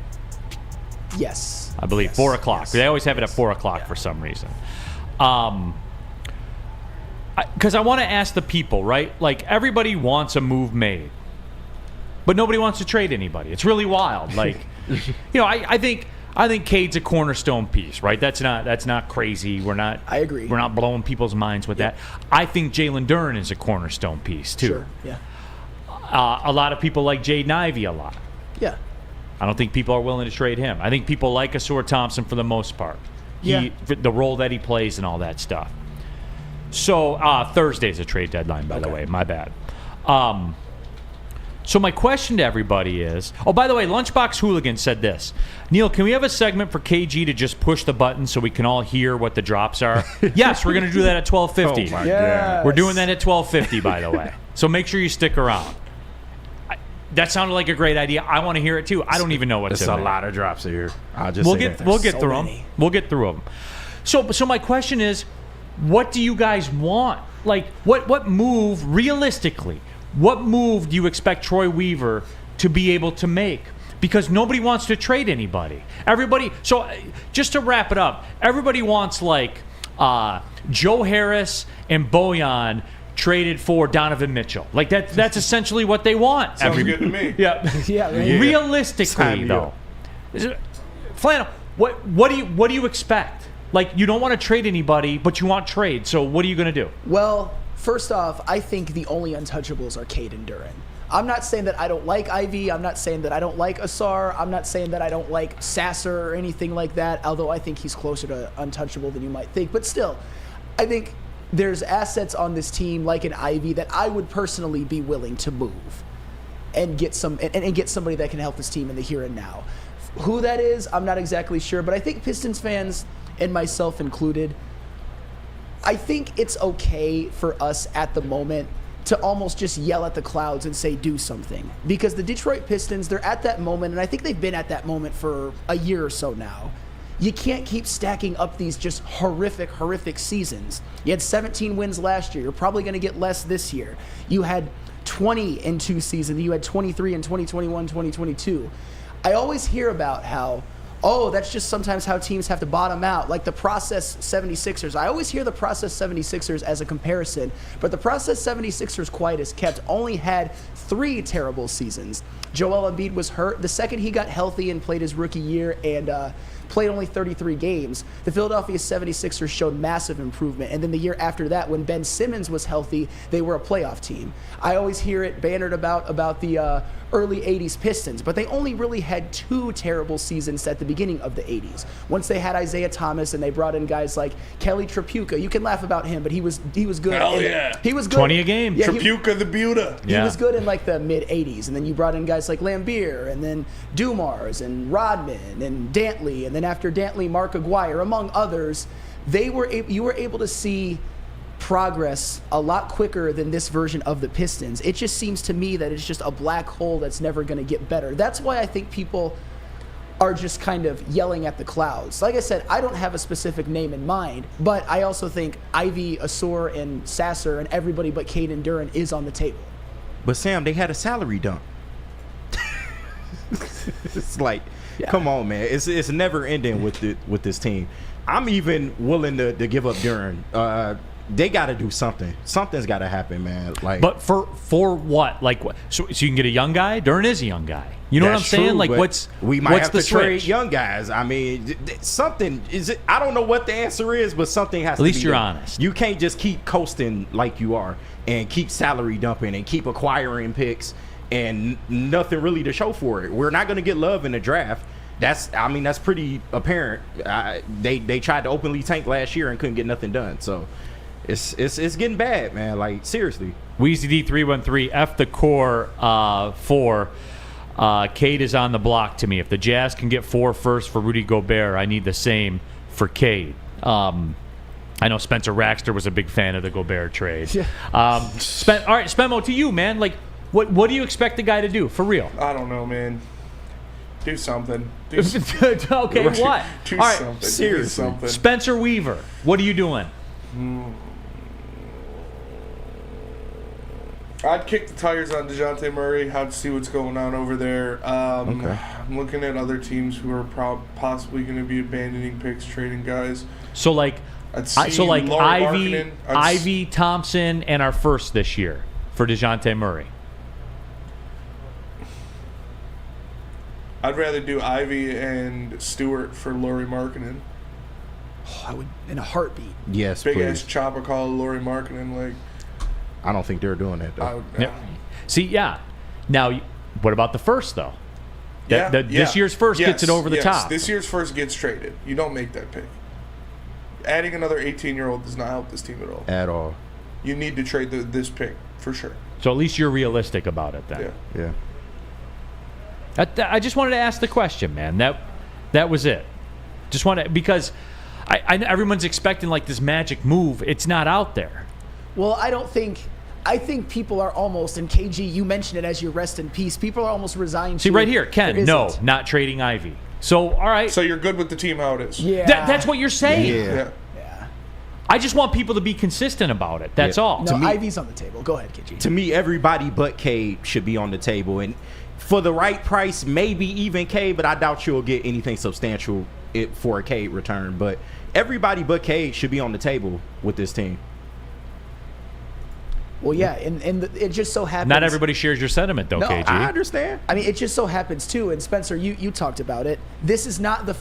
Yes. I believe, 4 o'clock. Yes. They always have it at 4 o'clock for some reason. Because I want to ask the people, right? Like, everybody wants a move made, but nobody wants to trade anybody. It's really wild. Like, I think Cade's a cornerstone piece, right? That's not crazy. I agree. We're not blowing people's minds with that. I think Jalen Duren is a cornerstone piece too. Sure. Yeah. A lot of people like Jaden Ivey a lot. Yeah. I don't think people are willing to trade him. I think people like Asur Thompson for the most part. The role that he plays and all that stuff. So Thursday's a trade deadline, by the way. My bad. So my question to everybody is, by the way, Lunchbox Hooligan said this. Neal, can we have a segment for KG to just push the button so we can all hear what the drops are? Yes, we're going to do that at 12:50. Oh my God. We're doing that at 12:50, by the way. So make sure you stick around. That sounded like a great idea. I want to hear it too. I don't even know what's in there. There's a lot of drops here. We'll get through them. We'll get through them. So my question is, what do you guys want? Like, what move, realistically, what move do you expect Troy Weaver to be able to make? Because nobody wants to trade anybody. So just to wrap it up, everybody wants, like, Joe Harris and Bojan traded for Donovan Mitchell. Like, that's essentially what they want. Sounds good to me. Yeah. Realistically, though. Flannel, what do you expect? Like, you don't want to trade anybody, but you want trade. So what are you going to do? Well, first off, I think the only untouchables are Cade and Duren. I'm not saying that I don't like Ivy. I'm not saying that I don't like Asar. I'm not saying that I don't like Sasser or anything like that, although I think he's closer to untouchable than you might think. But still, I think there's assets on this team like an Ivy that I would personally be willing to move and get somebody that can help this team in the here and now. Who that is, I'm not exactly sure, but I think Pistons fans, and myself included, I think it's okay for us at the moment to almost just yell at the clouds and say, do something. Because the Detroit Pistons, they're at that moment, and I think they've been at that moment for a year or so now. You can't keep stacking up these just horrific seasons. You had 17 wins last year. You're probably going to get less this year. You had 20 in 2 seasons. You had 23 in 2021, 2022. I always hear about how, that's just sometimes how teams have to bottom out, like the process 76ers. I always hear the process 76ers as a comparison, but the process 76ers, quiet as kept, only had 3 terrible seasons. Joel Embiid was hurt. The second he got healthy and played his rookie year and played only 33 games, the Philadelphia 76ers showed massive improvement. And then the year after that, when Ben Simmons was healthy, they were a playoff team. I always hear it bannered about the early 80s Pistons, but they only really had 2 terrible seasons at the beginning of the 80s. Once they had Isaiah Thomas and they brought in guys like Kelly Tripucka. You can laugh about him, but he was good. Hell yeah. He was good. 20 a game. Yeah, Tripucka the Buda. He was good in like the mid-80s, and then you brought in guys like Lambeer, and then Dumars, and Rodman, and Dantley, and then after Dantley, Mark Aguirre, among others. You were able to see progress a lot quicker than this version of the Pistons. It just seems to me that it's just a black hole that's never going to get better. That's why I think people are just kind of yelling at the clouds. Like I said, I don't have a specific name in mind, but I also think Ivy, Asor, and Sasser, and everybody but Cade and Duren is on the table. But Sam, they had a salary dump. It's like, come on, man. It's never ending with this team. I'm even willing to give up Duren. They got to do something. Something's got to happen, man. Like, but for what? Like, so you can get a young guy. Duren is a young guy. You know what I'm saying? True, like, we might what's have the to trade switch? young guys. I mean, something is it? I don't know what the answer is, but something has to be. At least you're done. honest. You can't just keep coasting like you are and keep salary dumping and keep acquiring picks and nothing really to show for it. We're not going to get love in the draft. That's pretty apparent. They tried to openly tank last year and couldn't get nothing done. So it's getting bad, man. Like, seriously. Weezy D313 F the core 4. Cade is on the block to me. If the Jazz can get 4 first for Rudy Gobert, I need the same for Cade. I know Spencer Raxter was a big fan of the Gobert trade. Yeah. All right, Spenmo, to you, man. Like, what do you expect the guy to do for real? I don't know, man. Do something. Okay, what? Do all right, something. Seriously. Do something. Spencer Weaver, what are you doing? I'd kick the tires on DeJounte Murray. I'd see what's going on over there. Okay. I'm looking at other teams who are possibly going to be abandoning picks, trading guys. So like, Lauri Ivy, Markkanen. Ivy, Thompson, and our first this year for DeJounte Murray. I'd rather do Ivy and Stewart for Lauri Markkanen. Oh, I would in a heartbeat. Yes, Big please. ass chopper call Lauri Markkanen. Like, I don't think they're doing that, though. See, yeah. Now, what about the first, though? This year's first gets it over the top. This year's first gets traded. You don't make that pick. Adding another 18-year-old does not help this team at all. At all. You need to trade this pick, for sure. So at least you're realistic about it, then. Yeah. I just wanted to ask the question, man. That was it. Just wanted, because everyone's expecting like this magic move. It's not out there. Well, I think people are almost, and KG, you mentioned it as your rest in peace. People are almost resigned. See, to right here, Ken. No, isn't. not trading Ivy. So, all right. So you're good with the team how it is. Yeah. That's what you're saying. Yeah. I just want people to be consistent about it. That's all. No, Ivy's on the table. Go ahead, KG. To me, everybody but Cade should be on the table, and for the right price, maybe even Cade, but I doubt you'll get anything substantial for a Cade return. But everybody but Cade should be on the table with this team. Well, yeah, and it just so happens. Not everybody shares your sentiment, though, No, KG. I understand. I mean, it just so happens too. And Spencer, you talked about it. This is not the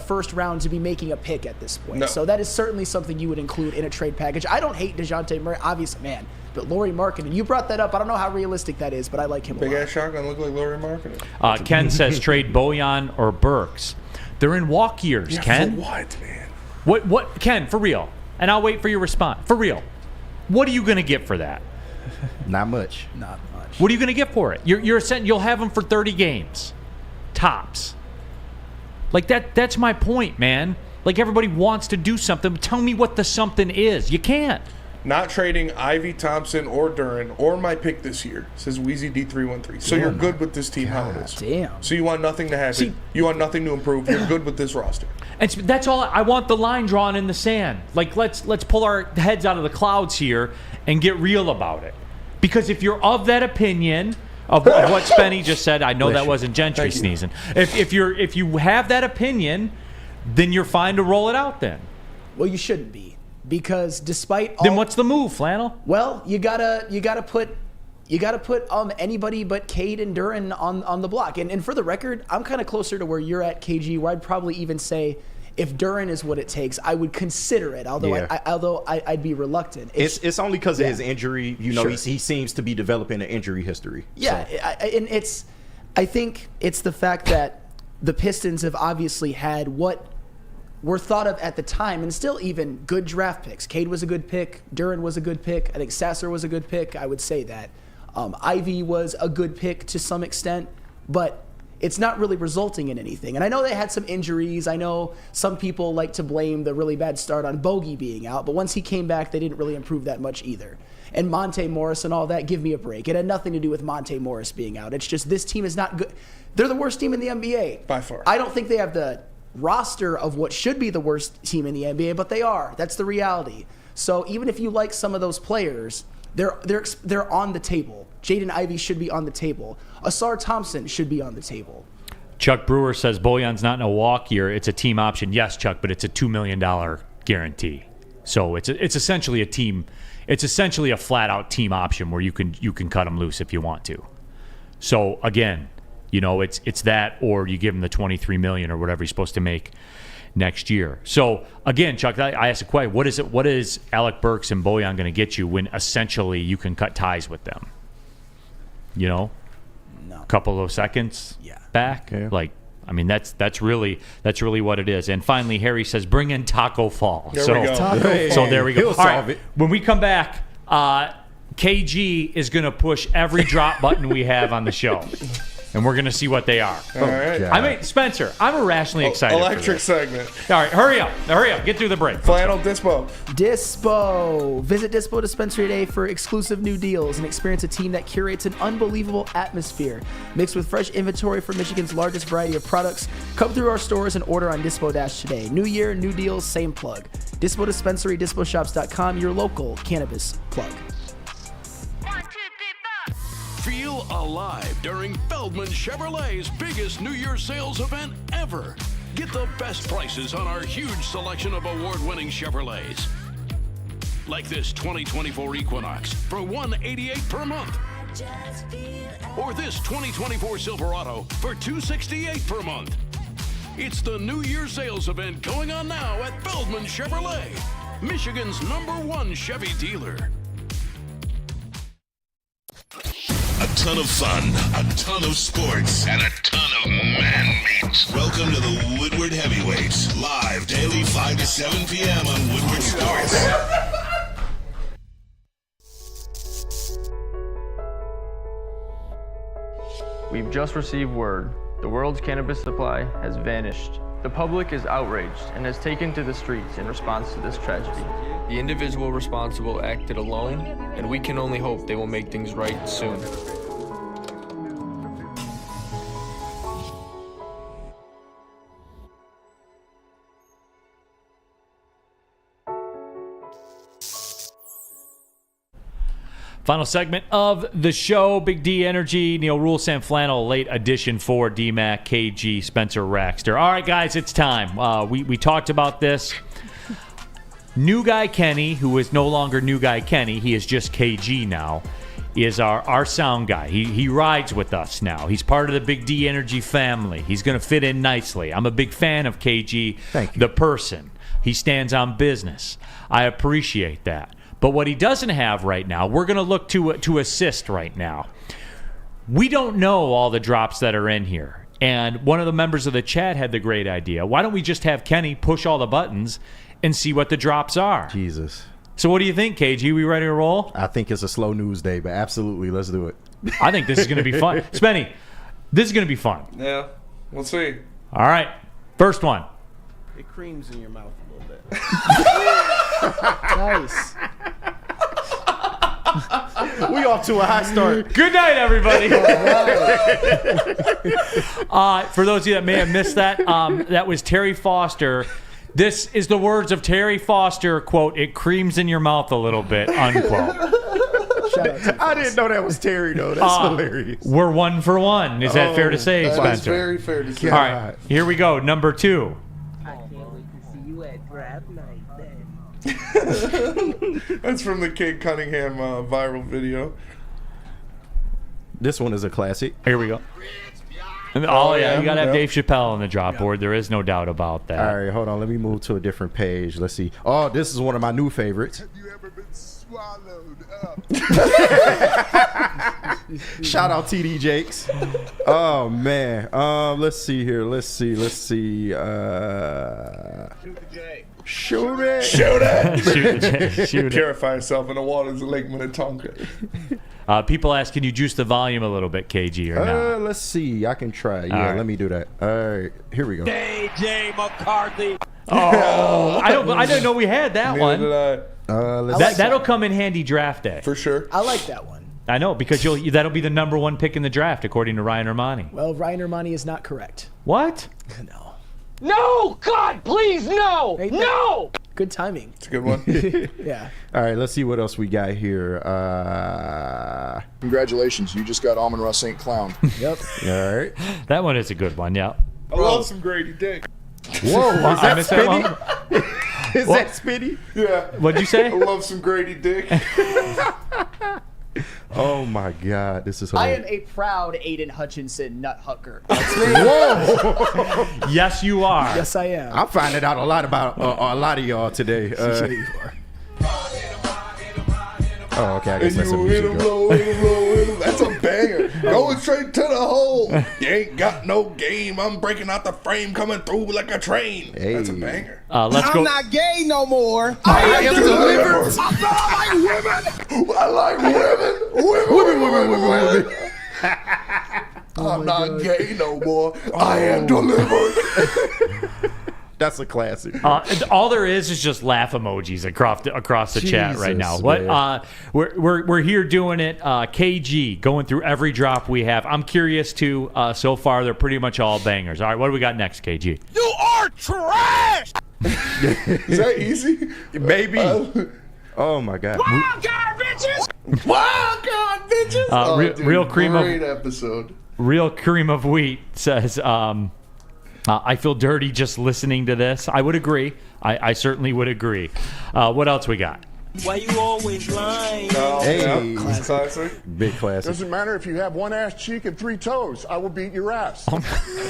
first round to be making a pick at this point. No. So that is certainly something you would include in a trade package. I don't hate DeJounte Murray, obviously, man. But Lauri Markkanen, you brought that up. I don't know how realistic that is, but I like him a Big lot. ass shotgun look like Lauri Markkanen. Ken says trade Bojan or Burks. They're in walk years, Ken. For what, man? What, Ken, for real? And I'll wait for your response. For real. What are you going to get for that? Not much. Not much. What are you going to get for it? You'll have them for 30 games. Tops. Like that's my point, man. Like everybody wants to do something. Tell me what the something is. You can't. Not trading Ivy, Thompson, or Duren, or my pick this year, says Wheezy D313. So you're good with this team how it is. Damn. So you want nothing to happen. You want nothing to improve. You're good with this roster. And that's all. I want the line drawn in the sand. Like let's pull our heads out of the clouds here and get real about it. Because if you're of that opinion of what Spenny just said, I know that wasn't Gentry sneezing. If you have that opinion, then you're fine to roll it out. Then. Well, you shouldn't be. Because despite all, then what's the move, Flannel? Well, you gotta put anybody but Cade and Duren on the block. And for the record, I'm kind of closer to where you're at, KG, where I'd probably even say if Duren is what it takes, I would consider it. Although I'd be reluctant. It's only because of his injury. You know, Sure. he seems to be developing an injury history. Yeah, So. I think it's the fact that the Pistons have obviously had what were thought of at the time, and still even good draft picks. Cade was a good pick. Duren was a good pick. I think Sasser was a good pick. I would say that. Ivy was a good pick to some extent, but it's not really resulting in anything. And I know they had some injuries. I know some people like to blame the really bad start on Bogey being out, but once he came back, they didn't really improve that much either. And Monte Morris and all that, give me a break. It had nothing to do with Monte Morris being out. It's just this team is not good. They're the worst team in the NBA. By far. I don't think they have the roster of what should be the worst team in the NBA, but they are. That's the reality. So even if you like some of those players, they're on the table. Jaden Ivey should be on the table. Asar Thompson should be on the table. Chuck Brewer says Bojan's not in a walk year. It's a team option. Yes, Chuck, but it's a $2 million guarantee. So it's essentially a team. It's essentially a flat out team option where you can cut him loose if you want to. So again, you know, it's that, or you give him the $23 million or whatever he's supposed to make next year. So again, Chuck, I asked a question: what is Alec Burks and Bojan going to get you when essentially you can cut ties with them? You know, a couple of seconds back. Yeah. Like, I mean, that's really what it is. And finally, Harry says, bring in Taco Fall. There we go. So there we go. He'll All solve right, it. when we come back, KG is going to push every drop button we have on the show. And we're going to see what they are. All right. I mean, Spencer, I'm irrationally excited. Electric for this. segment. All right, hurry up. Get through the break. Flannel Dispo. Visit Dispo Dispensary today for exclusive new deals and experience a team that curates an unbelievable atmosphere. Mixed with fresh inventory from Michigan's largest variety of products. Come through our stores and order on Dispo Dash today. New year, new deals, same plug. Dispo Dispensary, disposhops.com, your local cannabis plug. Feel alive during Feldman Chevrolet's biggest New Year's sales event ever. Get the best prices on our huge selection of award-winning Chevrolets. Like this 2024 Equinox for $188 per month. Or this 2024 Silverado for $268 per month. It's the New Year's sales event going on now at Feldman Chevrolet, Michigan's #1 Chevy dealer. A ton of fun, a ton of sports, and a ton of man meat. Welcome to the Woodward Heavyweights, live daily 5 to 7 p.m. on Woodward Sports. We've just received word. The world's cannabis supply has vanished. The public is outraged and has taken to the streets in response to this tragedy. The individual responsible acted alone, and we can only hope they will make things right soon. Final segment of the show, Big D Energy, Neal, Ruhl, Sam Flannel, late edition for DMAC, KG, Spencer Raxter. All right, guys, it's time. We talked about this. New Guy Kenny, who is no longer New Guy Kenny, he is just KG now, is our sound guy. He rides with us now. He's part of the Big D Energy family. He's going to fit in nicely. I'm a big fan of KG, the person. He stands on business. I appreciate that. But what he doesn't have right now, we're going to look to assist right now. We don't know all the drops that are in here. And one of the members of the chat had the great idea. Why don't we just have Kenny push all the buttons and see what the drops are? Jesus. So what do you think, KG? We ready to roll? I think it's a slow news day, but absolutely, let's do it. I think this is going to be fun. Spenny, this is going to be fun. Yeah, we'll see. All right. First one. It creams in your mouth a little bit. Nice. We off to a high start. Good night, everybody. For those of you that may have missed that, that was Terry Foster. This is the words of Terry Foster, quote, "It creams in your mouth a little bit," unquote. I didn't know that was Terry, though. That's hilarious. We're 1 for 1. Is that fair to say, That's Spencer? very fair to say. All right, here we go. Number 2. I can't wait to see you at draft night then. That's from the Kate Cunningham viral video. This one is a classic. Here we go. Oh, yeah, you got to have Dave Chappelle on the drop board. There is no doubt about that. All right, hold on. Let me move to a different page. Let's see. Oh, this is one of my new favorites. Have you ever been swallowed up? Shout out TD Jakes. Oh, man. Let's see here. Let's see. Shoot it. Shoot it. Shoot it. Purify yourself in the waters of Lake Minnetonka. People ask, can you juice the volume a little bit, KG, or not? Let's see. I can try. Yeah, right. Let me do that. All right, here we go. JJ McCarthy. Oh, I didn't know we had that one. That'll come in handy draft day. For sure. I like that one. I know, because that'll be the number 1 pick in the draft, according to Ryan Ermanni. Well, Ryan Ermanni is not correct. What? No. No, God, please, no, Hey, no. Good timing. It's a good one. Yeah. All right, let's see what else we got here. Congratulations, you just got Amon-Ra St. Clown. Yep. All right. That one is a good one, yeah. I love some Grady Dick. Whoa, is that Spinny? Is What? that Spinny? Yeah. What'd you say? I love some Grady Dick. Oh my God, this is I hilarious. am a proud Aiden Hutchinson nut hucker. Whoa! Yes, you are. Yes, I am. I'm finding out a lot about a lot of y'all today. Yeah, you are. Oh, okay. I guess And that's a you hit music. him low, hit him low, hit him. That's a banger. Going straight to the hole. You ain't got no game. I'm breaking out the frame, coming through like a train. Hey. That's a banger. Let's go. I'm not gay no more. I am delivered. I like women. I'm not gay no more. I am delivered. That's a classic. All there is just laugh emojis across the chat right now. Jesus, What? We're here doing it. KG going through every drop we have. I'm curious too. So far, they're pretty much all bangers. All right, what do we got next, KG? You are trash. Is that easy? Maybe. Oh my God. Wild card, bitches. Wild card, bitches. Real cream of great episode. Real cream of wheat says. I feel dirty just listening to this. I would agree. I certainly would agree. What else we got? Why you always lying? Hey. Classic. Big classic. Doesn't matter if you have one ass cheek and 3 toes. I will beat your ass.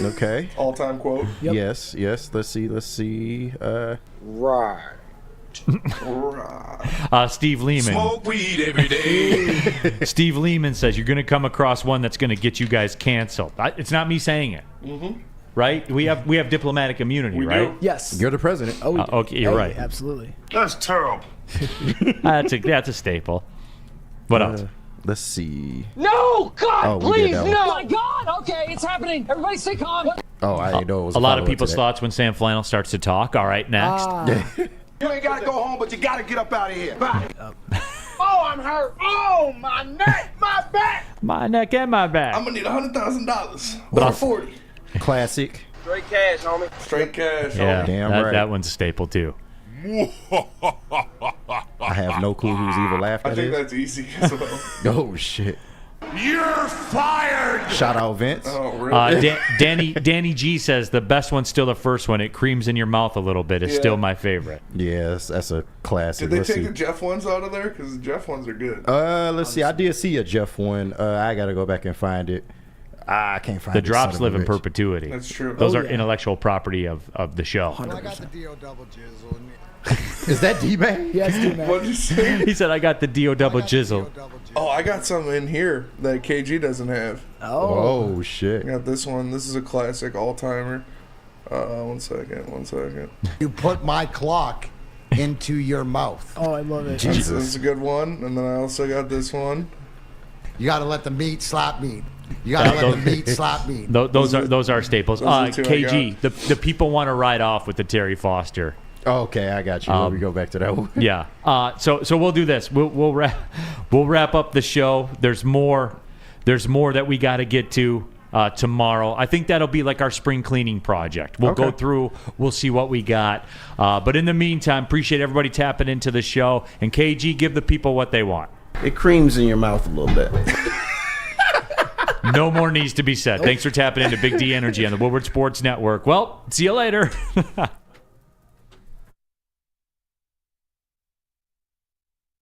Okay. All-time quote. Yep. Yes. Let's see. Right. Steve Lehman. Smoke weed every day. Steve Lehman says you're going to come across one that's going to get you guys canceled. It's not me saying it. Mm-hmm. Right? We have diplomatic immunity, We right? do. Yes. You're the president. Oh, we do. Okay, you're Hey, right. Absolutely. That's terrible. That's a staple. What else? Let's see. No, God, Oh, we did please, that no. one. My God, okay, it's happening. Everybody stay calm. Oh, I didn't know it was A lot of follow-up to people's that. thoughts when Sam Flannel starts to talk. All right, next. You ain't got to go home, but you got to get up out of here. Bye. Oh, I'm hurt. Oh, my neck, my back. My neck and my back. I'm gonna need $100,000 But or I'll- 40. Classic. Straight cash, homie. Straight cash. Yeah, Damn that, right. that one's a staple too. I have no clue whose evil laugh I that think is. that's easy as well. Oh shit. You're fired. Shout out Vince. Oh, really? Danny G says the best one's still the first one. It creams in your mouth a little bit. It's still my favorite. Yes, that's a classic. Did they take the Jeff ones out of there? Because the Jeff ones are good. Let's see. I did see a Jeff one. I got to go back and find it. I can't find it. The drops live in perpetuity. That's true. Those are intellectual property of the show. 100%. I got the D.O. double jizzle. Is that D-Man? Yes, D-Man. What'd you say? He said, I got the D.O. double jizzle. Oh, I got something in here that KG doesn't have. Oh, shit. I got this one. This is a classic all-timer. 1 second. You put my clock into your mouth. Oh, I love it. This is a good one. And then I also got this one. You got to let the meat slap meat. You got to let the meat slap meat. Those are staples. Those are two I KG, the people want to ride off with the Terry Foster. Okay, I got you. Let me go back to that one. Yeah. So we'll do this. We'll wrap up the show. There's more that we got to get to tomorrow. I think that'll be like our spring cleaning project. We'll go through. We'll see what we got. But in the meantime, appreciate everybody tapping into the show. And KG, give the people what they want. It creams in your mouth a little bit. No more needs to be said. Thanks for tapping into Big D Energy on the Woodward Sports Network. Well, see you later.